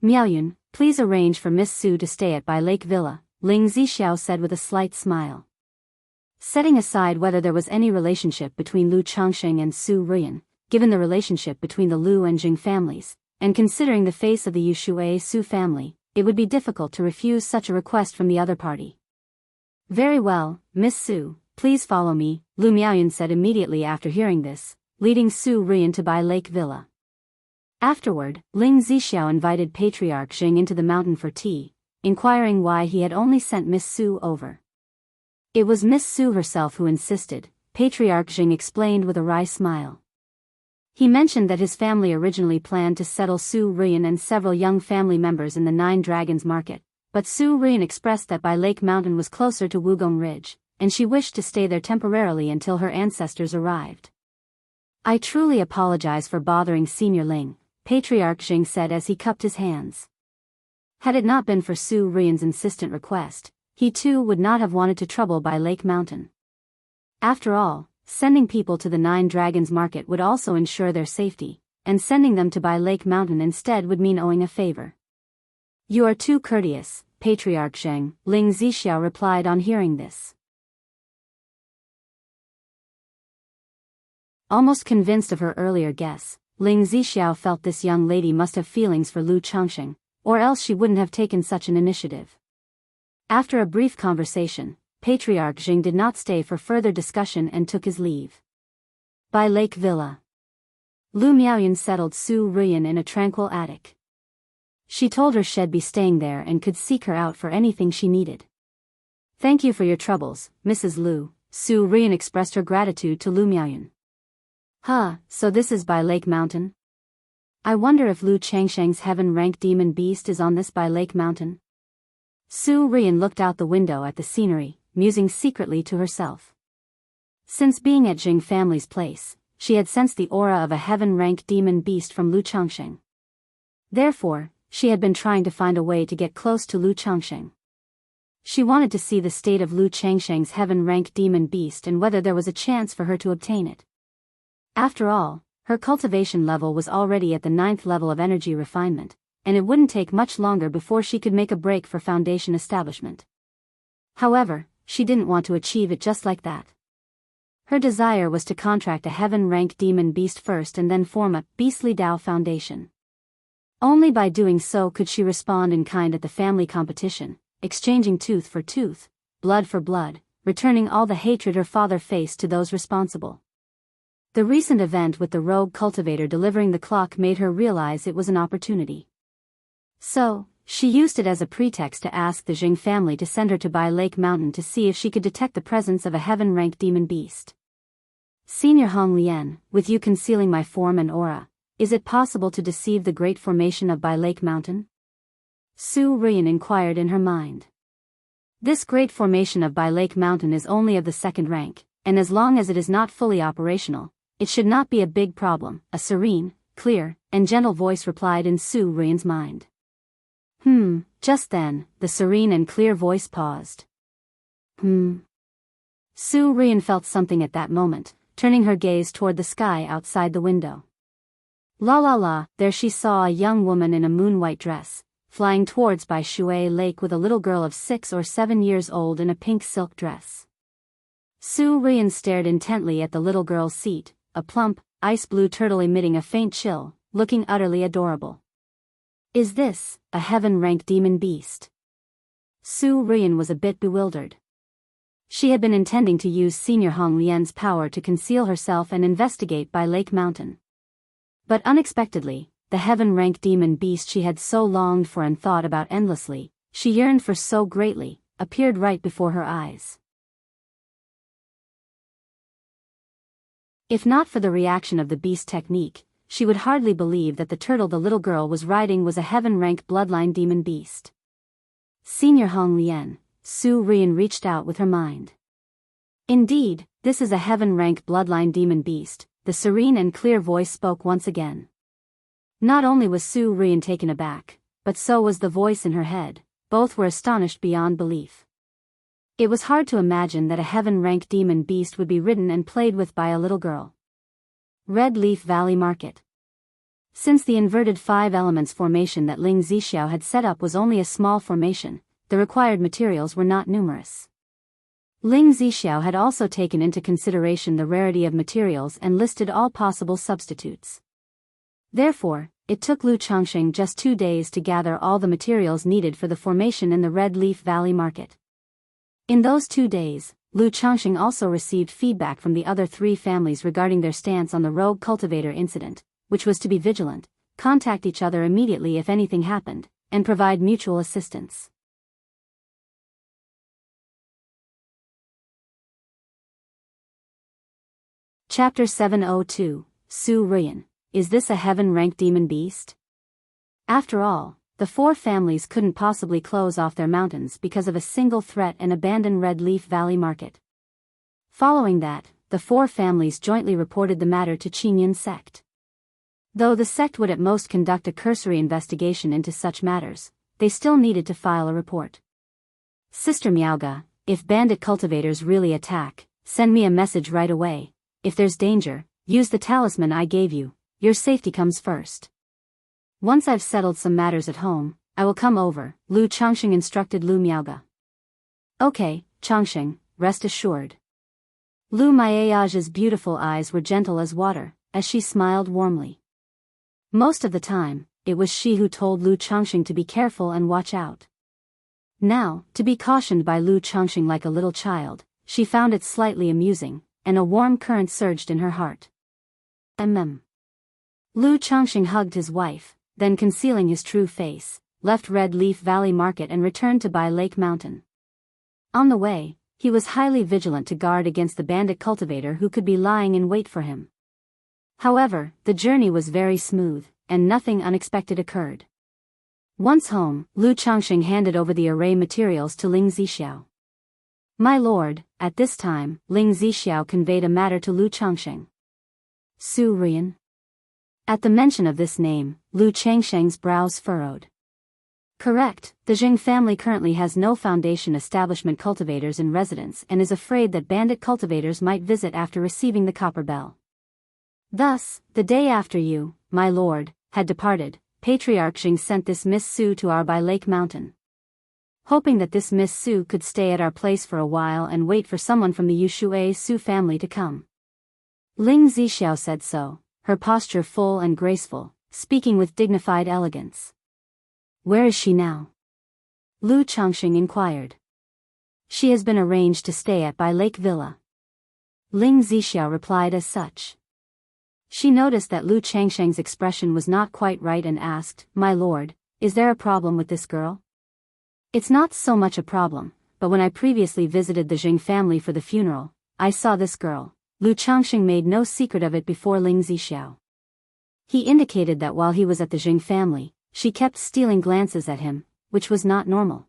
Miaoyun, please arrange for Miss Su to stay at Bai Lake Villa, Ling Zixiao said with a slight smile. Setting aside whether there was any relationship between Lu Changxing and Su Ruyan, given the relationship between the Lu and Jing families, and considering the face of the Yushui Su family, it would be difficult to refuse such a request from the other party. Very well, Miss Su, please follow me, Lu Miaoyun said immediately after hearing this, leading Su Ruyan to Bai Lake Villa. Afterward, Ling Zixiao invited Patriarch Zheng into the mountain for tea, inquiring why he had only sent Miss Su over. It was Miss Su herself who insisted, Patriarch Zheng explained with a wry smile. He mentioned that his family originally planned to settle Su Ruyan and several young family members in the Nine Dragons Market, but Su Ruyan expressed that Bai Lake Mountain was closer to Wugong Ridge, and she wished to stay there temporarily until her ancestors arrived. I truly apologize for bothering Senior Ling, Patriarch Zheng said as he cupped his hands. Had it not been for Su Ruyan's insistent request, he too would not have wanted to trouble Bai Lake Mountain. After all, sending people to the Nine Dragons Market would also ensure their safety, and sending them to Bai Lake Mountain instead would mean owing a favor. You are too courteous, Patriarch Zheng, Ling Zixiao replied on hearing this. Almost convinced of her earlier guess, Ling Zixiao felt this young lady must have feelings for Lu Changxing, or else she wouldn't have taken such an initiative. After a brief conversation, Patriarch Zheng did not stay for further discussion and took his leave. Bai Lake Villa. Lu Miaoyun settled Su Ruyan in a tranquil attic. She told her she'd be staying there and could seek her out for anything she needed. Thank you for your troubles, Mrs. Lu, Su Ruyan expressed her gratitude to Lu Miaoyun. So this is Bai Lake Mountain? I wonder if Lu Changsheng's heaven-ranked demon beast is on this Bai Lake Mountain? Su Rian looked out the window at the scenery, musing secretly to herself. Since being at Jing family's place, she had sensed the aura of a heaven-rank demon beast from Lu Changxing. Therefore, she had been trying to find a way to get close to Lu Changxing. She wanted to see the state of Lu Changxing's heaven-rank demon beast and whether there was a chance for her to obtain it. After all, her cultivation level was already at the 9th level of energy refinement, and it wouldn't take much longer before she could make a break for foundation establishment. However, she didn't want to achieve it just like that. Her desire was to contract a heaven-rank demon beast first and then form a beastly Dao foundation. Only by doing so could she respond in kind at the family competition, exchanging tooth for tooth, blood for blood, returning all the hatred her father faced to those responsible. The recent event with the rogue cultivator delivering the clock made her realize it was an opportunity. So, she used it as a pretext to ask the Jing family to send her to Bai Lake Mountain to see if she could detect the presence of a heaven-ranked demon beast. Senior Hong Lian, with you concealing my form and aura, is it possible to deceive the great formation of Bai Lake Mountain? Su Rian inquired in her mind. This great formation of Bai Lake Mountain is only of the 2nd rank, and as long as it is not fully operational, it should not be a big problem, a serene, clear, and gentle voice replied in Su Rian's mind. Just then, the serene and clear voice paused. Su Rian felt something at that moment, turning her gaze toward the sky outside the window. La la la, there she saw a young woman in a moon-white dress, flying towards Bai Shui Lake with a little girl of 6 or 7 years old in a pink silk dress. Su Rian stared intently at the little girl's seat, a plump, ice-blue turtle emitting a faint chill, looking utterly adorable. Is this a heaven-ranked demon beast? Su Rian was a bit bewildered. She had been intending to use Senior Hong Lian's power to conceal herself and investigate Bai Lake Mountain. But unexpectedly, the heaven-ranked demon beast she had so longed for and thought about endlessly, she yearned for so greatly, appeared right before her eyes. If not for the reaction of the beast technique, she would hardly believe that the turtle the little girl was riding was a heaven-rank bloodline demon beast. Senior Hong Lian, Su Rian reached out with her mind. Indeed, this is a heaven-rank bloodline demon beast, the serene and clear voice spoke once again. Not only was Su Rian taken aback, but so was the voice in her head, both were astonished beyond belief. It was hard to imagine that a heaven-rank demon beast would be ridden and played with by a little girl. Red Leaf Valley Market. Since the inverted 5 elements formation that Ling Zixiao had set up was only a small formation, the required materials were not numerous. Ling Zixiao had also taken into consideration the rarity of materials and listed all possible substitutes. Therefore, it took Lu Changxing just 2 days to gather all the materials needed for the formation in the Red Leaf Valley Market. In those 2 days, Lu Changxing also received feedback from the other 3 families regarding their stance on the rogue cultivator incident, which was to be vigilant, contact each other immediately if anything happened, and provide mutual assistance. Chapter 702, Su Rian, is this a heaven-ranked demon beast? After all, the 4 families couldn't possibly close off their mountains because of a single threat and abandon Red Leaf Valley Market. Following that, the 4 families jointly reported the matter to Qinyan sect. Though the sect would at most conduct a cursory investigation into such matters, they still needed to file a report. Sister Miaoga, if bandit cultivators really attack, send me a message right away. If there's danger, use the talisman I gave you, your safety comes first. Once I've settled some matters at home, I will come over, Lu Changxing instructed Lu Miaoga. Okay, Changxing, rest assured. Lu Miaoga's beautiful eyes were gentle as water, as she smiled warmly. Most of the time, it was she who told Lu Changxing to be careful and watch out. Now, to be cautioned by Lu Changxing like a little child, she found it slightly amusing, and a warm current surged in her heart. Lu Changxing hugged his wife, then concealing his true face, left Red Leaf Valley Market and returned to Bai Lake Mountain. On the way, he was highly vigilant to guard against the bandit cultivator who could be lying in wait for him. However, the journey was very smooth, and nothing unexpected occurred. Once home, Lu Changxing handed over the array materials to Ling Zixiao. My lord, at this time, Ling Zixiao conveyed a matter to Lu Changxing. Su Ruyan. At the mention of this name, Lu Changxing's brows furrowed. Correct, the Jing family currently has no foundation establishment cultivators in residence and is afraid that bandit cultivators might visit after receiving the copper bell. Thus, the day after you, my lord, had departed, Patriarch Jing sent this Miss Su to our by Lake Mountain. Hoping that this Miss Su could stay at our place for a while and wait for someone from the Yushui Su family to come. Ling Zixiao said so, her posture full and graceful, speaking with dignified elegance. Where is she now? Lu Changxing inquired. She has been arranged to stay at by Lake Villa. Ling Zixiao replied as such. She noticed that Lu Changxing's expression was not quite right and asked, My lord, is there a problem with this girl? It's not so much a problem, but when I previously visited the Jing family for the funeral, I saw this girl. Lu Changxing made no secret of it before Ling Zixiao. He indicated that while he was at the Jing family, she kept stealing glances at him, which was not normal.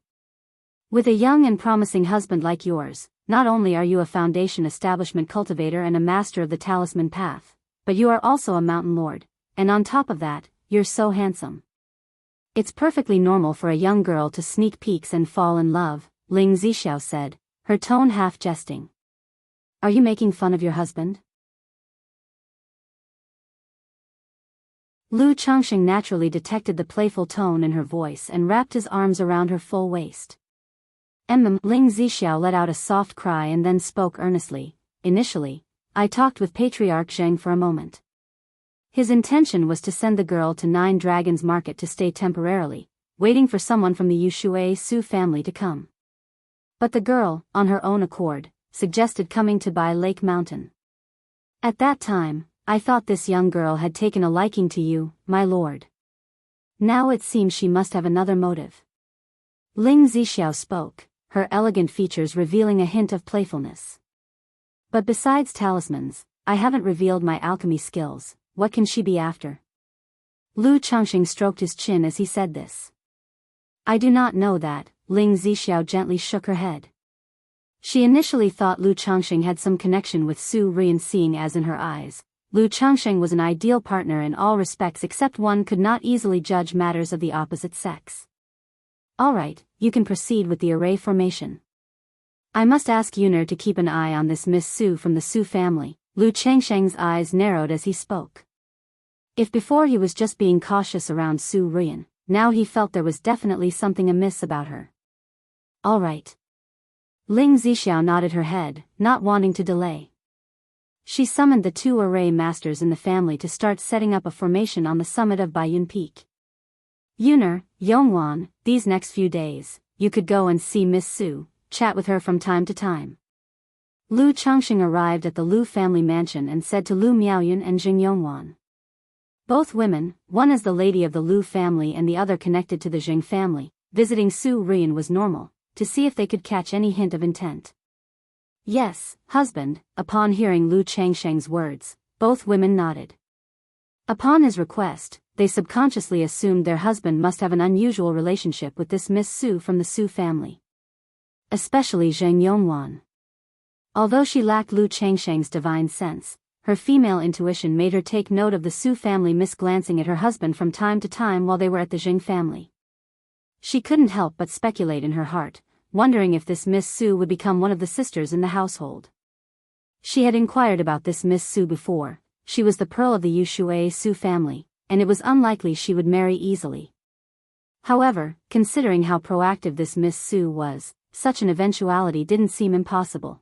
With a young and promising husband like yours, not only are you a foundation establishment cultivator and a master of the talisman path, but you are also a mountain lord, and on top of that, you're so handsome. It's perfectly normal for a young girl to sneak peeks and fall in love, Ling Zixiao said, her tone half jesting. Are you making fun of your husband? Lu Changxing naturally detected the playful tone in her voice and wrapped his arms around her full waist. Ling Zixiao let out a soft cry and then spoke earnestly. Initially, I talked with Patriarch Zheng for a moment. His intention was to send the girl to Nine Dragons Market to stay temporarily, waiting for someone from the Yushui Su family to come. But the girl, on her own accord, suggested coming to by Lake Mountain. At that time, I thought this young girl had taken a liking to you, my lord. Now it seems she must have another motive. Ling Zixiao spoke, her elegant features revealing a hint of playfulness. But besides talismans, I haven't revealed my alchemy skills. What can she be after? Lu Changxing stroked his chin as he said this. I do not know that, Ling Zixiao gently shook her head. She initially thought Lu Changxing had some connection with Su Ruyan, seeing as in her eyes, Lu Changxing was an ideal partner in all respects except one could not easily judge matters of the opposite sex. Alright, you can proceed with the array formation. I must ask Yuner to keep an eye on this Miss Su from the Su family. Lu Changxing's eyes narrowed as he spoke. If before he was just being cautious around Su Ruyan, now he felt there was definitely something amiss about her. All right. Ling Zixiao nodded her head, not wanting to delay. She summoned the two array masters in the family to start setting up a formation on the summit of Baiyun Peak. Yuner, Yongwan, these next few days, you could go and see Miss Su, chat with her from time to time. Lu Changxing arrived at the Lu family mansion and said to Lu Miaoyun and Jing Yongwan. Both women, one as the lady of the Lu family and the other connected to the Jing family, visiting Su Ruyan was normal, to see if they could catch any hint of intent. Yes, husband, upon hearing Lu Changxing's words, both women nodded. Upon his request, they subconsciously assumed their husband must have an unusual relationship with this Miss Su from the Su family. Especially Zheng Yongwan. Although she lacked Lu Changxing's divine sense, her female intuition made her take note of the Su family misglancing at her husband from time to time while they were at the Jing family. She couldn't help but speculate in her heart, wondering if this Miss Su would become one of the sisters in the household. She had inquired about this Miss Su before. She was the pearl of the Yushui Su family, and it was unlikely she would marry easily. However, considering how proactive this Miss Su was, such an eventuality didn't seem impossible.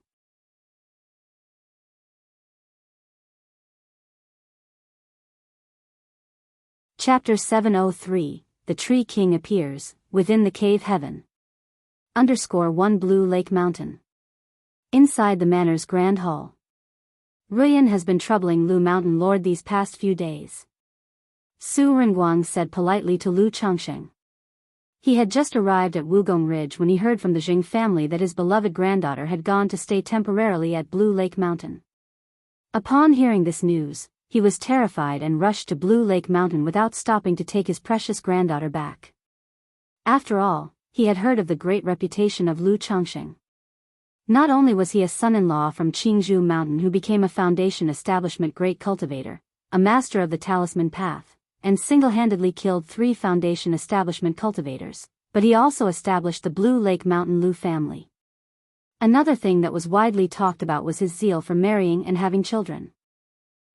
Chapter 703, The Tree King Appears, Within the Cave Heaven. _1 Blue Lake Mountain. Inside the manor's grand hall. Ruyan has been troubling Lu Mountain Lord these past few days. Su Renguang said politely to Lu Changxing. He had just arrived at Wugong Ridge when he heard from the Jing family that his beloved granddaughter had gone to stay temporarily at Blue Lake Mountain. Upon hearing this news, he was terrified and rushed to Blue Lake Mountain without stopping to take his precious granddaughter back. After all, he had heard of the great reputation of Lu Changxing. Not only was he a son-in-law from Qingzhou Mountain who became a foundation establishment great cultivator, a master of the talisman path, and single-handedly killed 3 foundation establishment cultivators, but he also established the Blue Lake Mountain Lu family. Another thing that was widely talked about was his zeal for marrying and having children.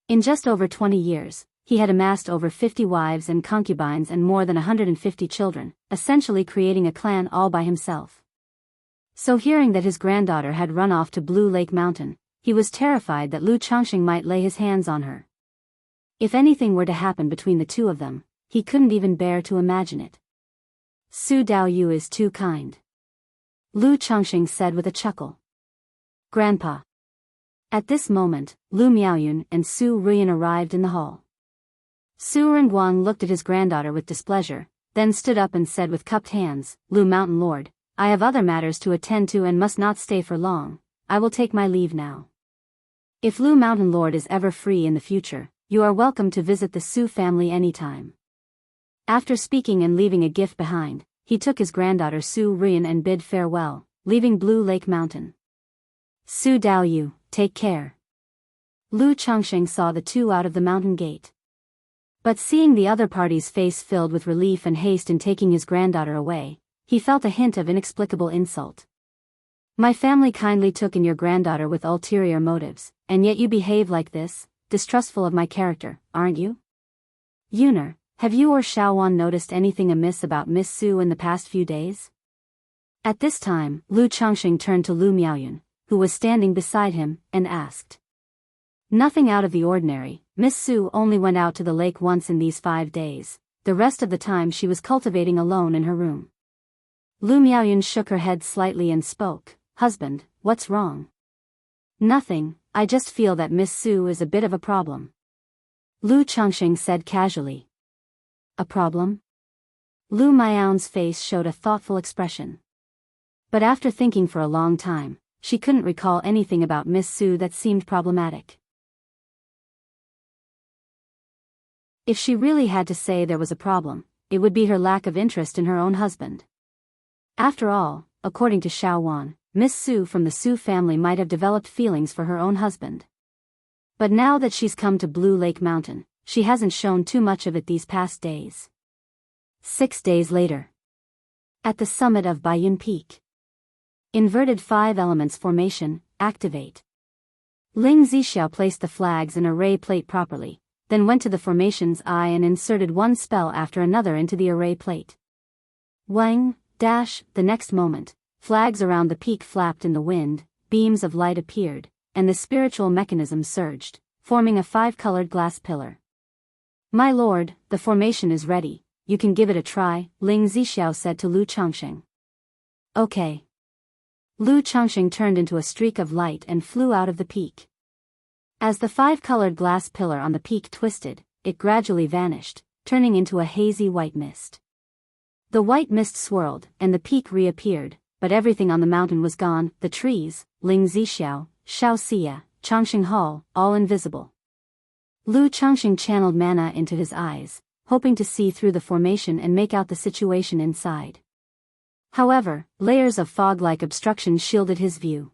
In just over 20 years, he had amassed over 50 wives and concubines and more than 150 children, essentially creating a clan all by himself. So hearing that his granddaughter had run off to Blue Lake Mountain, he was terrified that Lu Changxing might lay his hands on her. If anything were to happen between the two of them, he couldn't even bear to imagine it. Su Daoyu is too kind, Lu Changxing said with a chuckle. Grandpa. At this moment, Lu Miaoyun and Su Ruyan arrived in the hall. Su Renguang looked at his granddaughter with displeasure, then stood up and said with cupped hands, Lu Mountain Lord, I have other matters to attend to and must not stay for long. I will take my leave now. If Lu Mountain Lord is ever free in the future, you are welcome to visit the Su family anytime. After speaking and leaving a gift behind, he took his granddaughter Su Ruyan and bid farewell, leaving Blue Lake Mountain. Su Daoyu, take care. Lu Changxing saw the two out of the mountain gate. But seeing the other party's face filled with relief and haste in taking his granddaughter away, he felt a hint of inexplicable insult. My family kindly took in your granddaughter with ulterior motives, and yet you behave like this, distrustful of my character, aren't you? Yuner, have you or Xiaowan noticed anything amiss about Miss Su in the past few days? At this time, Lu Changxing turned to Lu Miaoyun, who was standing beside him, and asked. Nothing out of the ordinary. Miss Su only went out to the lake once in these 5 days. The rest of the time she was cultivating alone in her room. Lu Miaoyun shook her head slightly and spoke, Husband, what's wrong? Nothing, I just feel that Miss Su is a bit of a problem. Lu Changxing said casually. A problem? Lu Miaoyun's face showed a thoughtful expression. But after thinking for a long time, she couldn't recall anything about Miss Su that seemed problematic. If she really had to say there was a problem, it would be her lack of interest in her own husband. After all, according to Xiaowan, Miss Su from the Su family might have developed feelings for her own husband. But now that she's come to Blue Lake Mountain, she hasn't shown too much of it these past days. 6 days later. At the summit of Baiyun Peak. Inverted 5 elements formation, activate. Ling Zixiao placed the flags and array plate properly, then went to the formation's eye and inserted one spell after another into the array plate. Wang, dash, the next moment, flags around the peak flapped in the wind, beams of light appeared, and the spiritual mechanism surged, forming a 5-colored glass pillar. My lord, the formation is ready, you can give it a try, Ling Zixiao said to Lu Changxing. Okay. Lu Changxing turned into a streak of light and flew out of the peak. As the 5-colored glass pillar on the peak twisted, it gradually vanished, turning into a hazy white mist. The white mist swirled, and the peak reappeared, but everything on the mountain was gone, the trees, Ling Zixiao, Shao Xia, Changxing Hall, all invisible. Lu Changxing channeled mana into his eyes, hoping to see through the formation and make out the situation inside. However, layers of fog-like obstruction shielded his view.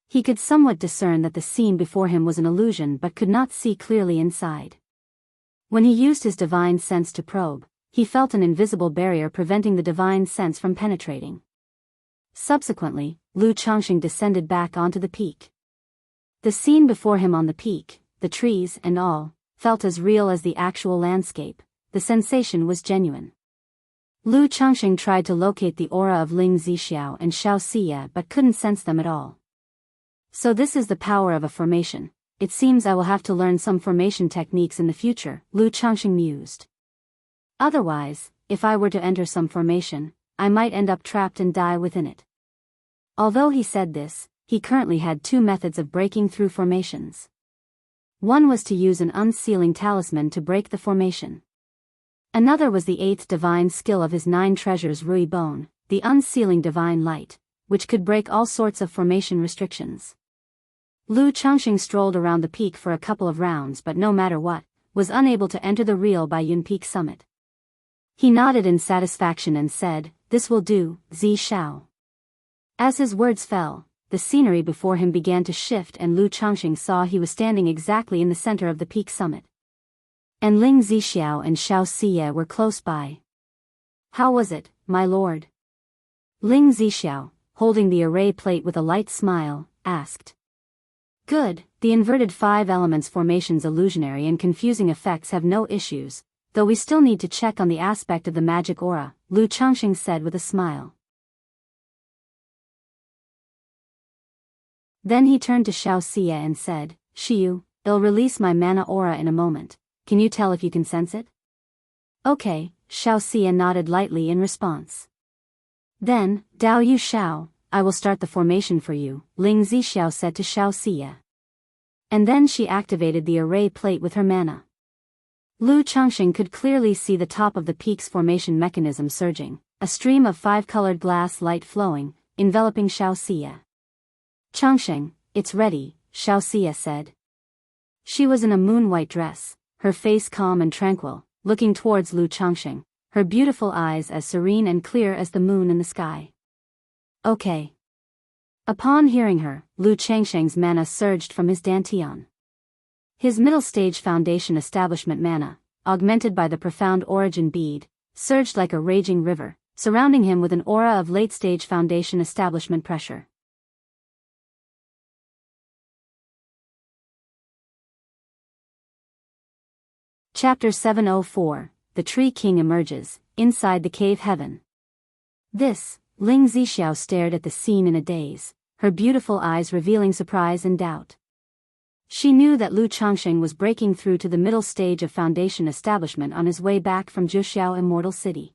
He could somewhat discern that the scene before him was an illusion but could not see clearly inside. When he used his divine sense to probe, he felt an invisible barrier preventing the divine sense from penetrating. Subsequently, Lu Changxing descended back onto the peak. The scene before him on the peak, the trees and all, felt as real as the actual landscape. The sensation was genuine. Lu Changxing tried to locate the aura of Ling Zixiao and Shao Xia but couldn't sense them at all. So this is the power of a formation. It seems I will have to learn some formation techniques in the future, Lu Changxing mused. Otherwise, if I were to enter some formation, I might end up trapped and die within it. Although he said this, he currently had 2 methods of breaking through formations. One was to use an unsealing talisman to break the formation. Another was the 8th divine skill of his 9 treasures Rui Bone, the unsealing divine light, which could break all sorts of formation restrictions. Lu Changxing strolled around the peak for a couple of rounds but no matter what, was unable to enter the real Baiyun Peak summit. He nodded in satisfaction and said, "This will do, Zi Xiao." As his words fell, the scenery before him began to shift and Lu Changxing saw he was standing exactly in the center of the peak summit. And Ling Zixiao and Xiao Siye were close by. "How was it, my lord?" Ling Zixiao, holding the array plate with a light smile, asked. "Good, the inverted five elements formation's illusionary and confusing effects have no issues, though we still need to check on the aspect of the magic aura," Lu Changxing said with a smile. Then he turned to Xiao Siye and said, "Shiyu, I'll release my mana aura in a moment, can you tell if you can sense it?" "Okay," Xiao Siye nodded lightly in response. "Then, Dao Yu Xiao, I will start the formation for you," Ling Zixiao said to Xiao Siye. And then she activated the array plate with her mana. Lu Changxing could clearly see the top of the peak's formation mechanism surging, a stream of five-colored glass light flowing, enveloping Xiao Siye. "Changxing, it's ready," Xiao Siye said. She was in a moon-white dress, her face calm and tranquil, looking towards Lu Changxing, her beautiful eyes as serene and clear as the moon in the sky. "Okay." Upon hearing her, Lu Changxing's mana surged from his dantian. His middle-stage foundation establishment mana, augmented by the profound origin bead, surged like a raging river, surrounding him with an aura of late-stage foundation establishment pressure. Chapter 704, The Tree King Emerges, Inside the Cave Heaven. This, Ling Zixiao stared at the scene in a daze, her beautiful eyes revealing surprise and doubt. She knew that Lu Changxing was breaking through to the middle stage of foundation establishment on his way back from Zhuxiao Immortal City.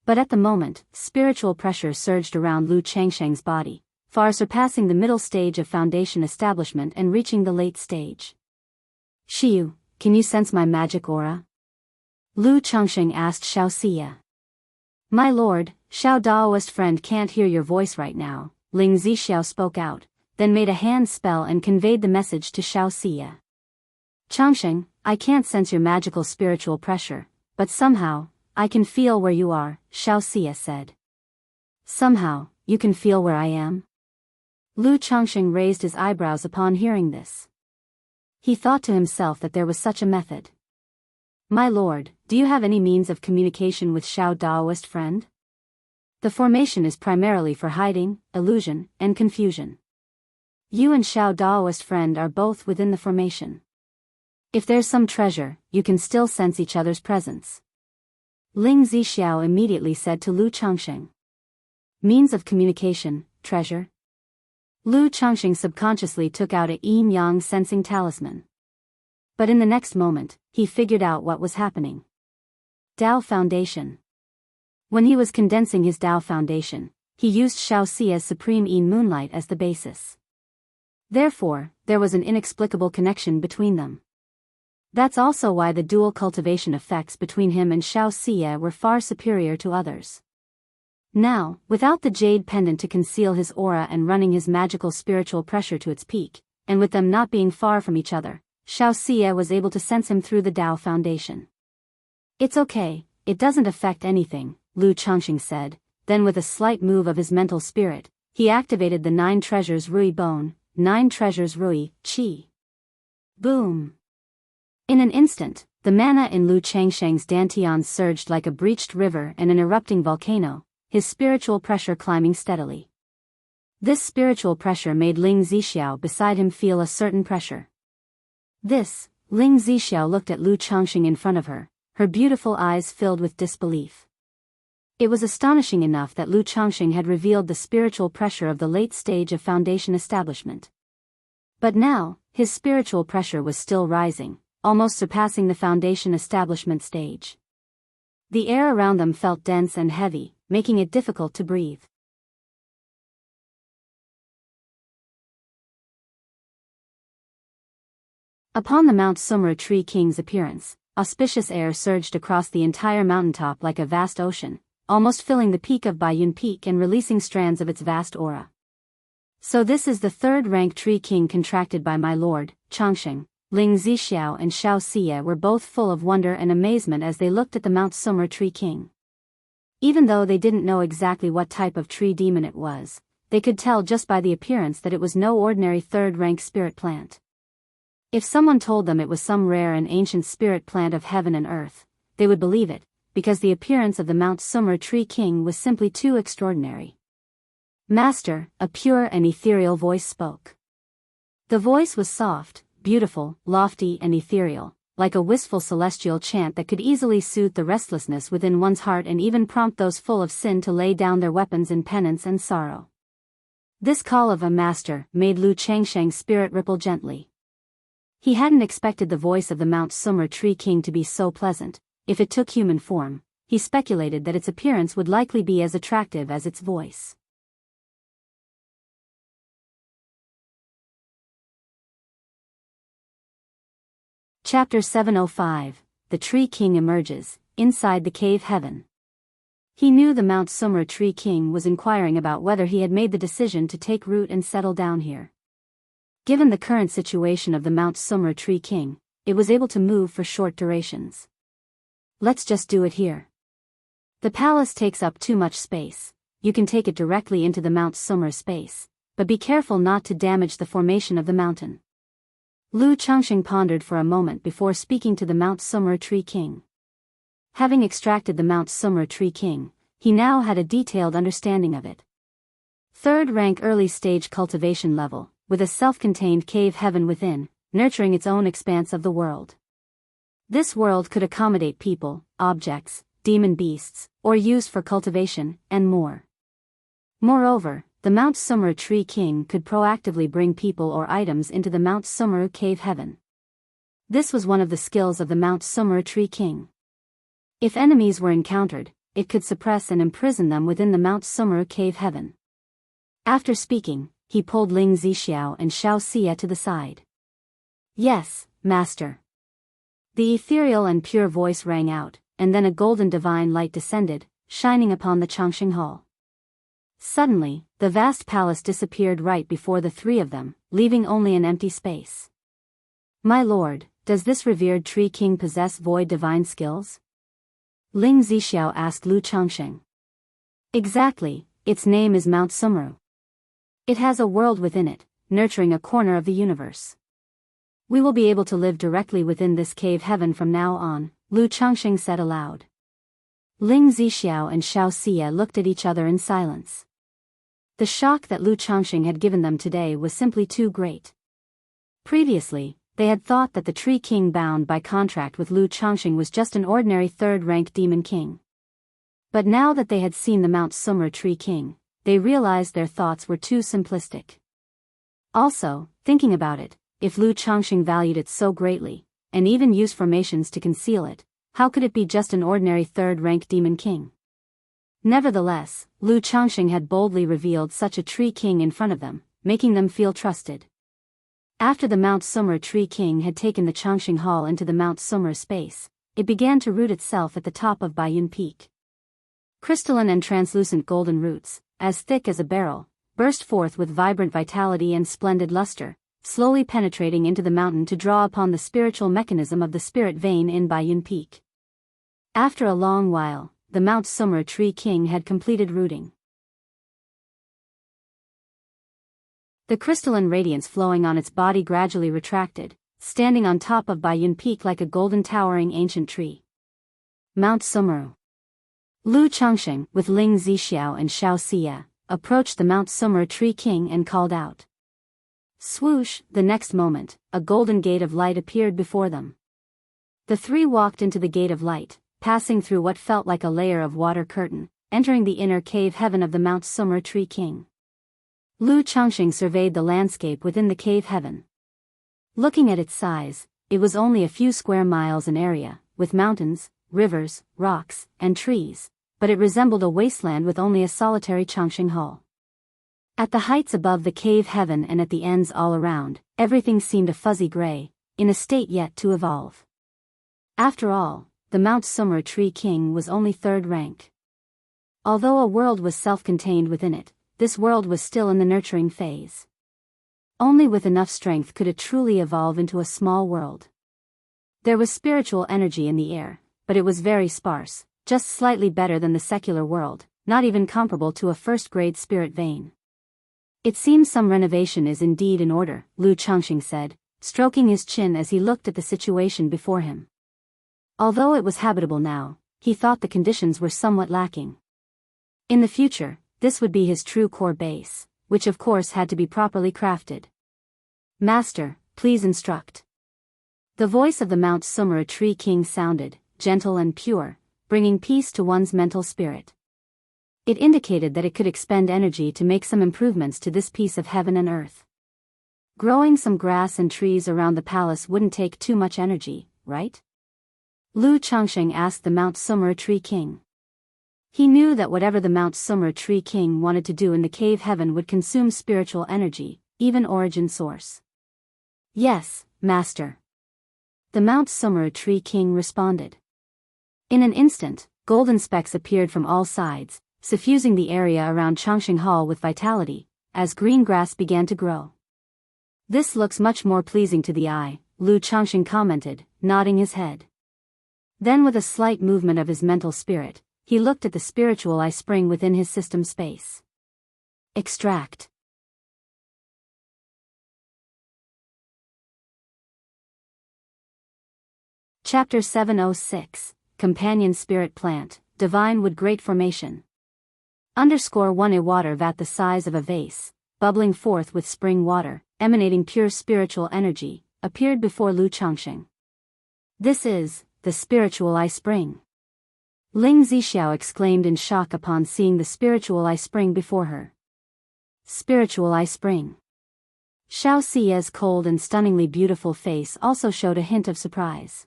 But at the moment, spiritual pressure surged around Lu Changxing's body, far surpassing the middle stage of foundation establishment and reaching the late stage. "Shiyu, can you sense my magic aura?" Lu Changxing asked Xiao Siye. "My lord, Xiao Daoist friend can't hear your voice right now," Ling Zixiao spoke out, then made a hand spell and conveyed the message to Xiao Siye. "Changxing, I can't sense your magical spiritual pressure, but somehow, I can feel where you are," Xiao Siye said. "Somehow, you can feel where I am?" Lu Changxing raised his eyebrows upon hearing this. He thought to himself that there was such a method. "My lord, do you have any means of communication with Xiao Daoist friend?" "The formation is primarily for hiding, illusion, and confusion. You and Xiao Daoist friend are both within the formation. If there's some treasure, you can still sense each other's presence." Ling Zixiao immediately said to Lu Changxing. "Means of communication, treasure?" Lu Changxing subconsciously took out a yin-yang sensing talisman. But in the next moment, he figured out what was happening. Dao Foundation. When he was condensing his Dao Foundation, he used Xiao Siye's Supreme Yin Moonlight as the basis. Therefore, there was an inexplicable connection between them. That's also why the dual cultivation effects between him and Xiao Siye were far superior to others. Now, without the jade pendant to conceal his aura and running his magical spiritual pressure to its peak, and with them not being far from each other, Xiao Siye was able to sense him through the Dao Foundation. "It's okay, it doesn't affect anything," Lu Changxing said, then with a slight move of his mental spirit, he activated the 9 treasures Rui Bone, 9 treasures Rui, Qi. Boom! In an instant, the mana in Lu Changxing's dantian surged like a breached river and an erupting volcano, his spiritual pressure climbing steadily. This spiritual pressure made Ling Zixiao beside him feel a certain pressure. This, Ling Zixiao looked at Lu Changxing in front of her, her beautiful eyes filled with disbelief. It was astonishing enough that Lu Changxing had revealed the spiritual pressure of the late stage of foundation establishment. But now, his spiritual pressure was still rising, almost surpassing the foundation establishment stage. The air around them felt dense and heavy, making it difficult to breathe. Upon the Mount Sumra Tree King's appearance, auspicious air surged across the entire mountaintop like a vast ocean, almost filling the peak of Baiyun Peak and releasing strands of its vast aura. "So this is the third-rank Tree King contracted by my lord, Changxing," Ling Zixiao and Xiao Xie were both full of wonder and amazement as they looked at the Mount Summer Tree King. Even though they didn't know exactly what type of tree demon it was, they could tell just by the appearance that it was no ordinary third-rank spirit plant. If someone told them it was some rare and ancient spirit plant of heaven and earth, they would believe it, because the appearance of the Mount Summer Tree King was simply too extraordinary. Master, a pure and ethereal voice spoke. The voice was soft, beautiful, lofty and ethereal, like a wistful celestial chant that could easily soothe the restlessness within one's heart and even prompt those full of sin to lay down their weapons in penance and sorrow. This call of a master made Lu Changsheng's spirit ripple gently. He hadn't expected the voice of the Mount Summer Tree King to be so pleasant. If it took human form, he speculated that its appearance would likely be as attractive as its voice. Chapter 705, The Tree King Emerges, Inside the Cave Heaven. He knew the Mount Summer Tree King was inquiring about whether he had made the decision to take root and settle down here. Given the current situation of the Mount Summer Tree King, it was able to move for short durations. Let's just do it here. The palace takes up too much space. You can take it directly into the Mount Summer space, but be careful not to damage the formation of the mountain. Lu Changsheng pondered for a moment before speaking to the Mount Summer Tree King. Having extracted the Mount Summer Tree King, he now had a detailed understanding of it. Third-rank early-stage cultivation level, with a self-contained cave heaven within, nurturing its own expanse of the world. This world could accommodate people, objects, demon beasts, or used for cultivation, and more. Moreover, the Mount Summer Tree King could proactively bring people or items into the Mount Summer Cave Heaven. This was one of the skills of the Mount Summer Tree King. If enemies were encountered, it could suppress and imprison them within the Mount Summer Cave Heaven. After speaking, he pulled Ling Zixiao and Xiao Xie to the side. Yes, Master. The ethereal and pure voice rang out, and then a golden divine light descended, shining upon the Changsheng Hall. Suddenly, the vast palace disappeared right before the three of them, leaving only an empty space. My lord, does this revered Tree King possess void divine skills? Ling Zixiao asked Lu Changsheng. Exactly, its name is Mount Sumru. It has a world within it, nurturing a corner of the universe. We will be able to live directly within this cave heaven from now on, Lu Changsheng said aloud. Ling Zixiao and Xiao Xie looked at each other in silence. The shock that Lu Changsheng had given them today was simply too great. Previously, they had thought that the Tree King bound by contract with Lu Changsheng was just an ordinary third-rank demon king. But now that they had seen the Mount Summer Tree King, they realized their thoughts were too simplistic. Also, thinking about it, if Lu Changsheng valued it so greatly, and even used formations to conceal it, how could it be just an ordinary third-rank demon king? Nevertheless, Lu Changsheng had boldly revealed such a Tree King in front of them, making them feel trusted. After the Mount Summer Tree King had taken the Changsheng Hall into the Mount Summer space, it began to root itself at the top of Baiyun Peak. Crystalline and translucent golden roots, as thick as a barrel, burst forth with vibrant vitality and splendid luster, slowly penetrating into the mountain to draw upon the spiritual mechanism of the spirit vein in Baiyun Peak. After a long while, the Mount Summer Tree King had completed rooting. The crystalline radiance flowing on its body gradually retracted, standing on top of Baiyun Peak like a golden towering ancient tree. Mount Sumru. Lu Changsheng, with Ling Zixiao and Xiao Xie, approached the Mount Summer Tree King and called out. Swoosh! The next moment, a golden gate of light appeared before them. The three walked into the gate of light, passing through what felt like a layer of water curtain, entering the inner cave heaven of the Mount Summer Tree King. Lu Changsheng surveyed the landscape within the cave heaven. Looking at its size, it was only a few square miles in area, with mountains, rivers, rocks, and trees, but it resembled a wasteland with only a solitary Changsheng Hall. At the heights above the cave heaven and at the ends all around, everything seemed a fuzzy gray, in a state yet to evolve. After all, the Mount Summer Tree King was only third rank. Although a world was self-contained within it, this world was still in the nurturing phase. Only with enough strength could it truly evolve into a small world. There was spiritual energy in the air, but it was very sparse, just slightly better than the secular world, not even comparable to a first-grade spirit vein. It seems some renovation is indeed in order, Lu Changxing said, stroking his chin as he looked at the situation before him. Although it was habitable now, he thought the conditions were somewhat lacking. In the future, this would be his true core base, which of course had to be properly crafted. Master, please instruct. The voice of the Mount Sumera Tree King sounded, gentle and pure, bringing peace to one's mental spirit. It indicated that it could expend energy to make some improvements to this piece of heaven and earth. Growing some grass and trees around the palace wouldn't take too much energy, right? Lu Changxing asked the Mount Sumera Tree King. He knew that whatever the Mount Sumera Tree King wanted to do in the cave heaven would consume spiritual energy, even origin source. Yes, Master. The Mount Sumera Tree King responded. In an instant, golden specks appeared from all sides, suffusing the area around Changxing Hall with vitality, as green grass began to grow. This looks much more pleasing to the eye, Lu Changxing commented, nodding his head. Then with a slight movement of his mental spirit, he looked at the spiritual eye spring within his system space. Extract. Chapter 706, Companion Spirit Plant, Divine Wood Great Formation. _1 A water vat the size of a vase, bubbling forth with spring water, emanating pure spiritual energy, appeared before Lu Changxing. This is the spiritual eye spring. Ling Zixiao exclaimed in shock upon seeing the spiritual eye spring before her. Spiritual eye spring. Xiao Xia's cold and stunningly beautiful face also showed a hint of surprise.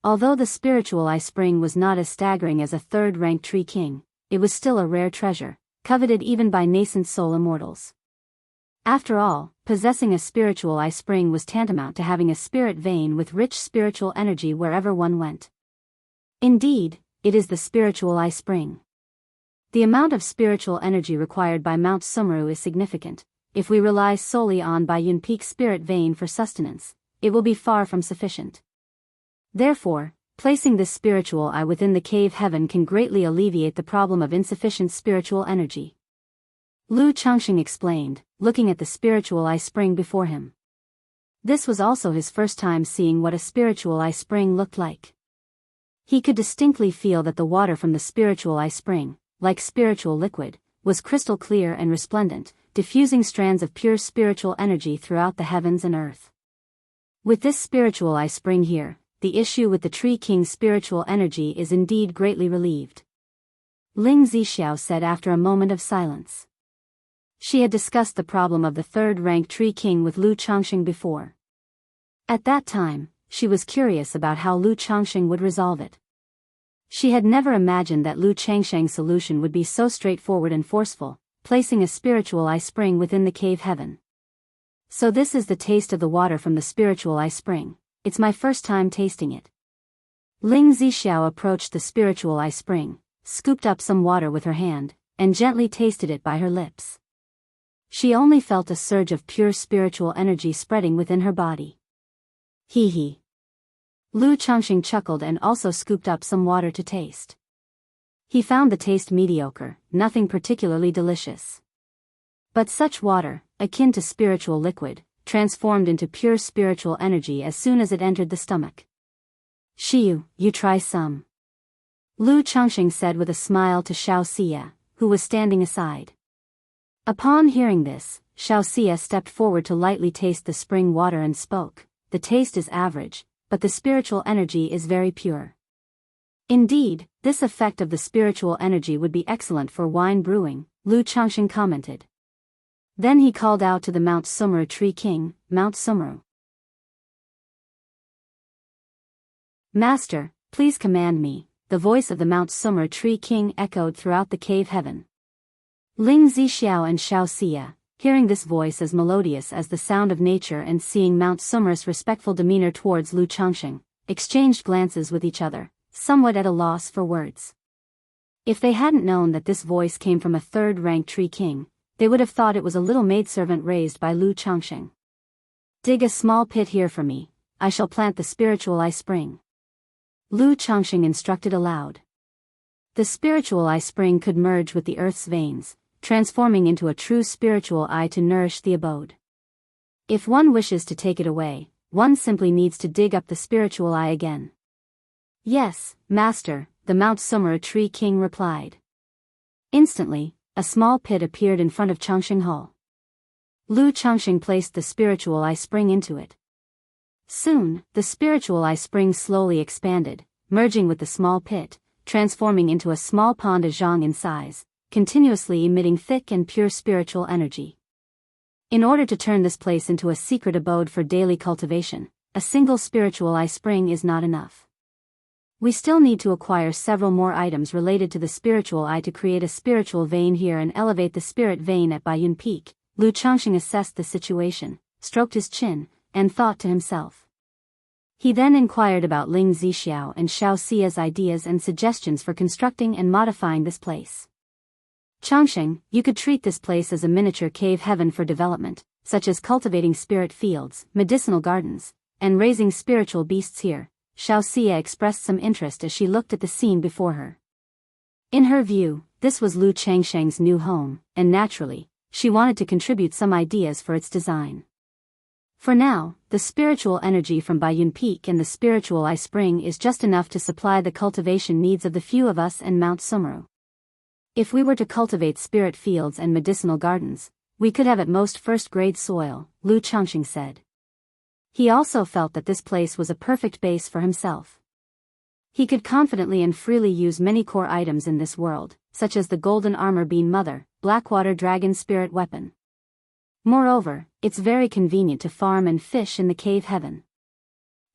Although the spiritual eye spring was not as staggering as a third-ranked tree king, it was still a rare treasure, coveted even by nascent soul immortals. After all, possessing a spiritual eye spring was tantamount to having a spirit vein with rich spiritual energy wherever one went. Indeed, it is the spiritual eye spring. The amount of spiritual energy required by Mount Sumera is significant. If we rely solely on Baiyun Peak spirit vein for sustenance, it will be far from sufficient. Therefore, placing this spiritual eye within the cave heaven can greatly alleviate the problem of insufficient spiritual energy. Lu Changxing explained, looking at the spiritual eye spring before him. This was also his first time seeing what a spiritual eye spring looked like. He could distinctly feel that the water from the spiritual eye spring, like spiritual liquid, was crystal clear and resplendent, diffusing strands of pure spiritual energy throughout the heavens and earth. With this spiritual eye spring here, the issue with the Tree King's spiritual energy is indeed greatly relieved. Ling Zixiao said after a moment of silence. She had discussed the problem of the third-ranked Tree King with Lu Changxing before. At that time, she was curious about how Lu Changxing would resolve it. She had never imagined that Lu Changxing's solution would be so straightforward and forceful, placing a spiritual eye spring within the cave heaven. So this is the taste of the water from the spiritual eye spring. It's my first time tasting it. Ling Zixiao approached the spiritual eye spring, scooped up some water with her hand, and gently tasted it by her lips. She only felt a surge of pure spiritual energy spreading within her body. Hee hee. Lu Changxing chuckled and also scooped up some water to taste. He found the taste mediocre, nothing particularly delicious. But such water, akin to spiritual liquid, transformed into pure spiritual energy as soon as it entered the stomach. Shiyu, you try some. Lu Changxing said with a smile to Xiao Xia, who was standing aside. Upon hearing this, Xiao Xia stepped forward to lightly taste the spring water and spoke. The taste is average, but the spiritual energy is very pure. Indeed, this effect of the spiritual energy would be excellent for wine brewing, Lu Changxing commented. Then he called out to the Mount Sumera Tree King, Mount Sumera. Master, please command me, the voice of the Mount Sumera Tree King echoed throughout the cave heaven. Ling Zixiao and Xiao Xia, hearing this voice as melodious as the sound of nature and seeing Mount Sumera's respectful demeanor towards Lu Changxing, exchanged glances with each other, somewhat at a loss for words. If they hadn't known that this voice came from a third-ranked Tree King, they would have thought it was a little maidservant raised by Lu Changxing. "Dig a small pit here for me, I shall plant the spiritual eye spring," Lu Changxing instructed aloud. The spiritual eye spring could merge with the earth's veins, transforming into a true spiritual eye to nourish the abode. If one wishes to take it away, one simply needs to dig up the spiritual eye again. "Yes, Master," the Mount Sumera Tree King replied. Instantly, a small pit appeared in front of Changxing Hall. Lu Changxing placed the spiritual eye spring into it. Soon, the spiritual eye spring slowly expanded, merging with the small pit, transforming into a small pond of zhang in size, continuously emitting thick and pure spiritual energy. In order to turn this place into a secret abode for daily cultivation, a single spiritual eye spring is not enough. We still need to acquire several more items related to the spiritual eye to create a spiritual vein here and elevate the spirit vein at Baiyun Peak. Lu Changxing assessed the situation, stroked his chin, and thought to himself. He then inquired about Ling Zixiao and Xiao Xia's ideas and suggestions for constructing and modifying this place. "Changxing, you could treat this place as a miniature cave heaven for development, such as cultivating spirit fields, medicinal gardens, and raising spiritual beasts here." Xiao Xia expressed some interest as she looked at the scene before her. In her view, this was Lu Changxing's new home, and naturally, she wanted to contribute some ideas for its design. For now, the spiritual energy from Baiyun Peak and the spiritual eye spring is just enough to supply the cultivation needs of the few of us and Mount Sumera. If we were to cultivate spirit fields and medicinal gardens, we could have at most first-grade soil, Lu Changxing said. He also felt that this place was a perfect base for himself. He could confidently and freely use many core items in this world, such as the golden armor bean mother, Blackwater dragon spirit weapon. Moreover, it's very convenient to farm and fish in the cave heaven.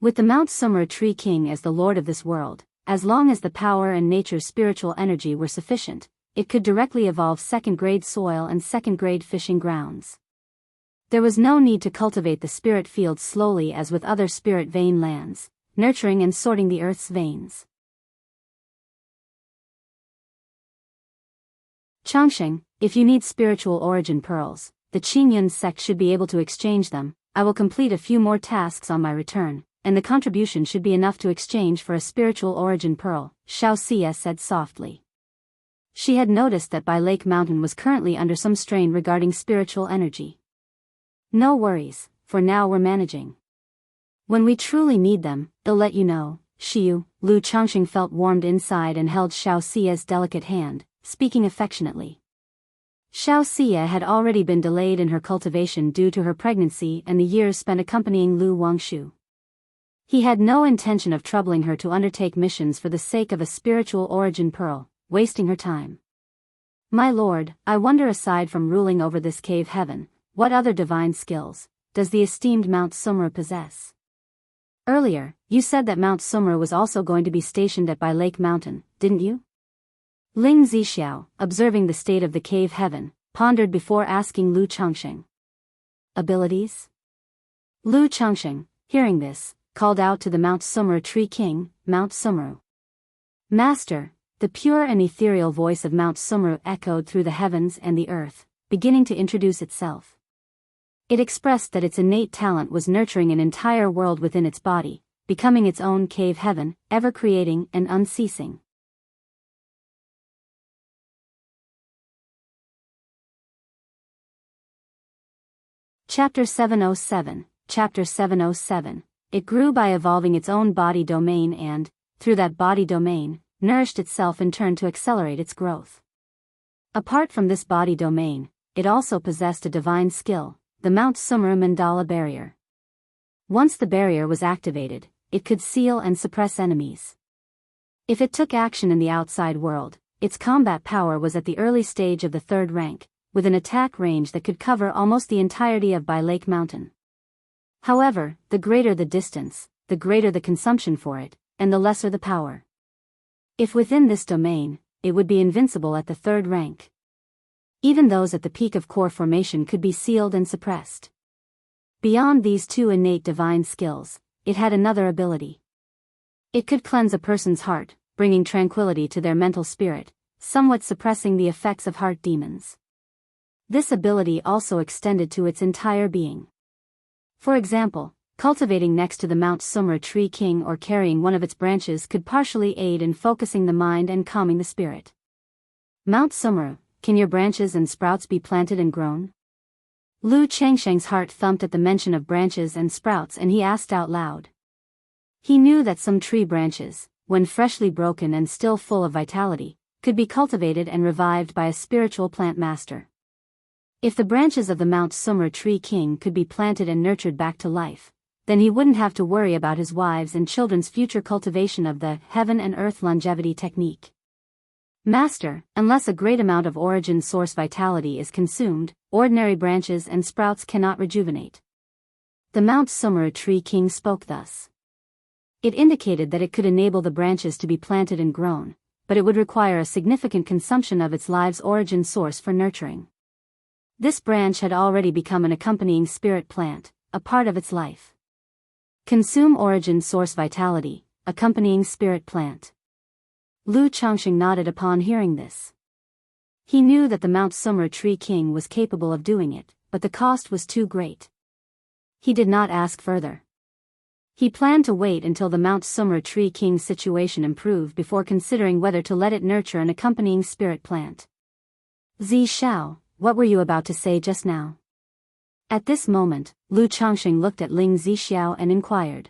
With the Mount Sumera Tree King as the lord of this world, as long as the power and nature's spiritual energy were sufficient, it could directly evolve second-grade soil and second-grade fishing grounds. There was no need to cultivate the spirit fields slowly as with other spirit vein lands, nurturing and sorting the earth's veins. "Changxing, if you need spiritual origin pearls, the Qingyun sect should be able to exchange them. I will complete a few more tasks on my return, and the contribution should be enough to exchange for a spiritual origin pearl," Xiao Xia said softly. She had noticed that Bai Lake Mountain was currently under some strain regarding spiritual energy. "No worries, for now we're managing. When we truly need them, they'll let you know." "Xiu," Lu Changxing felt warmed inside and held Xiao Xia's delicate hand, speaking affectionately. Xiao Xia had already been delayed in her cultivation due to her pregnancy and the years spent accompanying Lu Wangshu. He had no intention of troubling her to undertake missions for the sake of a spiritual origin pearl, wasting her time. "My lord, I wonder, aside from ruling over this cave heaven, what other divine skills does the esteemed Mount Sumera possess? Earlier, you said that Mount Sumera was also going to be stationed at Bai Lake Mountain, didn't you?" Ling Zixiao, observing the state of the cave heaven, pondered before asking Lu Changxing. "Abilities?" Lu Changxing, hearing this, called out to the Mount Sumera Tree King, "Mount Sumera." "Master," the pure and ethereal voice of Mount Sumera echoed through the heavens and the earth, beginning to introduce itself. It expressed that its innate talent was nurturing an entire world within its body, becoming its own cave heaven, ever creating and unceasing. Chapter 707, Chapter 707. It grew by evolving its own body domain and, through that body domain, nourished itself in turn to accelerate its growth. Apart from this body domain, it also possessed a divine skill, the Mount Sumera Mandala Barrier. Once the barrier was activated, it could seal and suppress enemies. If it took action in the outside world, its combat power was at the early stage of the third rank, with an attack range that could cover almost the entirety of Bai Lake Mountain. However, the greater the distance, the greater the consumption for it, and the lesser the power. If within this domain, it would be invincible at the third rank. Even those at the peak of core formation could be sealed and suppressed. Beyond these two innate divine skills, it had another ability. It could cleanse a person's heart, bringing tranquility to their mental spirit, somewhat suppressing the effects of heart demons. This ability also extended to its entire being. For example, cultivating next to the Mount Sumra tree king or carrying one of its branches could partially aid in focusing the mind and calming the spirit. Mount Sumra, can your branches and sprouts be planted and grown? Lu Changsheng's heart thumped at the mention of branches and sprouts, and he asked out loud. He knew that some tree branches, when freshly broken and still full of vitality, could be cultivated and revived by a spiritual plant master. If the branches of the Mount Sumra tree king could be planted and nurtured back to life, then he wouldn't have to worry about his wives and children's future cultivation of the heaven and earth longevity technique. Master, unless a great amount of origin source vitality is consumed, ordinary branches and sprouts cannot rejuvenate. The Mount Sumra tree king spoke thus. It indicated that it could enable the branches to be planted and grown, but it would require a significant consumption of its live's origin source for nurturing. This branch had already become an accompanying spirit plant, a part of its life. Consume origin source vitality, accompanying spirit plant. Lu Changsheng nodded upon hearing this. He knew that the Mount Sumra tree king was capable of doing it, but the cost was too great. He did not ask further. He planned to wait until the Mount Sumra tree king's situation improved before considering whether to let it nurture an accompanying spirit plant. Zi Xiao, what were you about to say just now? At this moment, Lu Changsheng looked at Ling Zixiao and inquired.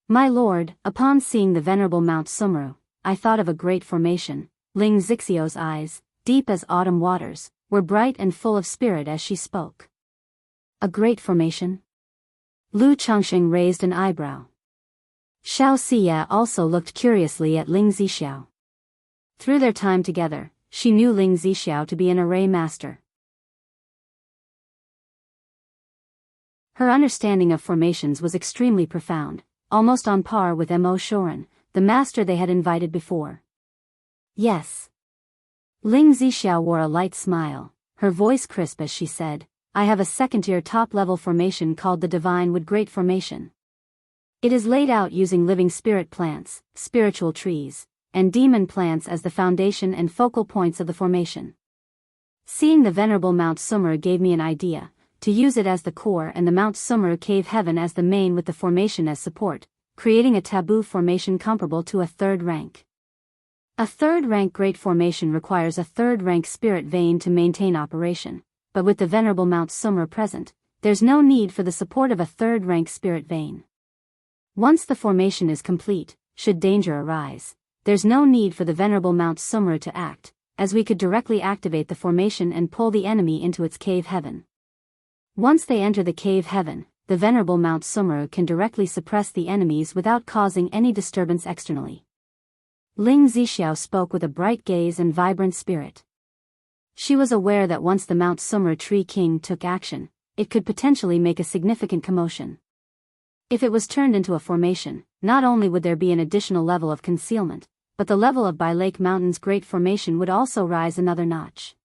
My lord, upon seeing the venerable Mount Sumra, I thought of a great formation. Ling Zixiao's eyes, deep as autumn waters, were bright and full of spirit as she spoke. A great formation? Lu Changsheng raised an eyebrow. Xiao Siya also looked curiously at Ling Zixiao. Through their time together, she knew Ling Zixiao to be an array master. Her understanding of formations was extremely profound, almost on par with Mo Shoren, the master they had invited before. Yes. Ling Zixiao wore a light smile, her voice crisp as she said, I have a second-tier top-level formation called the Divine Wood Great Formation. It is laid out using living spirit plants, spiritual trees, and demon plants as the foundation and focal points of the formation. Seeing the venerable Mount Sumra gave me an idea, to use it as the core and the Mount Sumra cave heaven as the main with the formation as support, creating a taboo formation comparable to a third rank. A third rank great formation requires a third rank spirit vein to maintain operation, but with the venerable Mount Sumra present, there's no need for the support of a third rank spirit vein. Once the formation is complete, should danger arise, there's no need for the venerable Mount Sumra to act, as we could directly activate the formation and pull the enemy into its cave heaven. Once they enter the cave heaven, the venerable Mount Sumra can directly suppress the enemies without causing any disturbance externally. Ling Zixiao spoke with a bright gaze and vibrant spirit. She was aware that once the Mount Sumra tree king took action, it could potentially make a significant commotion. If it was turned into a formation, not only would there be an additional level of concealment, but the level of Bai Lake Mountain's great formation would also rise another notch.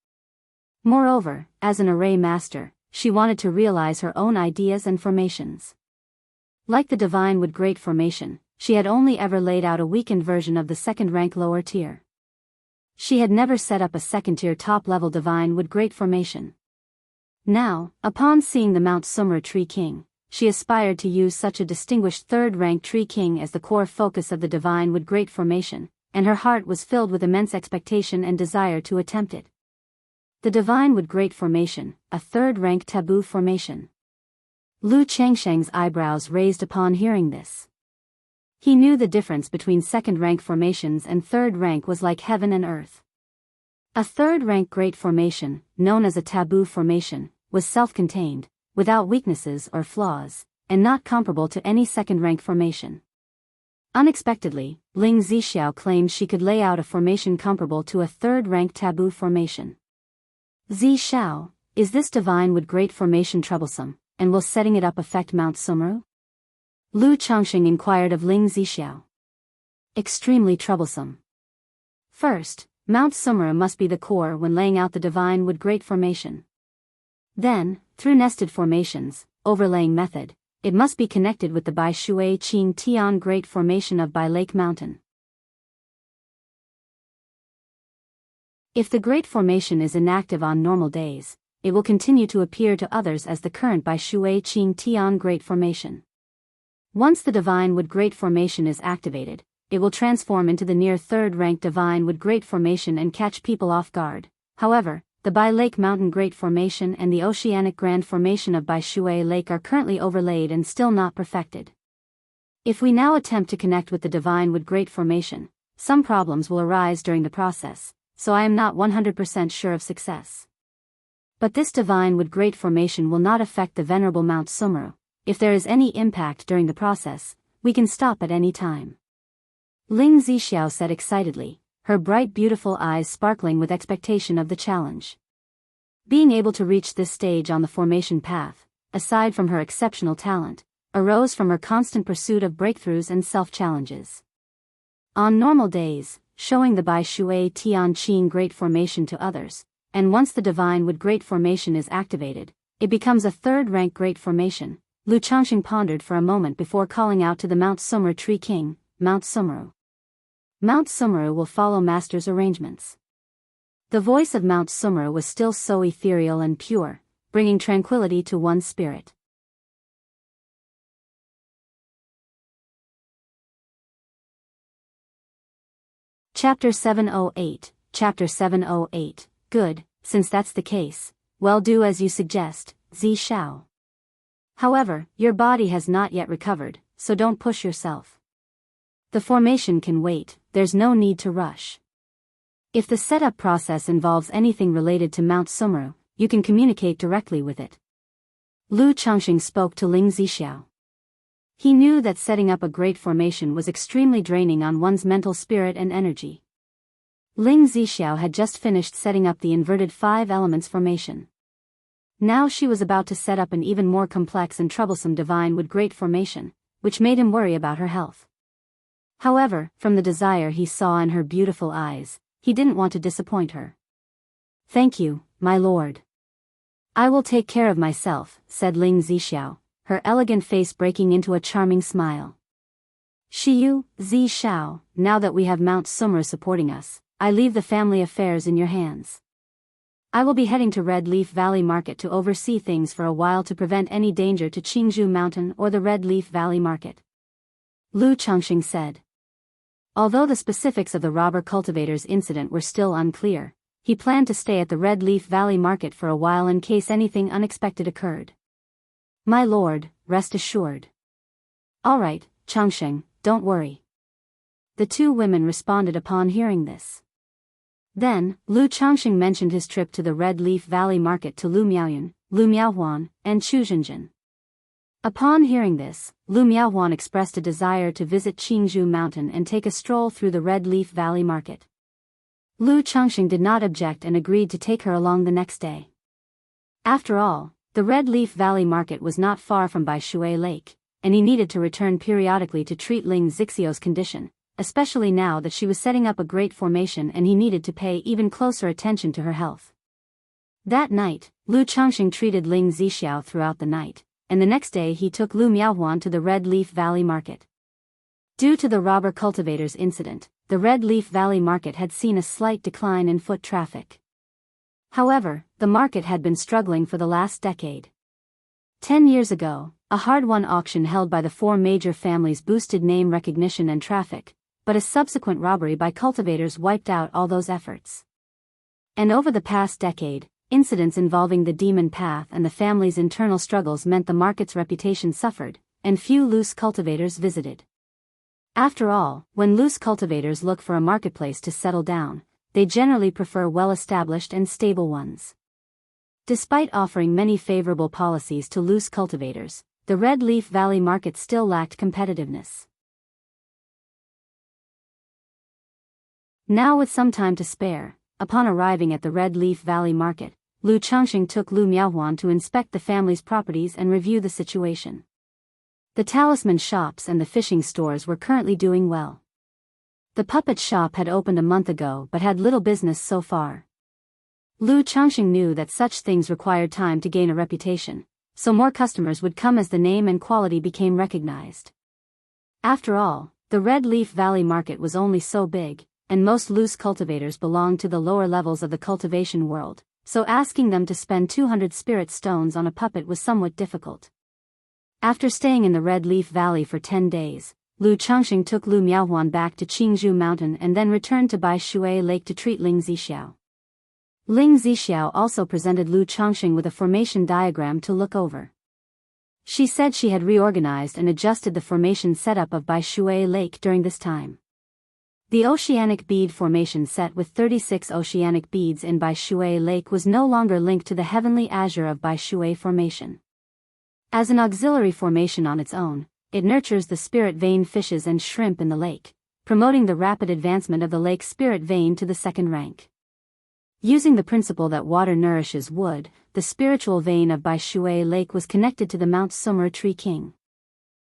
Moreover, as an array master, she wanted to realize her own ideas and formations. Like the Divine Wood Great Formation, she had only ever laid out a weakened version of the second-rank lower tier. She had never set up a second-tier top-level Divine Wood Great Formation. Now, upon seeing the Mount Sumra Tree King, she aspired to use such a distinguished third-rank Tree King as the core focus of the Divine Wood Great Formation, and her heart was filled with immense expectation and desire to attempt it. The Divine Wood Great Formation, a third-rank taboo formation. Lu Changsheng's eyebrows raised upon hearing this. He knew the difference between second-rank formations and third-rank was like heaven and earth. A third-rank great formation, known as a taboo formation, was self-contained, without weaknesses or flaws, and not comparable to any second-rank formation. Unexpectedly, Ling Zixiao claimed she could lay out a formation comparable to a third-rank taboo formation. Zixiao, is this Divine Wood Great Formation troublesome, and will setting it up affect Mount Sumru? Lu Changsheng inquired of Ling Zixiao. Extremely troublesome. First, Mount Sumru must be the core when laying out the Divine Wood Great Formation. Then, through nested formations, overlaying method, it must be connected with the Bai Shui Qing Tian Great Formation of Bai Lake Mountain. If the Great Formation is inactive on normal days, it will continue to appear to others as the current Bai Shui Qing Tian Great Formation. Once the Divine Wood Great Formation is activated, it will transform into the near third-rank Divine Wood Great Formation and catch people off guard. However, the Bai Lake Mountain Great Formation and the Oceanic Grand Formation of Bai Shui Lake are currently overlaid and still not perfected. If we now attempt to connect with the Divine Wood Great Formation, some problems will arise during the process, so I am not 100% sure of success. But this Divine Wood Great Formation will not affect the Venerable Mount Sumeru. If there is any impact during the process, we can stop at any time. Ling Zixiao said excitedly, her bright beautiful eyes sparkling with expectation of the challenge. Being able to reach this stage on the formation path, aside from her exceptional talent, arose from her constant pursuit of breakthroughs and self-challenges. On normal days, showing the Bai Shui Tian Qing Great Formation to others, and once the Divine Wood Great Formation is activated, it becomes a third-rank Great Formation. Lu Changxing pondered for a moment before calling out to the Mount Sumeru Tree King, Mount Sumeru. Mount Sumeru will follow Master's arrangements. The voice of Mount Sumeru was still so ethereal and pure, bringing tranquility to one's spirit. Chapter 708, Chapter 708, Good, since that's the case, well do as you suggest, Zi Shao. However, your body has not yet recovered, so don't push yourself. The formation can wait, there's no need to rush. If the setup process involves anything related to Mount Sumeru, you can communicate directly with it. Lu Changxing spoke to Ling Zixiao. He knew that setting up a great formation was extremely draining on one's mental spirit and energy. Ling Zixiao had just finished setting up the inverted 5 elements formation. Now she was about to set up an even more complex and troublesome Divine Wood Great Formation, which made him worry about her health. However, from the desire he saw in her beautiful eyes, he didn't want to disappoint her. Thank you, my lord. I will take care of myself, said Ling Zixiao, her elegant face breaking into a charming smile. Shiyu, Zi Shao, now that we have Mount Sumeru supporting us, I leave the family affairs in your hands. I will be heading to Red Leaf Valley Market to oversee things for a while to prevent any danger to Qingzhou Mountain or the Red Leaf Valley Market. Lu Changxing said. Although the specifics of the robber cultivators incident were still unclear, he planned to stay at the Red Leaf Valley Market for a while in case anything unexpected occurred. My lord, rest assured. All right, Changxing, don't worry. The two women responded upon hearing this. Then, Lu Changxing mentioned his trip to the Red Leaf Valley Market to Lu Miaoyun, Lu Miaohuan, and Chu Zhenjin. Upon hearing this, Lu Miaohuan expressed a desire to visit Qingzhou Mountain and take a stroll through the Red Leaf Valley Market. Lu Changxing did not object and agreed to take her along the next day. After all, the Red Leaf Valley Market was not far from Bai Shui Lake, and he needed to return periodically to treat Ling Zixiao's condition, especially now that she was setting up a great formation and he needed to pay even closer attention to her health. That night, Lu Changxing treated Ling Zixiao throughout the night, and the next day he took Lu Miaohuan to the Red Leaf Valley Market. Due to the robber cultivators incident, the Red Leaf Valley Market had seen a slight decline in foot traffic. However, the market had been struggling for the last decade. 10 years ago, a hard-won auction held by the 4 major families boosted name recognition and traffic, but a subsequent robbery by cultivators wiped out all those efforts. And over the past decade, incidents involving the demon path and the family's internal struggles meant the market's reputation suffered, and few loose cultivators visited. After all, when loose cultivators look for a marketplace to settle down, they generally prefer well-established and stable ones. Despite offering many favorable policies to loose cultivators, the Red Leaf Valley Market still lacked competitiveness. Now with some time to spare, upon arriving at the Red Leaf Valley Market, Lu Changxing took Lu Miaohuan to inspect the family's properties and review the situation. The talisman shops and the fishing stores were currently doing well. The puppet shop had opened a month ago but had little business so far. Lu Changxing knew that such things required time to gain a reputation, so more customers would come as the name and quality became recognized. After all, the Red Leaf Valley Market was only so big, and most loose cultivators belonged to the lower levels of the cultivation world, so asking them to spend 200 spirit stones on a puppet was somewhat difficult. After staying in the Red Leaf Valley for 10 days, Lu Changxing took Lu Miaohuan back to Qingzhou Mountain and then returned to Bai Shui Lake to treat Ling Zixiao. Ling Zixiao also presented Lu Changxing with a formation diagram to look over. She said she had reorganized and adjusted the formation setup of Bai Shui Lake during this time. The oceanic bead formation set with 36 oceanic beads in Bai Shui Lake was no longer linked to the heavenly azure of Bai Shui formation. As an auxiliary formation on its own, it nurtures the spirit vein fishes and shrimp in the lake, promoting the rapid advancement of the lake's spirit vein to the second rank. Using the principle that water nourishes wood, the spiritual vein of Bai Shui Lake was connected to the Mount Summer Tree King.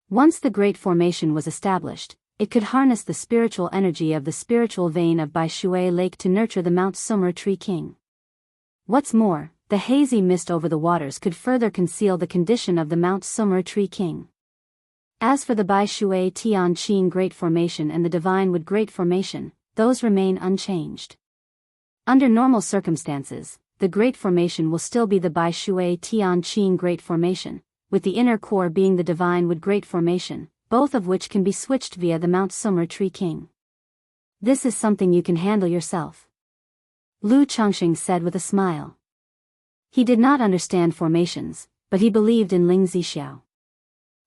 Once the great formation was established, it could harness the spiritual energy of the spiritual vein of Bai Shui Lake to nurture the Mount Summer Tree King. What's more, the hazy mist over the waters could further conceal the condition of the Mount Summer Tree King. As for the Bai Shui Tian Qing Great Formation and the Divine Wood Great Formation, those remain unchanged. Under normal circumstances, the Great Formation will still be the Bai Shui Tian Qing Great Formation, with the inner core being the Divine Wood Great Formation, both of which can be switched via the Mount Summer Tree King. This is something you can handle yourself, Lu Changxing said with a smile. He did not understand formations, but he believed in Ling Zixiao.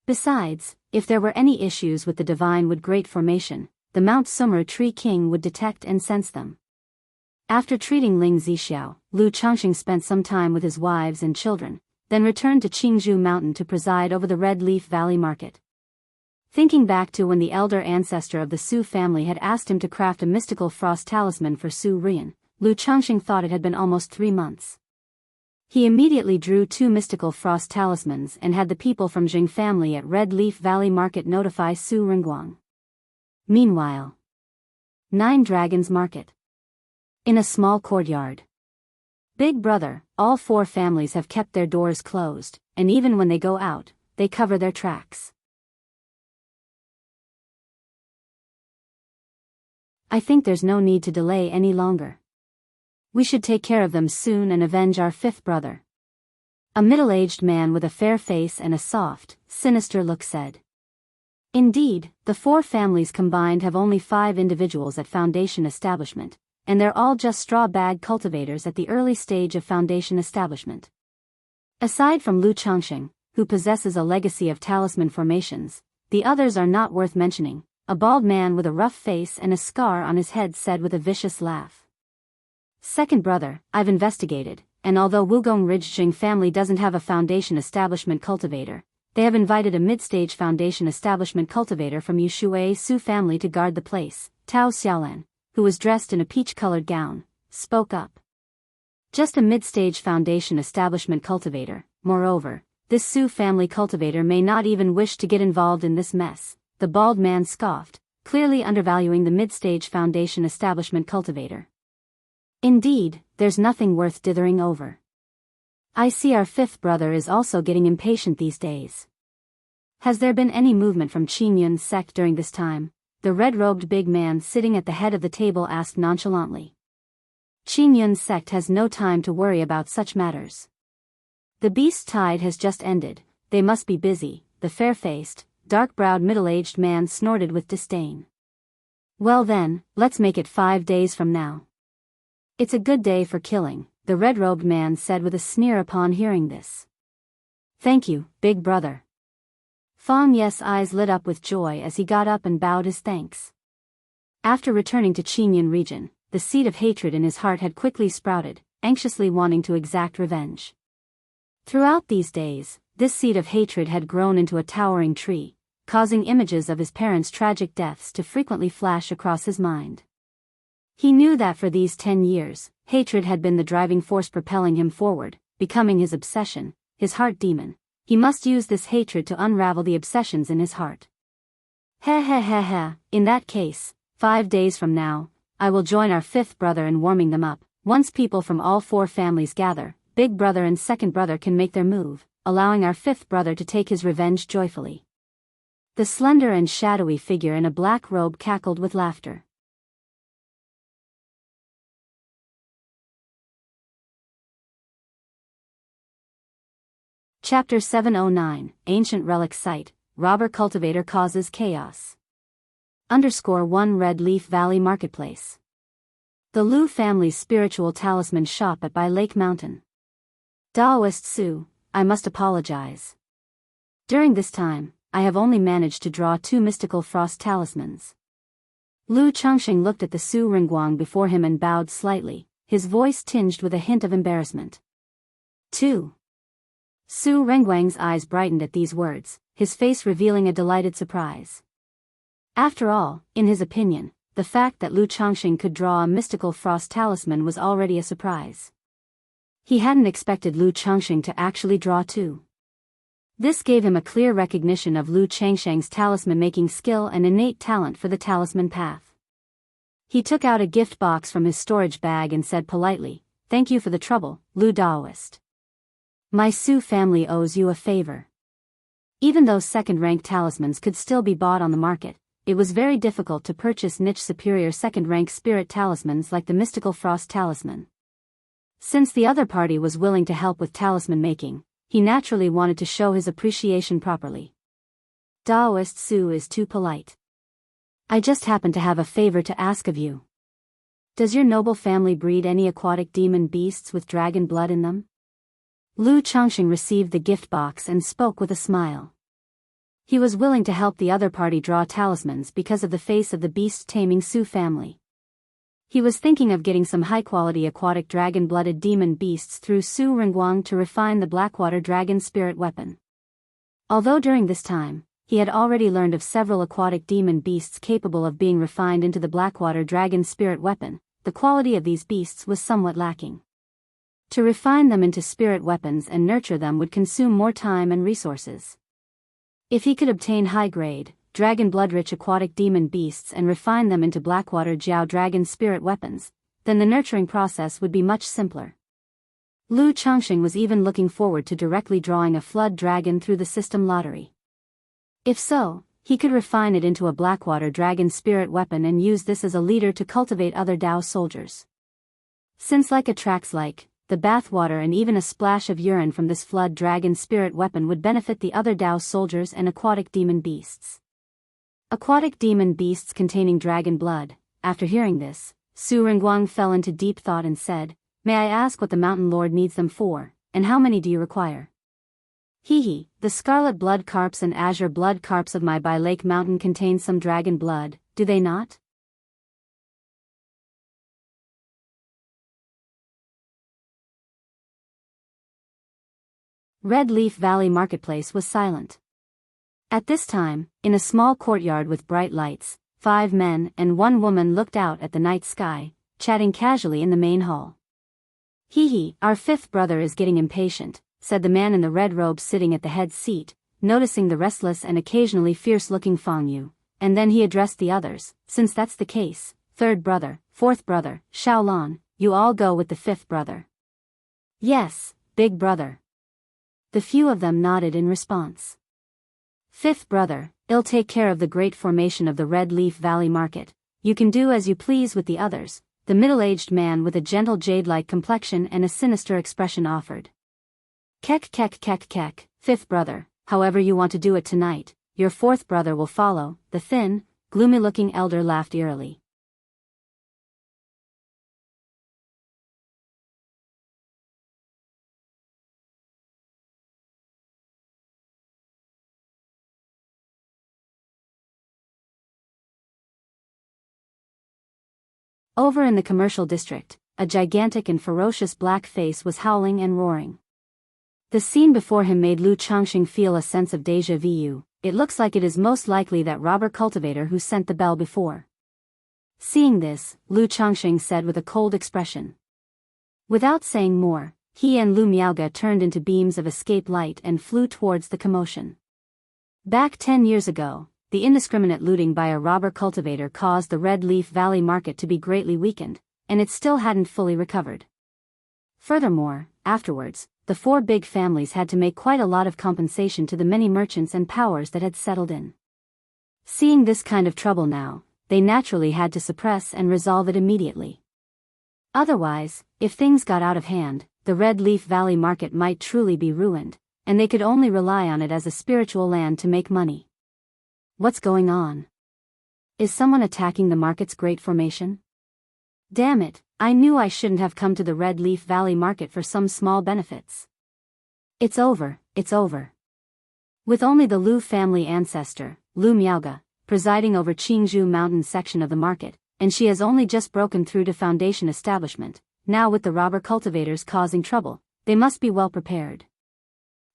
Besides, if there were any issues with the Divine Wood Great Formation, the Mount Summer Tree King would detect and sense them. After treating Ling Zixiao, Lu Changxing spent some time with his wives and children, then returned to Qingzhou Mountain to preside over the Red Leaf Valley Market. Thinking back to when the elder ancestor of the Su family had asked him to craft a mystical frost talisman for Su Rian, Lu Changxing thought it had been almost 3 months. He immediately drew 2 mystical frost talismans and had the people from Jing family at Red Leaf Valley Market notify Su Ringguang. Meanwhile, 9 Dragons Market. In a small courtyard. Big brother, all 4 families have kept their doors closed, and even when they go out, they cover their tracks. I think there's no need to delay any longer. We should take care of them soon and avenge our 5th brother. A middle-aged man with a fair face and a soft, sinister look said. Indeed, the 4 families combined have only 5 individuals at Foundation establishment, and they're all just straw bag cultivators at the early stage of Foundation establishment. Aside from Lu Changxing, who possesses a legacy of talisman formations, the others are not worth mentioning, a bald man with a rough face and a scar on his head said with a vicious laugh. Second brother, I've investigated, and although Wugong Ridge Jing family doesn't have a Foundation establishment cultivator, they have invited a mid-stage Foundation establishment cultivator from Yushui Su family to guard the place. Tao Xiaolan, who was dressed in a peach-colored gown, spoke up. Just a mid-stage Foundation establishment cultivator. Moreover, this Su family cultivator may not even wish to get involved in this mess, the bald man scoffed, clearly undervaluing the mid-stage Foundation establishment cultivator. Indeed, there's nothing worth dithering over. I see our 5th brother is also getting impatient these days. Has there been any movement from Qingyun's sect during this time? The red-robed big man sitting at the head of the table asked nonchalantly. Qingyun's sect has no time to worry about such matters. The beast tide has just ended, they must be busy, the fair-faced, dark-browed middle-aged man snorted with disdain. Well then, let's make it 5 days from now. It's a good day for killing, the red-robed man said with a sneer upon hearing this. Thank you, big brother. Fang Ye's eyes lit up with joy as he got up and bowed his thanks. After returning to Qingyun region, the seed of hatred in his heart had quickly sprouted, anxiously wanting to exact revenge. Throughout these days, this seed of hatred had grown into a towering tree, causing images of his parents' tragic deaths to frequently flash across his mind. He knew that for these 10 years, hatred had been the driving force propelling him forward, becoming his obsession, his heart demon. He must use this hatred to unravel the obsessions in his heart. In that case, 5 days from now, I will join our 5th brother in warming them up. Once people from all 4 families gather, big brother and second brother can make their move, allowing our 5th brother to take his revenge joyfully. The slender and shadowy figure in a black robe cackled with laughter. Chapter 709, Ancient Relic Site, Robber Cultivator Causes Chaos. _1 Red Leaf Valley Marketplace. The Lu family's spiritual talisman shop at by Lake Mountain. Daoist Su, I must apologize. During this time, I have only managed to draw 2 mystical frost talismans. Lu Chongqing looked at the Su Ringguang before him and bowed slightly, his voice tinged with a hint of embarrassment. 2. Su Ringguang's eyes brightened at these words, his face revealing a delighted surprise. After all, in his opinion, the fact that Lu Chongqing could draw a mystical frost talisman was already a surprise. He hadn't expected Lu Chongqing to actually draw 2. This gave him a clear recognition of Lu Chongqing's talisman-making skill and innate talent for the talisman path. He took out a gift box from his storage bag and said politely, "Thank you for the trouble, Lu Daoist. My Su family owes you a favor." Even though second-rank talismans could still be bought on the market, it was very difficult to purchase niche superior second-rank spirit talismans like the mystical frost talisman. Since the other party was willing to help with talisman making, he naturally wanted to show his appreciation properly. Daoist Su is too polite. I just happen to have a favor to ask of you. Does your noble family breed any aquatic demon beasts with dragon blood in them? Lu Chongqing received the gift box and spoke with a smile. He was willing to help the other party draw talismans because of the face of the beast-taming Su family. He was thinking of getting some high-quality aquatic dragon-blooded demon beasts through Su Ringguang to refine the Blackwater Dragon spirit weapon. Although during this time, he had already learned of several aquatic demon beasts capable of being refined into the Blackwater Dragon spirit weapon, the quality of these beasts was somewhat lacking. To refine them into spirit weapons and nurture them would consume more time and resources. If he could obtain high-grade, dragon blood-rich aquatic demon beasts and refine them into Blackwater Jiao dragon spirit weapons, then the nurturing process would be much simpler. Lu Chongqing was even looking forward to directly drawing a flood dragon through the system lottery. If so, he could refine it into a Blackwater dragon spirit weapon and use this as a leader to cultivate other Dao soldiers. Since like attracts like, the bathwater and even a splash of urine from this flood dragon spirit weapon would benefit the other Dao soldiers and aquatic demon beasts. Aquatic demon beasts containing dragon blood. After hearing this, Su Ringguang fell into deep thought and said, "May I ask what the Mountain Lord needs them for, and how many do you require?" "Hee, the scarlet blood carps and azure blood carps of my by Lake Mountain contain some dragon blood, do they not?" Red Leaf Valley Marketplace was silent. At this time, in a small courtyard with bright lights, 5 men and 1 woman looked out at the night sky, chatting casually in the main hall. "Hee, our 5th brother is getting impatient," said the man in the red robe sitting at the head seat, noticing the restless and occasionally fierce-looking Fang Yu, and then he addressed the others. "Since that's the case, 3rd brother, 4th brother, Shaolan, you all go with the 5th brother." "Yes, big brother." The few of them nodded in response. "5th brother, I'll take care of the great formation of the Red Leaf Valley Market. You can do as you please with the others," the middle-aged man with a gentle jade-like complexion and a sinister expression offered. Kek, 5th brother, however you want to do it tonight, your 4th brother will follow," the thin, gloomy-looking elder laughed eerily. Over in the commercial district, a gigantic and ferocious black face was howling and roaring. The scene before him made Lu Chongqing feel a sense of déjà vu. It looks like it is most likely that robber cultivator who sent the bell before. Seeing this, Lu Chongqing said with a cold expression. Without saying more, he and Lu Miaoga turned into beams of escape light and flew towards the commotion. Back 10 years ago, the indiscriminate looting by a robber cultivator caused the Red Leaf Valley market to be greatly weakened, and it still hadn't fully recovered. Furthermore, afterwards, the 4 big families had to make quite a lot of compensation to the many merchants and powers that had settled in. Seeing this kind of trouble now, they naturally had to suppress and resolve it immediately. Otherwise, if things got out of hand, the Red Leaf Valley market might truly be ruined, and they could only rely on it as a spiritual land to make money. What's going on? Is someone attacking the market's great formation? Damn it, I knew I shouldn't have come to the Red Leaf Valley market for some small benefits. It's over, it's over. With only the Lu family ancestor, Lu Miaoga, presiding over Qingzhou Mountain section of the market, and she has only just broken through to foundation establishment. Now with the robber cultivators causing trouble, they must be well prepared.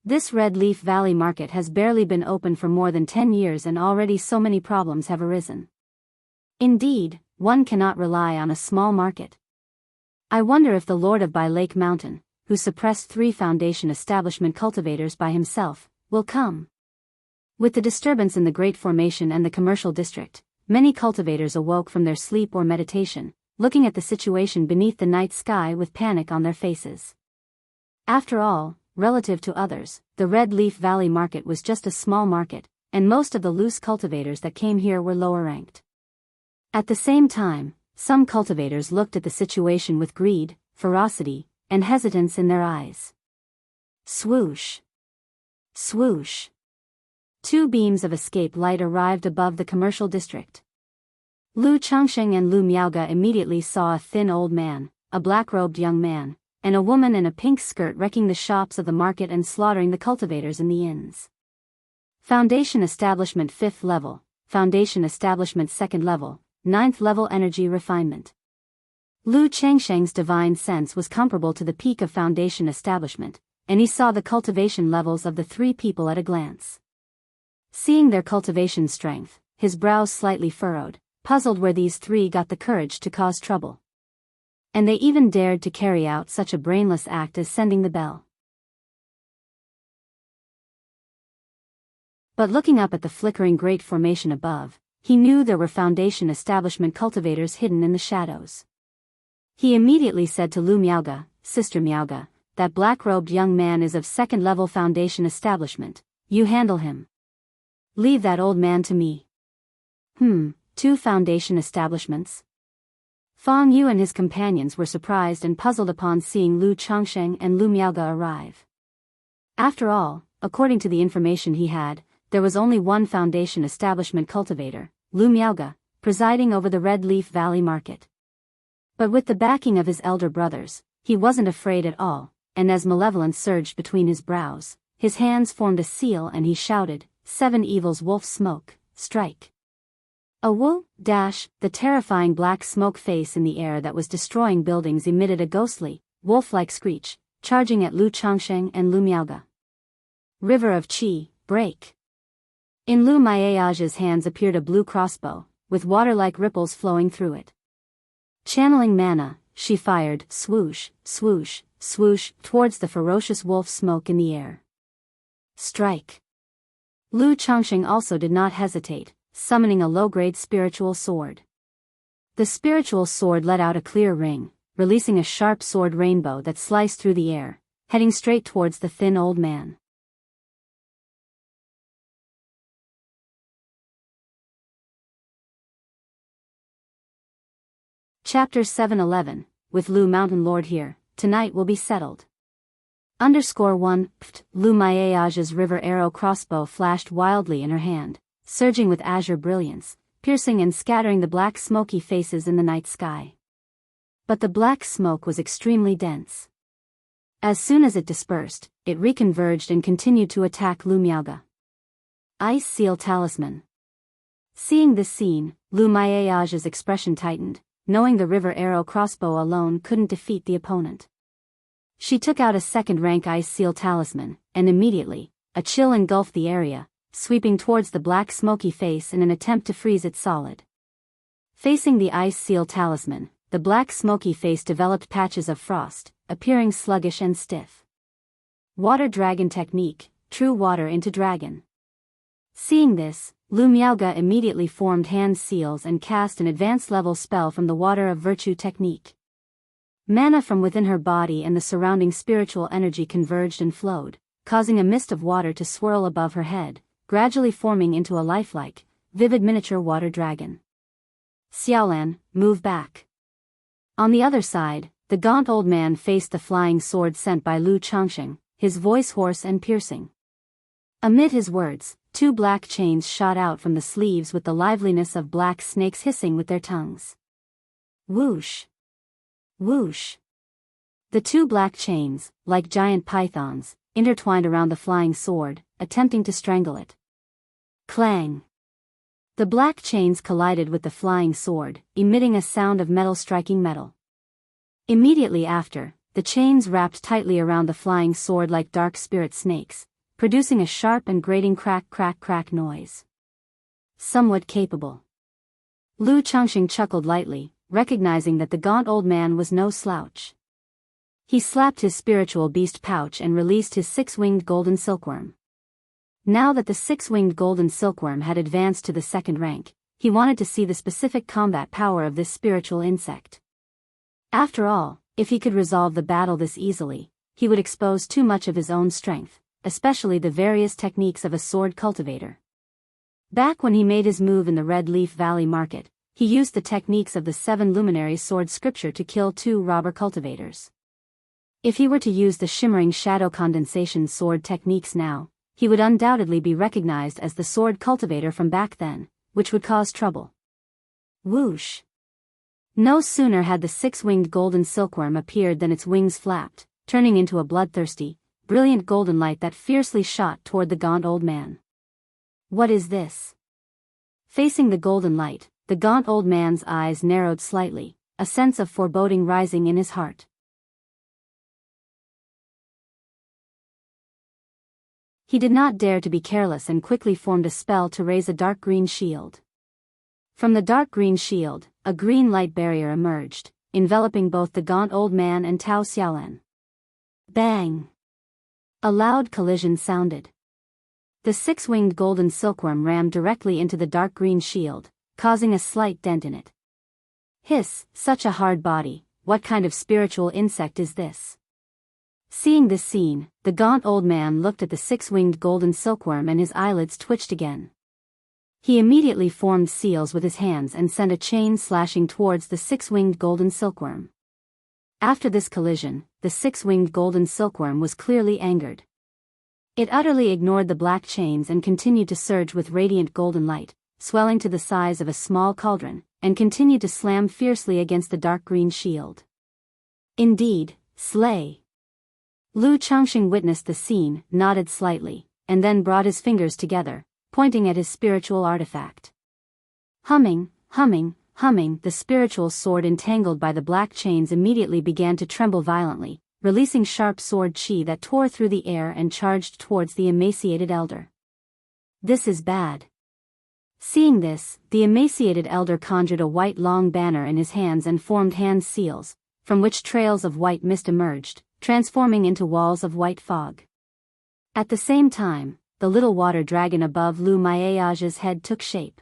This Red Leaf Valley market has barely been open for more than 10 years and already so many problems have arisen. Indeed, one cannot rely on a small market. I wonder if the Lord of Bai Lake Mountain, who suppressed 3 foundation establishment cultivators by himself, will come. With the disturbance in the Great Formation and the commercial district, many cultivators awoke from their sleep or meditation, looking at the situation beneath the night sky with panic on their faces. After all, relative to others, the Red Leaf Valley market was just a small market, and most of the loose cultivators that came here were lower ranked. At the same time, some cultivators looked at the situation with greed, ferocity, and hesitance in their eyes. Swoosh! Swoosh! 2 beams of escape light arrived above the commercial district. Lu Changsheng and Lu Miaoga immediately saw a thin old man, a black-robed young man, and a woman in a pink skirt wrecking the shops of the market and slaughtering the cultivators in the inns. Foundation Establishment 5th level, Foundation Establishment 2nd level, 9th level energy refinement. Lu Changsheng's divine sense was comparable to the peak of Foundation Establishment, and he saw the cultivation levels of the 3 people at a glance. Seeing their cultivation strength, his brows slightly furrowed, puzzled where these 3 got the courage to cause trouble. And they even dared to carry out such a brainless act as sending the bell. But looking up at the flickering Great Formation above, he knew there were Foundation Establishment cultivators hidden in the shadows. He immediately said to Lu Miaoga, Sister Miaoga, that black-robed young man is of 2nd level Foundation Establishment, you handle him. Leave that old man to me. 2 foundation establishments? Fang Yu and his companions were surprised and puzzled upon seeing Lu Changsheng and Lu Miaoga arrive. After all, according to the information he had, there was only one foundation establishment cultivator, Lu Miaoga, presiding over the Red Leaf Valley market. But with the backing of his elder brothers, he wasn't afraid at all, and as malevolence surged between his brows, his hands formed a seal and he shouted, 7 evils wolf smoke, strike. A woo, dash, the terrifying black smoke face in the air that was destroying buildings emitted a ghostly, wolf-like screech, charging at Lu Changsheng and Lu Miaoga. River of Qi, break. In Lu Miaoga's hands appeared a blue crossbow, with water-like ripples flowing through it. Channeling mana, she fired, swoosh, swoosh, swoosh, towards the ferocious wolf smoke in the air. Strike. Lu Changsheng also did not hesitate, summoning a low-grade spiritual sword. The spiritual sword let out a clear ring, releasing a sharp sword rainbow that sliced through the air, heading straight towards the thin old man. Chapter 711, with Lu Mountain Lord here, tonight will be settled. _1, Lu Miaoga's river arrow crossbow flashed wildly in her hand, surging with azure brilliance, piercing and scattering the black smoky faces in the night sky. But the black smoke was extremely dense. As soon as it dispersed, it reconverged and continued to attack Lu Miaoga. Ice Seal Talisman. Seeing this scene, Lu Miaoga's expression tightened, knowing the river arrow crossbow alone couldn't defeat the opponent. She took out a 2nd-rank Ice Seal Talisman, and immediately, a chill engulfed the area, sweeping towards the black smoky face in an attempt to freeze it solid. Facing the Ice Seal Talisman, the black smoky face developed patches of frost, appearing sluggish and stiff. Water Dragon Technique, True Water into Dragon. Seeing this, Lu Miaoga immediately formed hand seals and cast an advanced-level spell from the Water of Virtue technique. Mana from within her body and the surrounding spiritual energy converged and flowed, causing a mist of water to swirl above her head, gradually forming into a lifelike, vivid miniature water dragon. Xiaolan, move back. On the other side, the gaunt old man faced the flying sword sent by Lu Changsheng, his voice hoarse and piercing. Amid his words, 2 black chains shot out from the sleeves with the liveliness of black snakes hissing with their tongues. Whoosh! Whoosh! The 2 black chains, like giant pythons, intertwined around the flying sword, attempting to strangle it. Clang! The black chains collided with the flying sword, emitting a sound of metal striking metal. Immediately after, the chains wrapped tightly around the flying sword like dark spirit snakes, producing a sharp and grating crack crack crack noise. Somewhat capable. Lu Changxing chuckled lightly, recognizing that the gaunt old man was no slouch. He slapped his spiritual beast pouch and released his 6-winged golden silkworm. Now that the 6-winged golden silkworm had advanced to the 2nd rank, he wanted to see the specific combat power of this spiritual insect. After all, if he could resolve the battle this easily, he would expose too much of his own strength, especially the various techniques of a sword cultivator. Back when he made his move in the Red Leaf Valley Market, he used the techniques of the 7 luminaries sword scripture to kill 2 robber cultivators. If he were to use the shimmering shadow condensation sword techniques now, he would undoubtedly be recognized as the sword cultivator from back then, which would cause trouble. Whoosh! No sooner had the 6-winged golden silkworm appeared than its wings flapped, turning into a bloodthirsty, brilliant golden light that fiercely shot toward the gaunt old man. What is this? Facing the golden light, the gaunt old man's eyes narrowed slightly, a sense of foreboding rising in his heart. He did not dare to be careless and quickly formed a spell to raise a dark green shield. From the dark green shield, a green light barrier emerged, enveloping both the gaunt old man and Tao Xiaolan. Bang! A loud collision sounded. The 6-winged golden silkworm rammed directly into the dark green shield, causing a slight dent in it. Hiss, such a hard body, what kind of spiritual insect is this? Seeing this scene, the gaunt old man looked at the 6-winged golden silkworm and his eyelids twitched again. He immediately formed seals with his hands and sent a chain slashing towards the 6-winged golden silkworm. After this collision, the 6-winged golden silkworm was clearly angered. It utterly ignored the black chains and continued to surge with radiant golden light, swelling to the size of a small cauldron, and continued to slam fiercely against the dark green shield. Indeed, slay! Lu Changxing witnessed the scene, nodded slightly, and then brought his fingers together, pointing at his spiritual artifact. Humming, humming, humming, the spiritual sword entangled by the black chains immediately began to tremble violently, releasing sharp sword chi that tore through the air and charged towards the emaciated elder. This is bad. Seeing this, the emaciated elder conjured a white long banner in his hands and formed hand seals, from which trails of white mist emerged, transforming into walls of white fog. At the same time, the little water dragon above Lu Maiage's head took shape.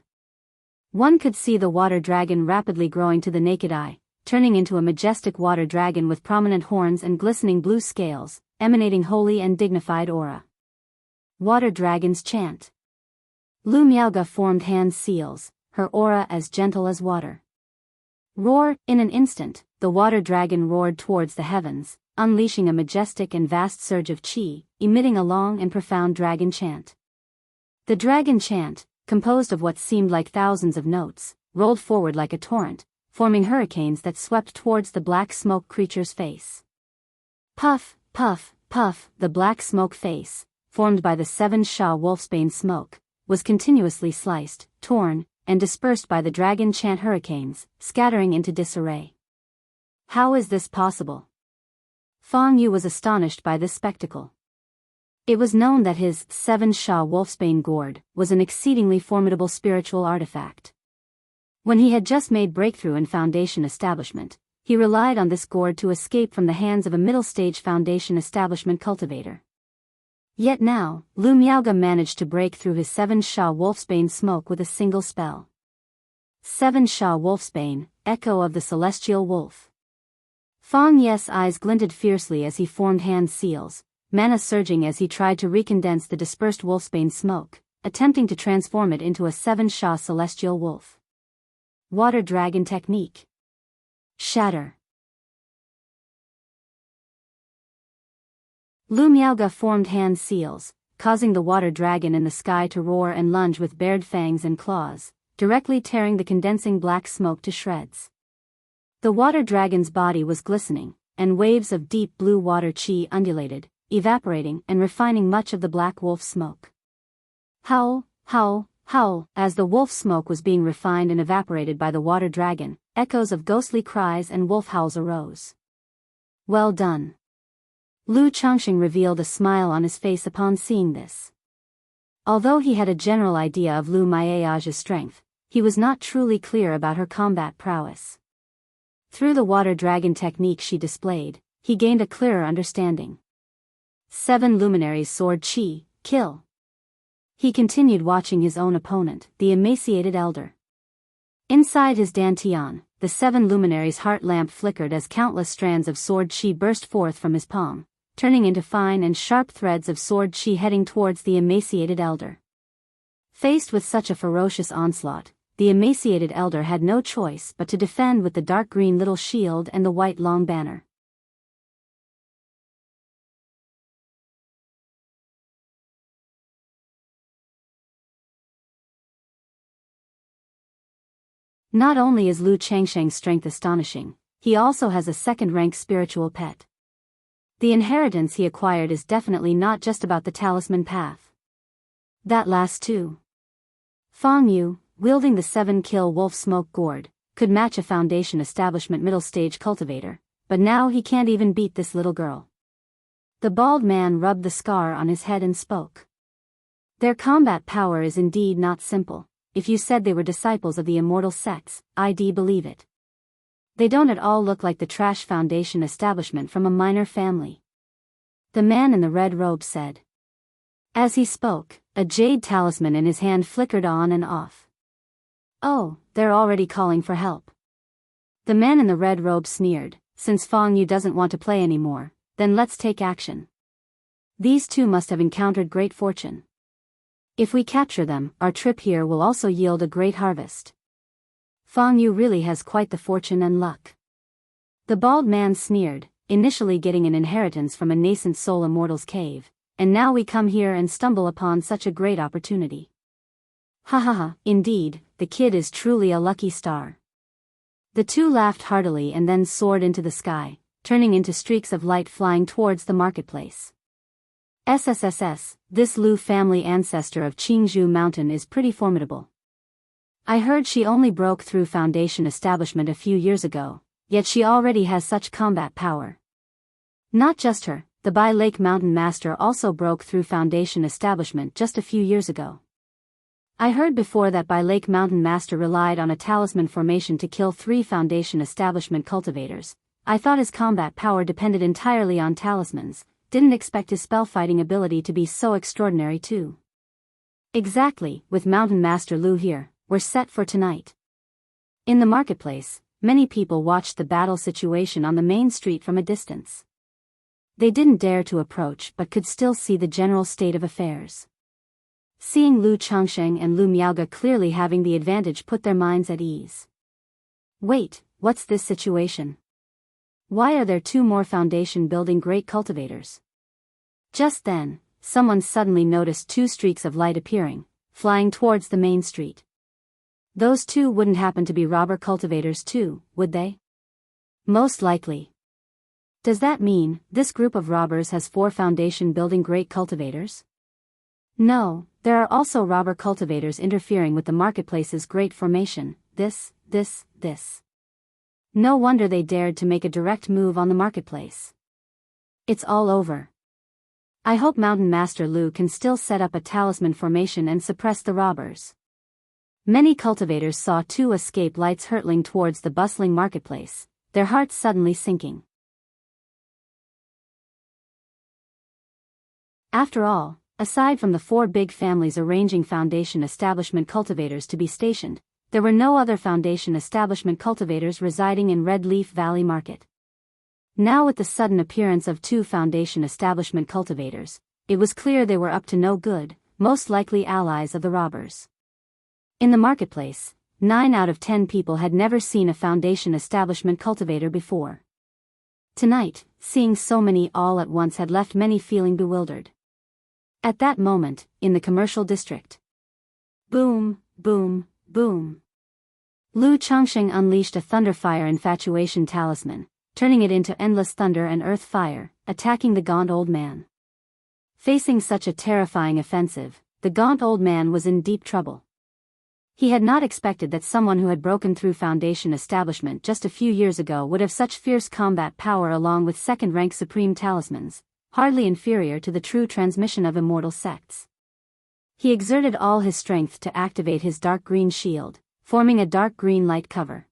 One could see the water dragon rapidly growing to the naked eye, turning into a majestic water dragon with prominent horns and glistening blue scales, emanating holy and dignified aura. Water dragons chant. Lu Miaoge formed hand seals, her aura as gentle as water. Roar! In an instant, the water dragon roared towards the heavens, unleashing a majestic and vast surge of chi, emitting a long and profound dragon chant. The dragon chant, composed of what seemed like thousands of notes, rolled forward like a torrent, forming hurricanes that swept towards the black smoke creature's face. Puff, puff, puff, the black smoke face, formed by the 7 Sha wolfsbane smoke, was continuously sliced, torn, and dispersed by the dragon chant hurricanes, scattering into disarray. How is this possible? Fang Yu was astonished by this spectacle. It was known that his 7 Sha wolfsbane gourd was an exceedingly formidable spiritual artifact. When he had just made breakthrough in foundation establishment, he relied on this gourd to escape from the hands of a middle-stage foundation establishment cultivator. Yet now, Lu Miaoge managed to break through his 7 Sha wolfsbane smoke with a single spell. 7 Sha wolfsbane, echo of the celestial wolf. Fang Ye's eyes glinted fiercely as he formed hand seals, mana surging as he tried to recondense the dispersed wolfsbane smoke, attempting to transform it into a 7 Sha celestial wolf. Water dragon technique. Shatter. Lu Miaoga formed hand seals, causing the water dragon in the sky to roar and lunge with bared fangs and claws, directly tearing the condensing black smoke to shreds. The water dragon's body was glistening, and waves of deep blue water chi undulated, evaporating and refining much of the black wolf smoke. Howl, howl, howl, as the wolf smoke was being refined and evaporated by the water dragon, echoes of ghostly cries and wolf howls arose. Well done. Lu Changxing revealed a smile on his face upon seeing this. Although he had a general idea of Lu Miaoga's strength, he was not truly clear about her combat prowess. Through the water dragon technique she displayed, he gained a clearer understanding. 7 luminaries sword chi, kill. He continued watching his own opponent, the emaciated elder. Inside his dantian, the 7 luminaries' heart lamp flickered as countless strands of sword chi burst forth from his palm, turning into fine and sharp threads of sword chi heading towards the emaciated elder. Faced with such a ferocious onslaught, the emaciated elder had no choice but to defend with the dark green little shield and the white long banner. Not only is Lu Changsheng's strength astonishing, he also has a second-rank spiritual pet. The inheritance he acquired is definitely not just about the talisman path. That last too. Fang Yu, wielding the 7-kill wolf smoke gourd, could match a foundation establishment middle-stage cultivator, but now he can't even beat this little girl. The bald man rubbed the scar on his head and spoke. Their combat power is indeed not simple. If you said they were disciples of the Immortal sects, I'd believe it. They don't at all look like the trash foundation establishment from a minor family. The man in the red robe said. As he spoke, a jade talisman in his hand flickered on and off. Oh, they're already calling for help. The man in the red robe sneered, since Fang Yu doesn't want to play anymore, then let's take action. These two must have encountered great fortune. If we capture them, our trip here will also yield a great harvest. Fang Yu really has quite the fortune and luck. The bald man sneered, initially getting an inheritance from a nascent soul immortal's cave, and now we come here and stumble upon such a great opportunity. Ha ha ha, indeed, the kid is truly a lucky star. The two laughed heartily and then soared into the sky, turning into streaks of light flying towards the marketplace. SSSS, this Lu family ancestor of Qingzhou Mountain is pretty formidable. I heard she only broke through Foundation establishment a few years ago, yet she already has such combat power. Not just her, the Bai Lake Mountain Master also broke through Foundation establishment just a few years ago. I heard before that Bai Lake Mountain Master relied on a talisman formation to kill 3 Foundation establishment cultivators. I thought his combat power depended entirely on talismans. Didn't expect his spellfighting ability to be so extraordinary too. Exactly, with Mountain Master Lu here, we're set for tonight. In the marketplace, many people watched the battle situation on the main street from a distance. They didn't dare to approach but could still see the general state of affairs. Seeing Lu Changsheng and Lu Miaoga clearly having the advantage put their minds at ease. Wait, what's this situation? Why are there 2 more foundation building great cultivators? Just then, someone suddenly noticed 2 streaks of light appearing, flying towards the main street. Those 2 wouldn't happen to be robber cultivators too, would they? Most likely. Does that mean this group of robbers has 4 foundation building great cultivators? No, there are also robber cultivators interfering with the marketplace's great formation. This. No wonder they dared to make a direct move on the marketplace. It's all over. I hope Mountain Master Lu can still set up a talisman formation and suppress the robbers. Many cultivators saw 2 escape lights hurtling towards the bustling marketplace, their hearts suddenly sinking. After all, aside from the 4 big families arranging Foundation establishment cultivators to be stationed, there were no other Foundation establishment cultivators residing in Red Leaf Valley Market. Now with the sudden appearance of 2 Foundation establishment cultivators, it was clear they were up to no good, most likely allies of the robbers. In the marketplace, 9 out of 10 people had never seen a Foundation establishment cultivator before. Tonight, seeing so many all at once had left many feeling bewildered. At that moment, in the commercial district. Boom, boom, boom. Lu Changsheng unleashed a thunderfire infatuation talisman, turning it into endless thunder and earth fire, attacking the gaunt old man. Facing such a terrifying offensive, the gaunt old man was in deep trouble. He had not expected that someone who had broken through Foundation establishment just a few years ago would have such fierce combat power along with second-rank supreme talismans, hardly inferior to the true transmission of immortal sects. He exerted all his strength to activate his dark green shield, forming a dark green light cover.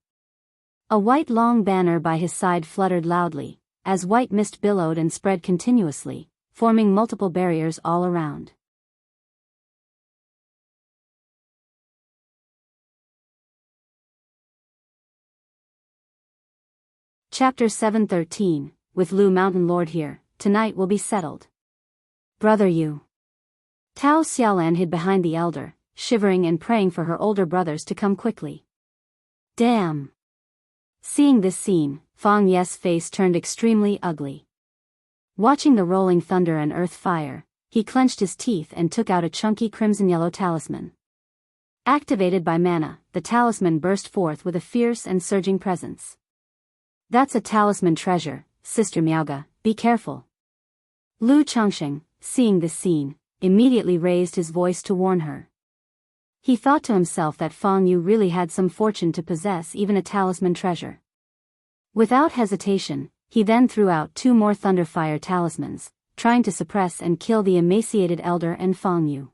A white long banner by his side fluttered loudly, as white mist billowed and spread continuously, forming multiple barriers all around. Chapter 713, with Lu Mountain Lord here, tonight will be settled. Brother Yu. Tao Xiaolan hid behind the elder, shivering and praying for her older brothers to come quickly. Damn! Seeing this scene, Fang Ye's face turned extremely ugly. Watching the rolling thunder and earth fire, he clenched his teeth and took out a chunky crimson-yellow talisman. Activated by mana, the talisman burst forth with a fierce and surging presence. That's a talisman treasure, Sister Miaoga, be careful. Lu Changsheng, seeing this scene, immediately raised his voice to warn her. He thought to himself that Fang Yu really had some fortune to possess even a talisman treasure. Without hesitation, he then threw out 2 more thunderfire talismans, trying to suppress and kill the emaciated elder and Fang Yu.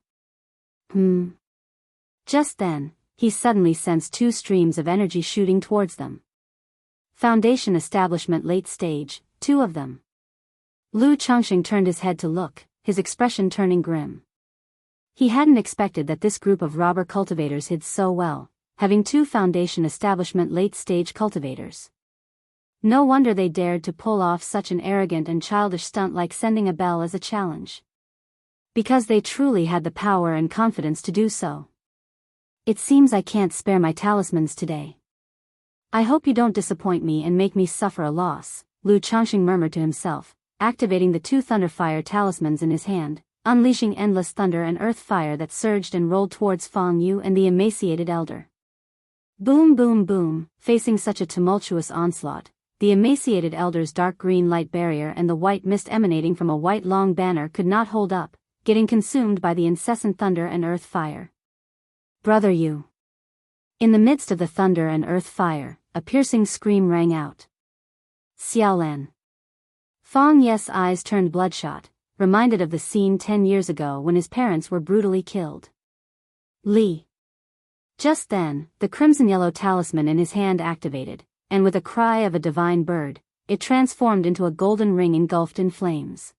Just then, he suddenly sensed 2 streams of energy shooting towards them. Foundation establishment late stage, 2 of them. Lu Changsheng turned his head to look, his expression turning grim. He hadn't expected that this group of robber cultivators hid so well, having 2 Foundation establishment late stage cultivators. No wonder they dared to pull off such an arrogant and childish stunt like sending a bell as a challenge. Because they truly had the power and confidence to do so. It seems I can't spare my talismans today. I hope you don't disappoint me and make me suffer a loss, Lu Changsheng murmured to himself, activating the 2 thunderfire talismans in his hand, unleashing endless thunder and earth fire that surged and rolled towards Fang Yu and the emaciated elder. Boom boom boom, facing such a tumultuous onslaught, the emaciated elder's dark green light barrier and the white mist emanating from a white long banner could not hold up, getting consumed by the incessant thunder and earth fire. Brother Yu. In the midst of the thunder and earth fire, a piercing scream rang out. Xiaolan. Fang Ye's eyes turned bloodshot, reminded of the scene 10 years ago when his parents were brutally killed. Li. Just then, the crimson-yellow talisman in his hand activated, and with a cry of a divine bird, it transformed into a golden ring engulfed in flames.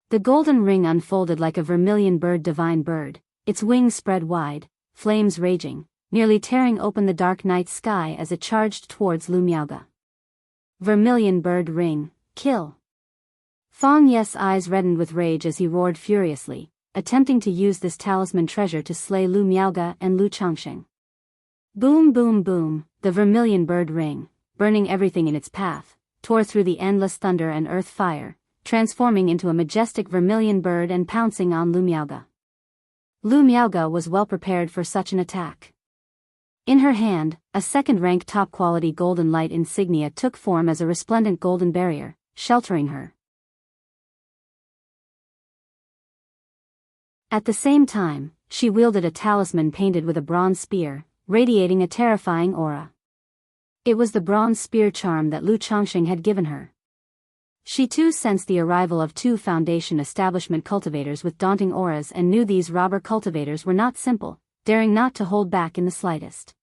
The golden ring unfolded like a vermilion bird, divine bird, its wings spread wide, flames raging, nearly tearing open the dark night sky as it charged towards Lu Miaoga. Vermilion bird ring, kill. Fang Ye's eyes reddened with rage as he roared furiously, attempting to use this talisman treasure to slay Lu Miaoga and Lu Changsheng. Boom boom boom, the vermilion bird ring, burning everything in its path, tore through the endless thunder and earth fire, transforming into a majestic vermilion bird and pouncing on Lu Miaoga. Lu Miaoga was well prepared for such an attack. In her hand, a second-rank top-quality golden light insignia took form as a resplendent golden barrier, sheltering her. At the same time, she wielded a talisman painted with a bronze spear, radiating a terrifying aura. It was the bronze spear charm that Lu Changsheng had given her. She too sensed the arrival of 2 Foundation establishment cultivators with daunting auras and knew these robber cultivators were not simple, daring not to hold back in the slightest.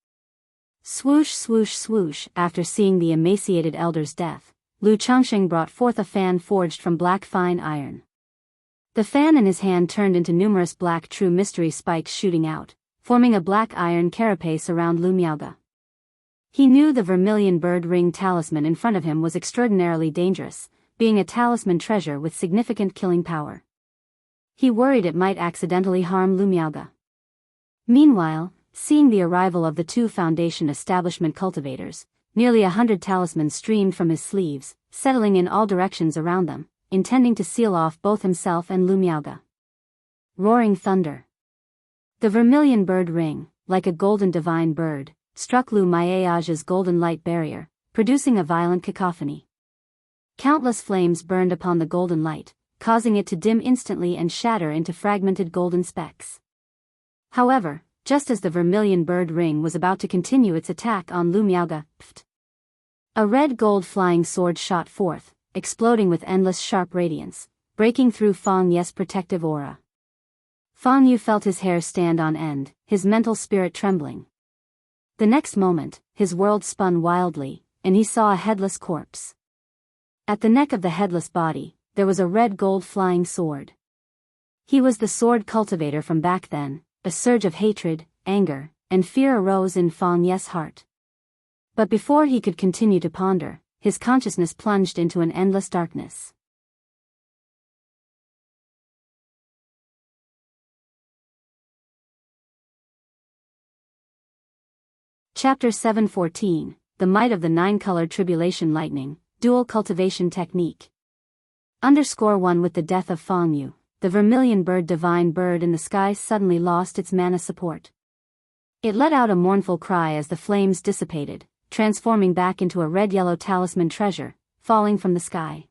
Swoosh swoosh swoosh. After seeing the emaciated elder's death, Lu Changsheng brought forth a fan forged from black fine iron. The fan in his hand turned into numerous black true mystery spikes shooting out, forming a black iron carapace around Lu Miaoga. He knew the vermilion bird ring talisman in front of him was extraordinarily dangerous, being a talisman treasure with significant killing power. He worried it might accidentally harm Lu Miaoga. Meanwhile, seeing the arrival of the 2 Foundation establishment cultivators, Nearly 100 talismans streamed from his sleeves, settling in all directions around them, intending to seal off both himself and Lu Miaoge. Roaring thunder. The vermilion bird ring, like a golden divine bird, struck Lu Miaoge's golden light barrier, producing a violent cacophony. Countless flames burned upon the golden light, causing it to dim instantly and shatter into fragmented golden specks. However, just as the vermilion bird ring was about to continue its attack on Lu Miaoge, a red gold flying sword shot forth, exploding with endless sharp radiance, breaking through Fang Ye's protective aura. Fang Yu felt his hair stand on end, his mental spirit trembling. The next moment, his world spun wildly, and he saw a headless corpse. At the neck of the headless body, there was a red gold flying sword. He was the sword cultivator from back then. A surge of hatred, anger, and fear arose in Fang Ye's heart. But before he could continue to ponder, his consciousness plunged into an endless darkness. Chapter 714, The Might of the Nine-Colored Tribulation Lightning, Dual Cultivation Technique. _1 With the death of Fang Yu, the vermilion bird divine bird in the sky suddenly lost its mana support. It let out a mournful cry as the flames dissipated, transforming back into a red-yellow talisman treasure, falling from the sky.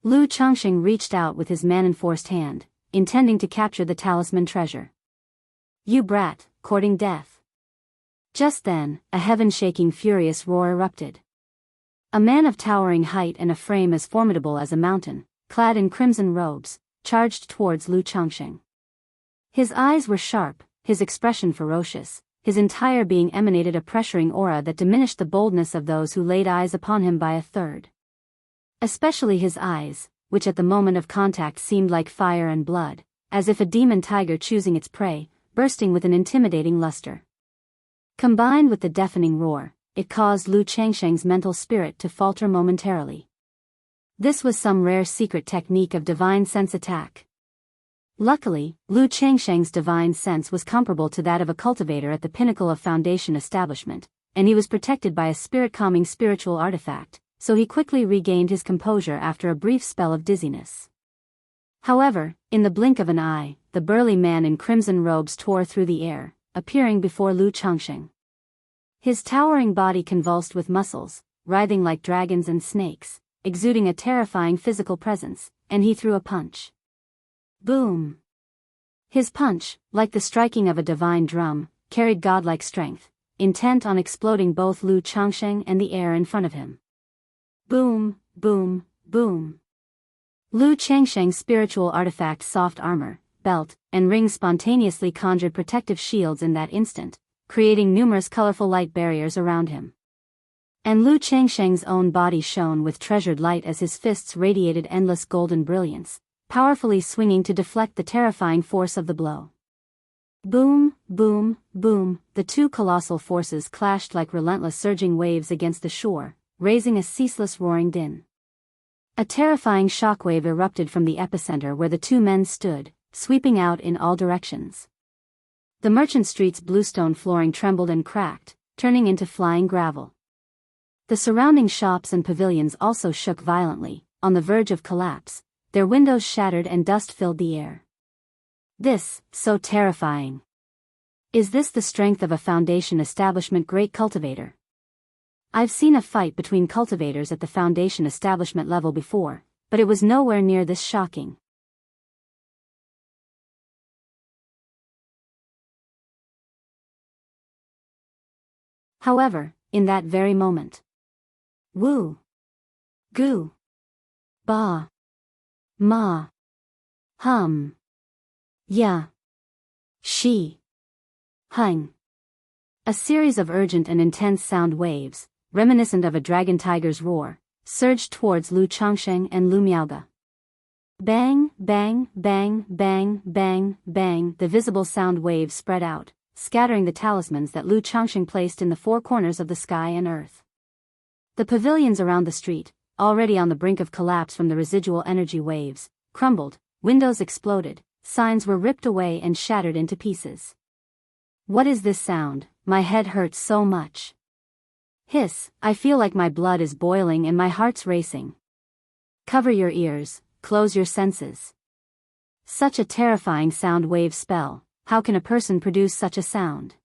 Lu Changxing reached out with his man-enforced hand, intending to capture the talisman treasure. "You brat, courting death." Just then, a heaven-shaking furious roar erupted. A man of towering height and a frame as formidable as a mountain, clad in crimson robes, charged towards Lu Changxing. His eyes were sharp, his expression ferocious, his entire being emanated a pressuring aura that diminished the boldness of those who laid eyes upon him by a third. Especially his eyes, which at the moment of contact seemed like fire and blood, as if a demon tiger choosing its prey, bursting with an intimidating luster. Combined with the deafening roar, it caused Lu Changxing's mental spirit to falter momentarily. This was some rare secret technique of divine sense attack. Luckily, Lu Changxing's divine sense was comparable to that of a cultivator at the pinnacle of Foundation establishment, and he was protected by a spirit-calming spiritual artifact, so he quickly regained his composure after a brief spell of dizziness. However, in the blink of an eye, the burly man in crimson robes tore through the air, appearing before Lu Changxing. His towering body convulsed with muscles, writhing like dragons and snakes, exuding a terrifying physical presence, and he threw a punch. Boom! His punch, like the striking of a divine drum, carried godlike strength, intent on exploding both Lu Changxing and the air in front of him. Boom, boom, boom. Lu Changxing's spiritual artifact soft armor, belt, and ring spontaneously conjured protective shields in that instant, creating numerous colorful light barriers around him. And Lu Changxing's own body shone with treasured light as his fists radiated endless golden brilliance, powerfully swinging to deflect the terrifying force of the blow. Boom, boom, boom, the two colossal forces clashed like relentless surging waves against the shore, raising a ceaseless roaring din. A terrifying shockwave erupted from the epicenter where the two men stood, sweeping out in all directions. The merchant street's bluestone flooring trembled and cracked, turning into flying gravel. The surrounding shops and pavilions also shook violently, on the verge of collapse, their windows shattered and dust filled the air. This, so terrifying. Is this the strength of a Foundation establishment great cultivator? I've seen a fight between cultivators at the Foundation establishment level before, but it was nowhere near this shocking. However, in that very moment, Wu, Gu, Ba, Ma, Hum, Ya, Shi, Hung. A series of urgent and intense sound waves, reminiscent of a dragon tiger's roar, surged towards Lu Changxing and Lu Miaoge. Bang, bang, bang, bang, bang, bang, the visible sound waves spread out, scattering the talismans that Lu Changxing placed in the four corners of the sky and earth. The pavilions around the street, already on the brink of collapse from the residual energy waves, crumbled, windows exploded, signs were ripped away and shattered into pieces. What is this sound? My head hurts so much. Hiss, I feel like my blood is boiling and my heart's racing. Cover your ears, close your senses. Such a terrifying sound wave spell, how can a person produce such a sound?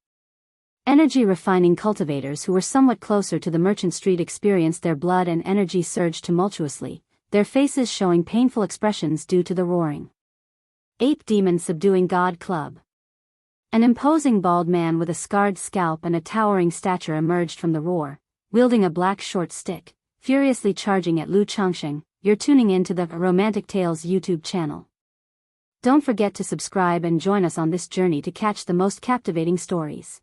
Energy refining cultivators who were somewhat closer to the Merchant Street experienced their blood and energy surge tumultuously, their faces showing painful expressions due to the roaring. Ape Demon subduing God Club. An imposing bald man with a scarred scalp and a towering stature emerged from the roar, wielding a black short stick, furiously charging at Lu Changsheng. You're tuning in to the Romantic Tales YouTube channel. Don't forget to subscribe and join us on this journey to catch the most captivating stories.